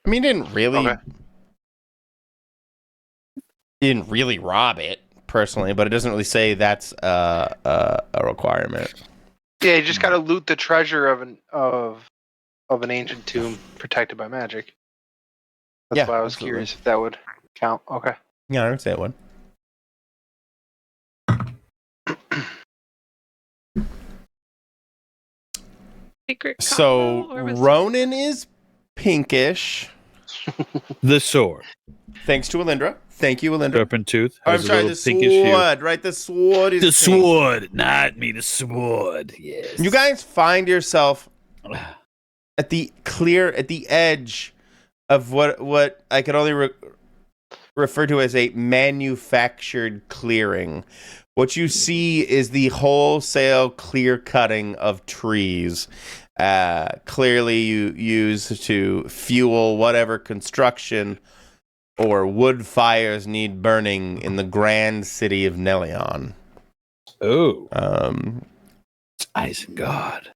I mean, Okay. didn't really rob it personally, but it doesn't really say that's a requirement. Yeah, you just gotta loot the treasure of an ancient tomb protected by magic. That's Yeah, why I was absolutely. curious if that would count. Okay. Yeah, I would say it would. Secret So combo, or was- Ronan is pinkish. The sword. Thanks to Alindra. Thank you, Alindra. Serpent tooth. Oh, I'm has a sorry, little the pinkish hue. sword, right? The sword is The pink. sword, not me. The sword. Yes. You guys find yourself at the edge of what I could only refer to as a manufactured clearing. What you see is the wholesale clear cutting of trees, clearly used to fuel whatever construction or wood fires need burning in the grand city of Nelion. Oh, It's Isengard.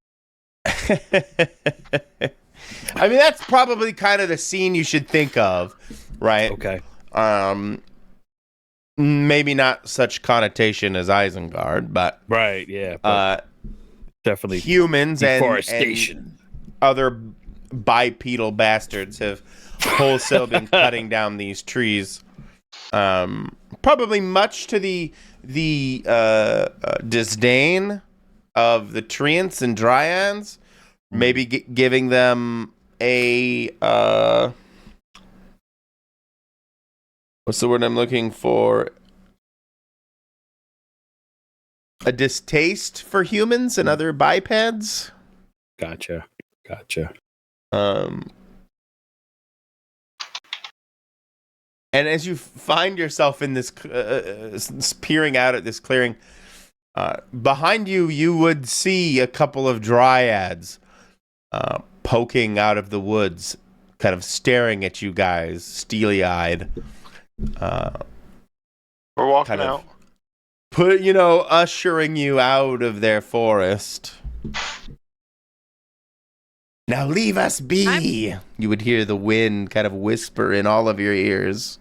I mean, that's probably kind of the scene you should think of, right? Okay. Maybe not such connotation as Isengard, but Right. Yeah. But definitely humans and deforestation. other bipedal bastards have wholesale been cutting down these trees, probably much to the disdain of the treants and dryads, maybe giving them a what's the word I'm looking for? A distaste for humans and other bipeds. Gotcha. And as you find yourself in this, peering out at this clearing, behind you, you would see a couple of dryads poking out of the woods, kind of staring at you guys, steely-eyed. We're walking Kind of out. ushering you out of their forest. Now leave us be. You would hear the wind kind of whisper in all of your ears.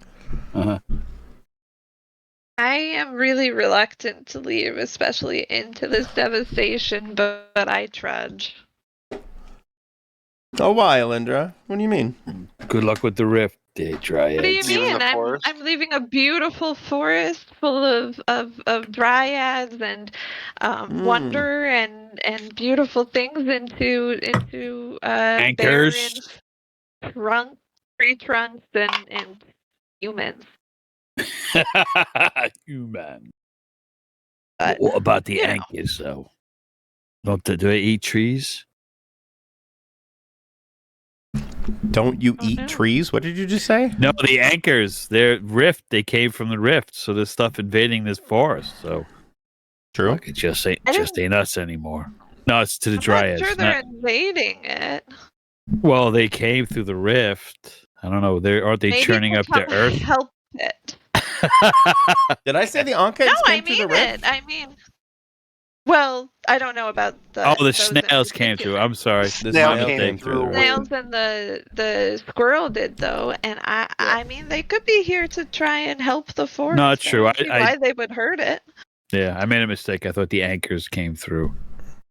Uh-huh. I am really reluctant to leave, especially into this devastation, but I trudge. Oh, why, Alindra? What do you mean? Good luck with the rift, Dryads. What do you Leaving mean? the forest? I'm leaving a beautiful forest full of dryads and wonder and beautiful things into Anchors. barren tree trunks and humans. Human. But, What about the you know. anchors, though? Do they eat trees? Don't you Oh, eat no. trees? What did you just say? No, the anchors. They're rift. They came from the rift, so there's stuff invading this forest. So True. look, it just ain't I didn't- us anymore. No, it's to the I'm dryads. not sure they're invading it. Well, they came through the rift. I don't know. Aren't they Maybe churning to up the come earth? help it. Did I say the Ankheds No, I came through mean the rift? it. I mean, well, I don't know about the. Oh, the those in snails came through. particular. I'm sorry. The Snail snail came came through. through the rift. Snails and the squirrel did though, and I mean they could be here to try and help the forest. No, it's true. I don't see why they would hurt it. Yeah, I made a mistake. I thought the anchors came through.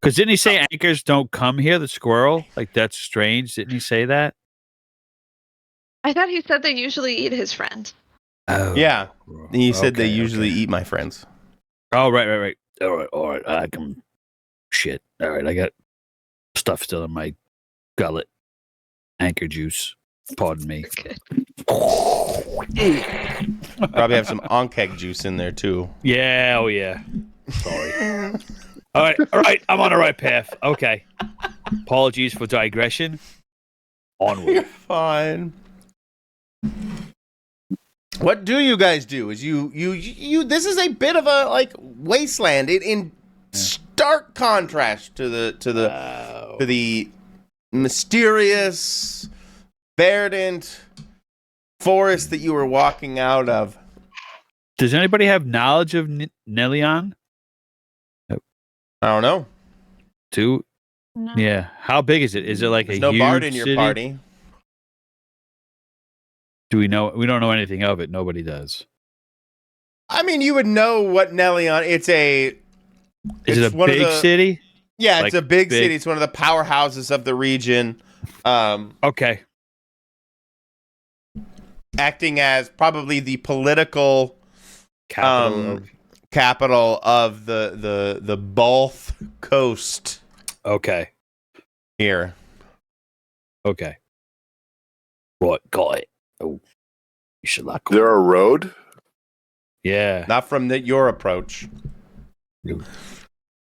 Because didn't he say anchors don't come here? The squirrel? Like, that's strange. Didn't he say that? I thought he said they usually eat his friends. Oh. Yeah. You said they Okay, usually okay. eat my friends. Oh, right. All right. I can. Shit. All right. I got stuff still in my gullet. Anchor juice. Pardon me. Good. Probably have some Ankheg juice in there too. Yeah. Oh, yeah. Sorry. All right. I'm on the right path. Okay. Apologies for digression. Onward. You're fine. What do you guys do? Is you this is a bit of a like wasteland in stark contrast to the mysterious verdant forest that you were walking out of. Does anybody have knowledge of Nelion? I don't know. No. Yeah. How big is it? Is it like There's a no huge bard in your city? party. Do we know? We don't know anything of it. Nobody does. I mean, you would know what Nelion. Is it a one of big the- city? Yeah, Like it's a big big- city. It's one of the powerhouses of the region. Okay. Acting as probably the political Capital. capital of the Balth coast Okay. here. Okay. Right. Got it. Oh, you should like. There a road? Yeah. Not from your approach. No.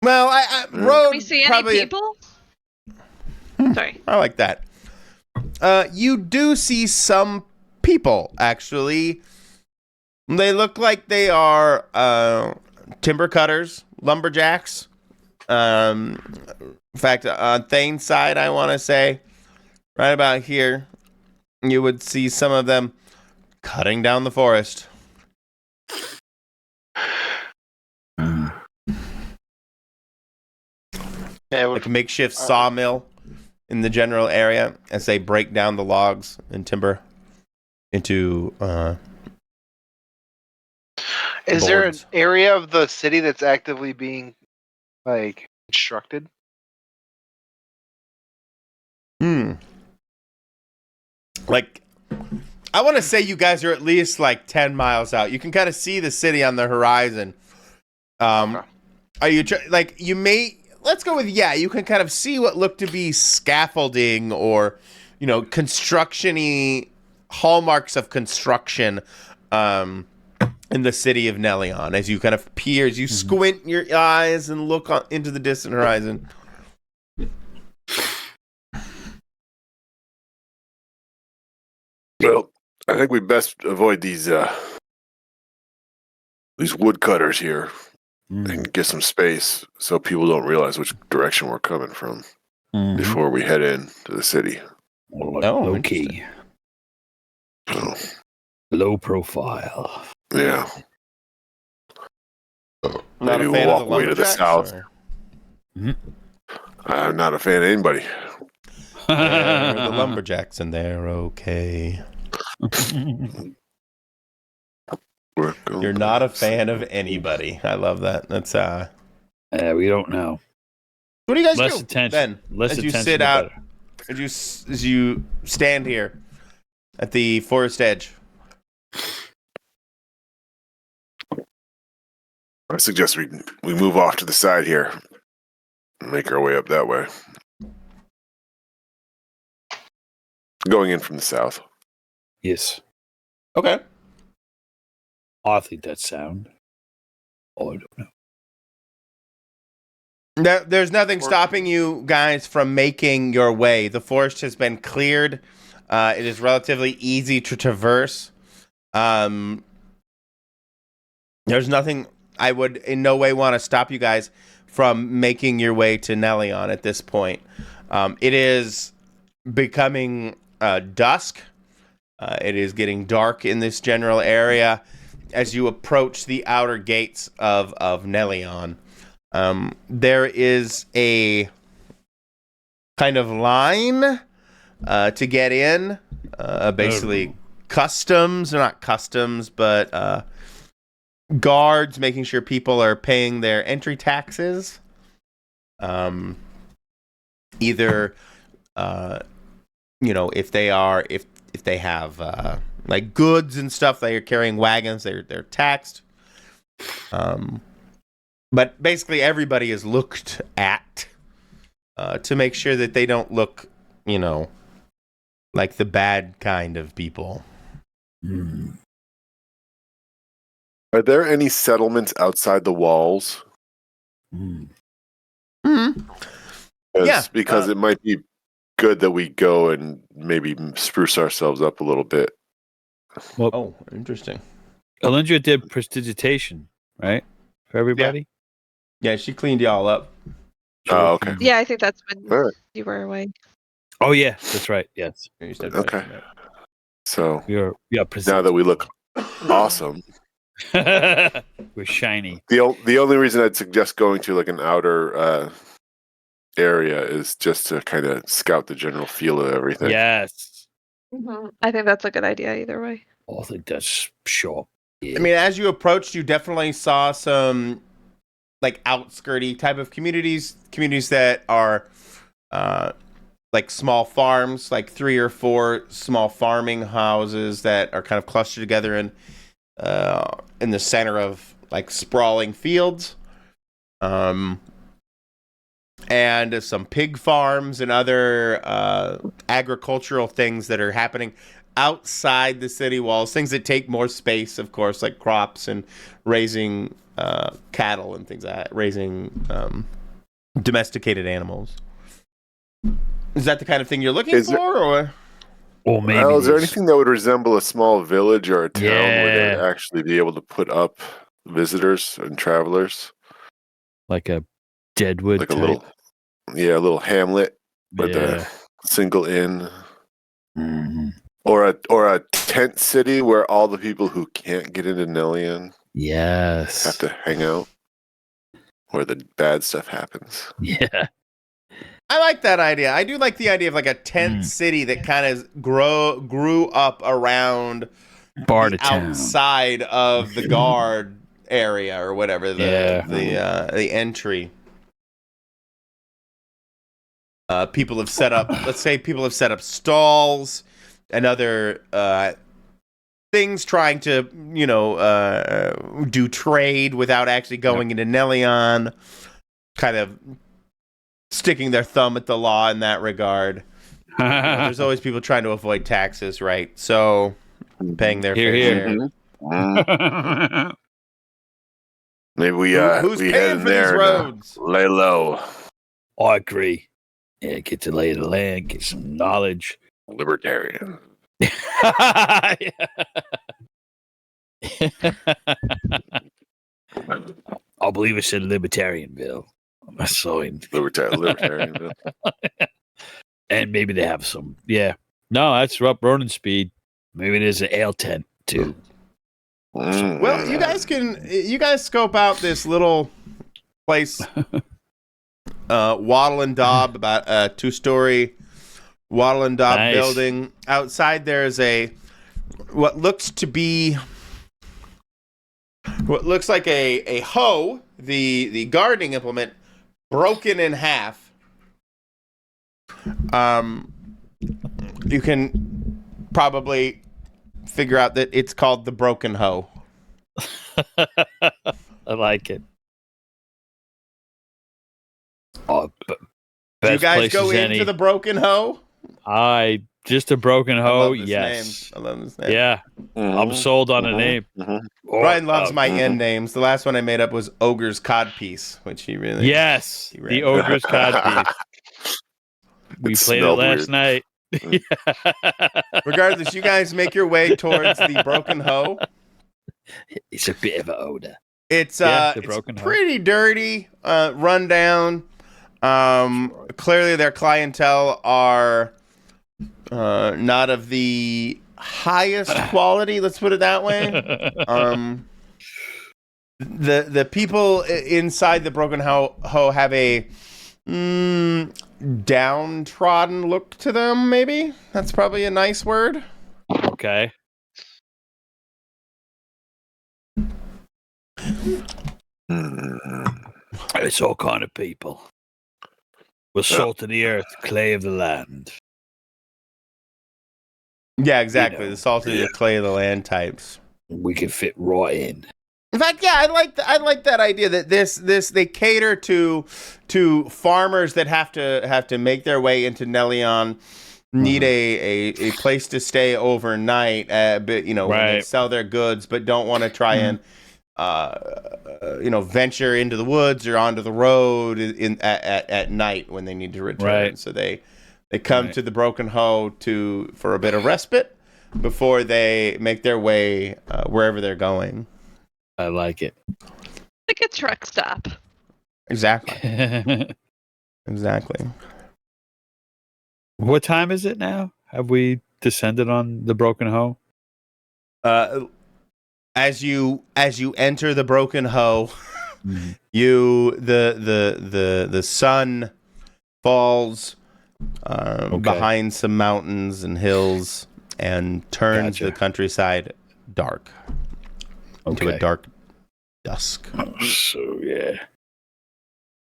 Well, I Mm. road Can we see any probably. people? Sorry. I like that. You do see some people actually. They look like they are timber cutters, lumberjacks. In fact, on Thane's side, I want to say, right about here, you would see some of them cutting down the forest. Yeah, Like a makeshift sawmill in the general area as they break down the logs and timber into is there an boards. area of the city that's actively being like constructed? Like, I want to say you guys are at least like 10 miles out. You can kind of see the city on the horizon. Okay. Are you like you may let's go with you can kind of see what look to be scaffolding or construction-y hallmarks of construction in the city of Nelion as you kind of peer, as you squint your eyes and look into the distant horizon. Well, I think we best avoid these woodcutters here and get some space so people don't realize which direction we're coming from before we head in to the city. Low key. So, Low profile. yeah. Not Maybe a we'll fan walk of the away to the lumberjacks, south. or- I'm not a fan of anybody. They're the lumberjacks, and they're okay. You're not a fan of anybody. I love that. That's We don't know. What do you guys Less do attention. then? Less as you attention. sit the out, better. as you stand here at the forest edge. I suggest we move off to the side here and make our way up that way. Going in from the south. Yes. Okay. I think that's sound. Oh, I don't know. There's nothing stopping you guys from making your way. The forest has been cleared. It is relatively easy to traverse. There's nothing. I would in no way want to stop you guys from making your way to Nelion at this point. It is becoming dusk. It is getting dark in this general area as you approach the outer gates of Nelion. There is a kind of line to get in. Basically, customs, or not customs, but guards making sure people are paying their entry taxes. Either, if they have like goods and stuff, they are carrying wagons. They're taxed. But basically, everybody is looked at to make sure that they don't look, like the bad kind of people. Are there any settlements outside the walls? Mm-hmm. Yeah, Because it might be good that we go and maybe spruce ourselves up a little bit Well, Oh, interesting. Alindra did prestidigitation, right? For everybody? Yeah, she cleaned y'all up. Oh, okay. Yeah, I think that's when All right. you were away. Oh, yeah. That's right. Yes. You stepped Okay. away from it. So We are now that we look awesome, we're shiny. the only reason I'd suggest going to like an outer area is just to kind of scout the general feel of everything. Yes. I think that's a good idea either way. I think that's sure. I mean, as you approached, you definitely saw some like outskirty type of communities that are like small farms, like 3 or 4 small farming houses that are kind of clustered together in the center of like sprawling fields. And some pig farms and other agricultural things that are happening outside the city walls. Things that take more space, of course, like crops and raising cattle and things like that, raising domesticated animals. Is that the kind of thing you're looking for, or? Or maybe Is there these- anything that would resemble a small village or a town where they Yeah. would actually be able to put up visitors and travelers? like a Deadwood Like type? a little hamlet with Yeah. a single inn, Mhm. or a tent city where all the people who can't get into Nelion Yes. have to hang out, where the bad stuff happens. Yeah. I like that idea. I do like the idea of like a tent city that kind of grew up around Bar the to town. outside of the guard area or whatever Yeah. the entry. People have set up. Let's say people have set up stalls and other things, trying to do trade without actually going into Nelion. Kind of sticking their thumb at the law in that regard. There's always people trying to avoid taxes, right? So paying their Here, fair here. share. Maybe we Who's we head paying in for these there and roads? lay low. I agree. Yeah, get to lay of the land, get some knowledge. Libertarian. I believe it said Libertarianville on my sign. Libertarian. And maybe they have some. Yeah. No, that's up Ronin speed. Maybe there's an ale tent too. Well, you guys scope out this little place, Wattle and Daub, about a 2-story Wattle and Daub Nice. building. Outside there's what looks like a hoe, the gardening implement, broken in half. You can probably figure out that it's called the broken hoe. I like it. Oh, Do you best guys place go as into any. the broken hoe? Just a broken I hoe. love this Yes. name. I love this name. Yeah, I'm sold on a name. Oh, Brian loves oh, my end names. The last one I made up was Ogre's Codpiece, which he really... Yes, He ran the with. ogre's codpiece. We It played it smelled last weird. night. Regardless, you guys make your way towards the broken hoe. It's a bit of an odor. It's Yeah, the it's broken hoe. pretty dirty, run down. Clearly their clientele are not of the highest quality, let's put it that way. The people inside the broken hoe have a downtrodden look to them, maybe? That's probably a nice word. Okay. It's all kind of people. We're salt of the earth, clay of the land. Yeah, exactly. know, The salted the clay of the land types. We can fit right in. In fact, yeah, I like that idea that this they cater to farmers that have to make their way into Nelion, need a place to stay overnight, but when they Right. sell their goods, but don't want to try and venture into the woods or onto the road at night when they need to return. Right. So they come Right. to the broken hoe for a bit of respite. before they make their way wherever they're going. I like it. Like a truck stop. Exactly. Exactly. What time is it now? Have we descended on the Broken Hoe? As you enter the Broken Hoe, the sun falls behind some mountains and hills and turns the countryside dark into a dark dusk. So yeah,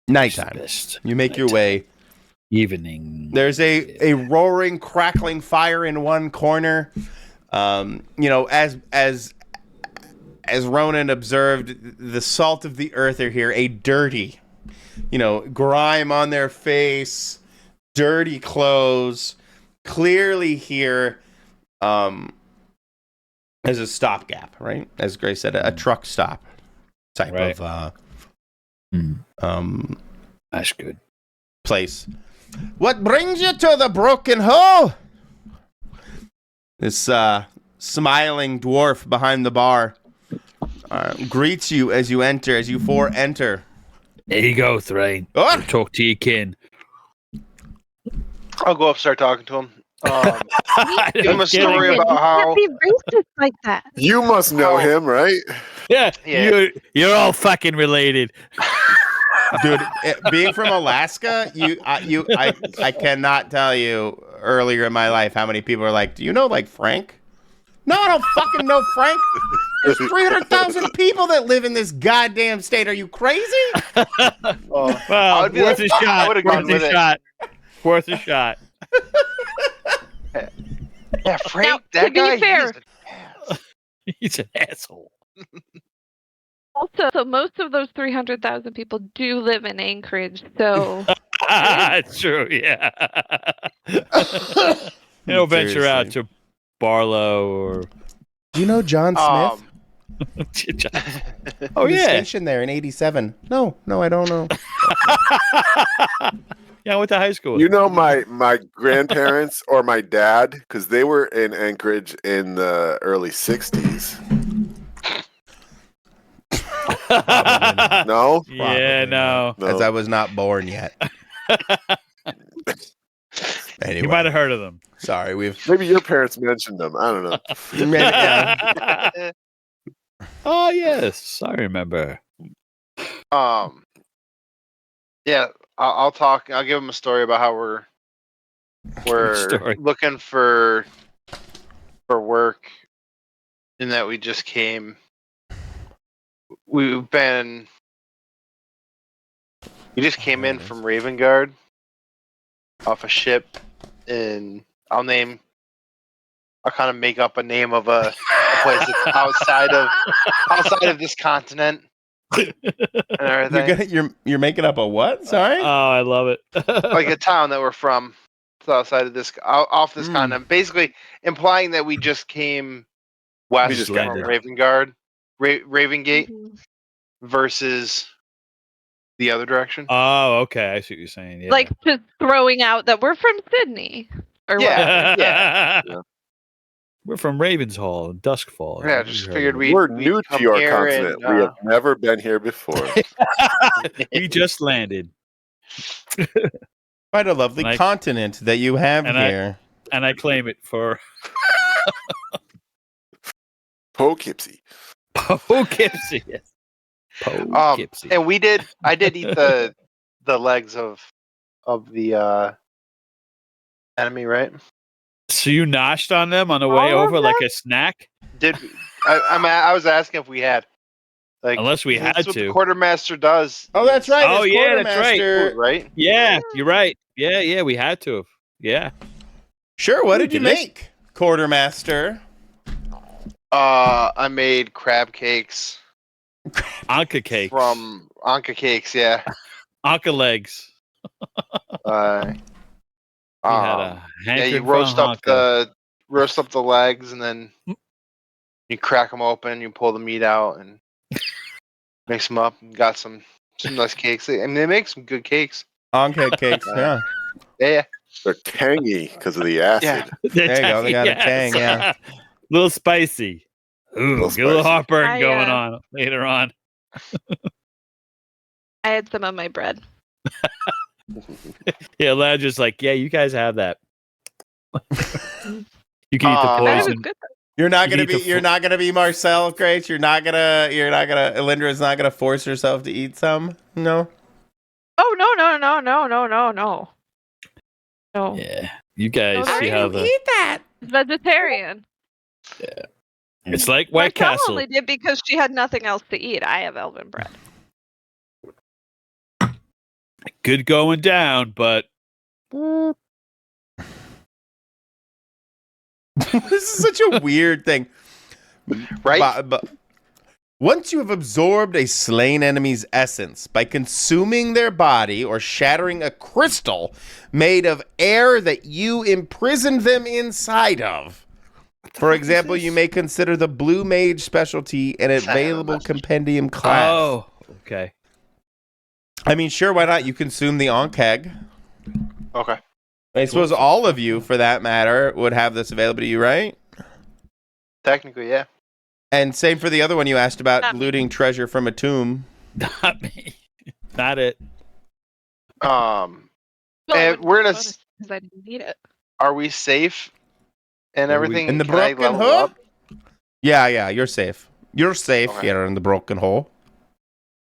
Nighttime. You make your way. Evening. There's a roaring, crackling fire in one corner. As Ronan observed, the salt of the earth are here, a dirty, grime on their face, dirty clothes, clearly here as a stopgap, right? As Grace said, a truck stop type of that's good place. What brings you to the Broken Hoe? This smiling dwarf behind the bar greets you as you enter, as you four enter. There you go, Thrain. Oh! Talk to your kin. I'll go up, start talking to him. Give him a story about how. You can't be racist like that. You must know him, right? Yeah, Yeah. You're all fucking related. Dude, being from Alaska, I cannot tell you earlier in my life how many people are like, do you know like Frank? No, I don't fucking know Frank. There's 300,000 people that live in this goddamn state. Are you crazy? Well, Worth a shot. I would've gone with it. Worth a shot. Yeah, Frank, Now, that to be guy. fair- He's an asshole. Also, so most of those 300,000 people do live in Anchorage, so True, yeah. He'll venture out to Barlow or. Do you know John Smith? Oh, He was yeah. stationed there in '87. No, I don't know. Yeah, I went to high school. You know my grandparents or my dad, because they were in Anchorage in the early 60s. No? Yeah, no. As I was not born yet. Anyway, You might have heard of them. sorry, Maybe your parents mentioned them. I don't know. yeah. Oh, yes. I remember. Yeah, I'll talk. I'll give him a story about how we're Story. looking for work, and that we just came. We just came in from Ravengard off a ship, and I'll kind of make up a name of a place that's outside of this continent and everything. You're making up a what? Sorry. Oh, I love it. Like a town that we're from. It's outside of this, off this continent, basically implying that we just came west just from landed. Ravengard, Ravengate, Mhm. versus the other direction. Oh, okay. I see what you're saying. Yeah. like just throwing out that we're from Sydney or Yeah. yeah. We're from Ravenshall, Duskfall. Yeah, just figured We're we'd new come to your here continent. and, We have never been here before. We just landed, Quite a lovely And I- continent that you have and I- here. and I claim it for Poughkeepsie. Poughkeepsie. Yes. Poughkeepsie. and I did eat the legs of the enemy, right? So you noshed on them on the way All of over like a snack? Did I was asking if we had, like, Unless we that's had what to. the quartermaster does. Oh, that's right. Oh, it's yeah, that's right. Quartermaster. Right? Yeah, you're right. Yeah, we had to have. Yeah. Sure. What did you delicious. make, Quartermaster? I made crab cakes Anka cakes. from Anka Cakes. Yeah. Anka legs. Uh, We had a yeah, hankering you for roast up Anka. the legs, and then you crack them open. You pull the meat out and mix them up. And got some nice cakes. I mean, they make some good cakes. Onhead cakes. Yeah. Yeah. They're tangy because of the acid. There you go, they got a tang, yeah. A little spicy. Ooh, Little get a little spicy. heartburn going on later on. I had some on my bread. Yeah, Ladger's like, yeah, you guys have that. You can eat the I bet it was poison. good. You're not You gonna eat the be. You're not gonna be Marcel, Grace. You're not gonna. Elindra's not gonna force herself to eat some. No. Oh no. No. Yeah, you guys No, see how the eat that? Vegetarian. it's like White Marcel Castle. only did because she had nothing else to eat. I have elven bread. Good going down, but This is such a weird thing. Right? But once you have absorbed a slain enemy's essence by consuming their body or shattering a crystal made of air that you imprisoned them inside of. For example, you may consider the Blue Mage specialty an available compendium class. oh, okay. I mean, sure, why not? You consume the Ankh-Egg. Okay. I suppose all of you, for that matter, would have this available to you, right? Technically, yeah. And same for the other one you asked about, Not me. looting treasure from a tomb. Not me. Not it. Well, We're in a. because I didn't need it. Are we safe and Are we- everything? In the Can I broken level hole? up? Yeah, you're safe. You're safe Okay. here in the broken hole.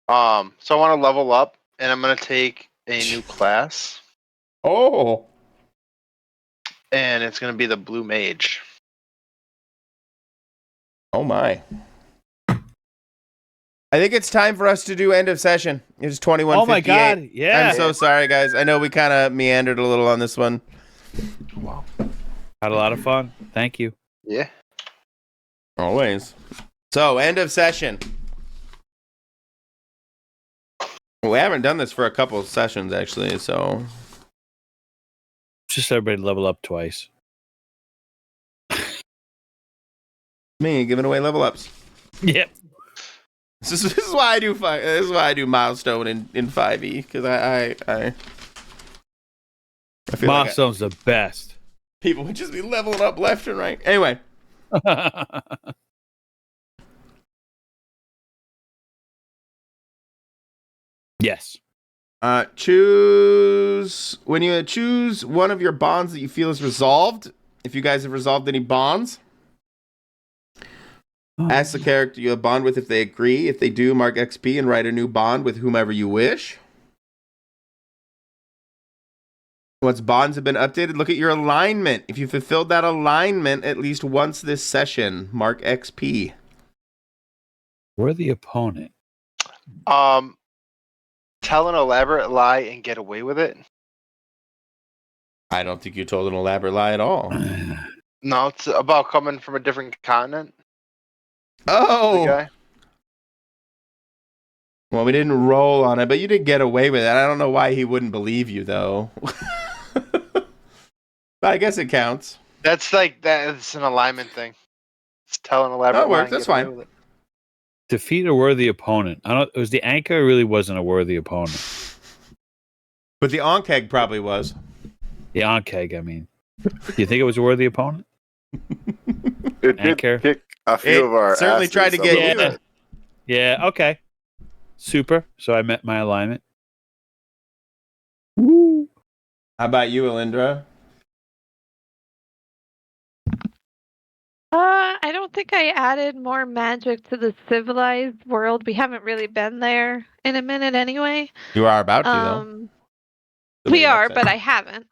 So I want to level up, and I'm gonna take a new class, Oh. and it's gonna be the Blue Mage. Oh my. I think it's time for us to do end of session. It's 21:58. Oh my god! Yeah. I'm so sorry, guys. I know we kind of meandered a little on this one. Had a lot of fun. Thank you. Yeah. Always. So, end of session. We haven't done this for a couple of sessions, actually, so... Just everybody level up twice. Me giving away level ups. Yep. This is why I do this is why I do milestone in 5e, because I feel like Milestone's the best. people would just be leveling up left and right. Anyway, Yes. choose when you choose one of your bonds that you feel is resolved. If you guys have resolved any bonds, ask the character you have bond with if they agree. If they do, mark XP and write a new bond with whomever you wish. Once bonds have been updated, look at your alignment. If you fulfilled that alignment at least once this session, mark XP. We're the opponent. Tell an elaborate lie and get away with it. I don't think you told an elaborate lie at all. No, it's about coming from a different continent. The Oh! guy. Well, we didn't roll on it, but you did get away with it. I don't know why he wouldn't believe you, though. But I guess it counts. That's like that's an alignment thing. It's tell an elaborate That lie. works, and that's get away fine. with it. Defeat a worthy opponent. I don't. It was the anchor. Really wasn't a worthy opponent. But the Ankh-Egg probably was. The Ankh-Egg, I mean. Do you think it was a worthy opponent? It did Anchor. kick a few It of our certainly asses tried to a get little you. bit. Yeah. Okay. Super. So I met my alignment. Woo. How about you, Alindra? I don't think I added more magic to the civilized world. We haven't really been there in a minute anyway. You are about to, though. We are, but I haven't.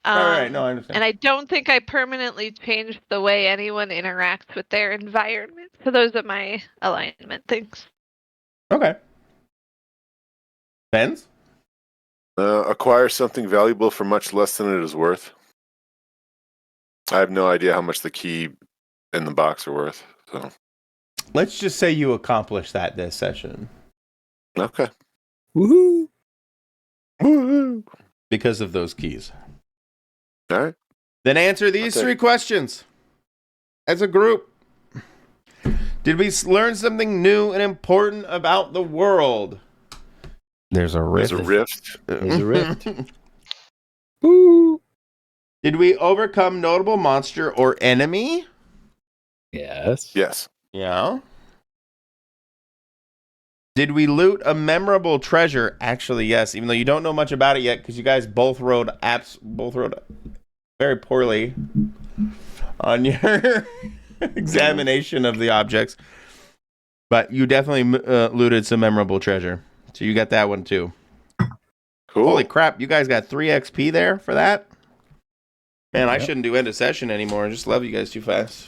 All right, no, I understand. And I don't think I permanently changed the way anyone interacts with their environment. So those are my alignment things. Okay. Benz? Acquire something valuable for much less than it is worth. I have no idea how much the key and the box are worth. So Let's just say you accomplished that this session. okay. Woohoo. Woo-hoo. Because of those keys. All right. Then answer these Okay. 3 questions. As a group, did we learn something new and important about the world? There's a rift. There's a rift. There's a rift. Woo. Did we overcome notable monster or enemy? Yes. Yes. Yeah. Did we loot a memorable treasure? Actually, yes. Even though you don't know much about it yet, because you guys both wrote very poorly on your examination of the objects. But you definitely looted some memorable treasure. So you got that one too. Cool. Holy crap! You guys got 3 XP there for that. Man, I shouldn't do end of session anymore. I just love you guys too fast.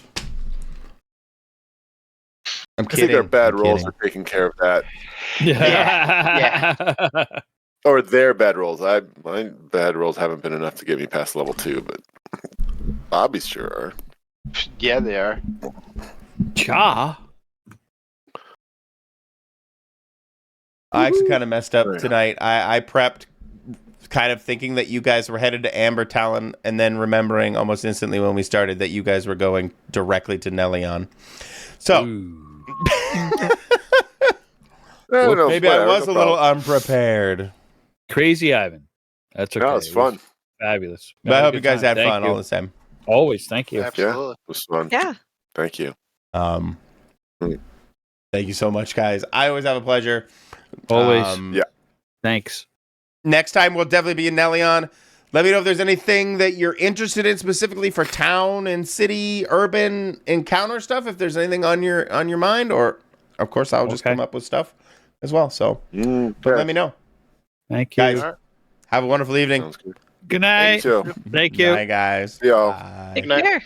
I'm I kidding. think our bad I'm rolls kidding. are taking care of that. Yeah. Or their bad rolls. My bad rolls haven't been enough to get me past level 2, but Bobby's sure are. Yeah, they are. Cha. I actually kind of messed up Yeah. tonight. I prepped kind of thinking that you guys were headed to Amber Talon and then remembering almost instantly when we started that you guys were going directly to Nelion. So Ooh. No, maybe I whatever, was no a little problem. unprepared. Crazy Ivan. That's okay. No, it's It was fun. Fabulous. But I Had a hope you good guys time. had Thank fun you. all the same. Always. Thank you. Absolutely. It was fun. Yeah. Thank you. Thank you so much, guys. I always have a pleasure. Always. Yeah. Thanks. Next time we'll definitely be in Nelion. Let me know if there's anything that you're interested in specifically for town and city, urban encounter stuff. If there's anything on your mind, or of course I'll just Okay. come up with stuff as well. So Yeah. let me know, Thank you. guys. Have a wonderful evening. Sounds good. Good night. Thank you too. Thank you. Bye, guys. See y'all. Bye. Take Good night. care.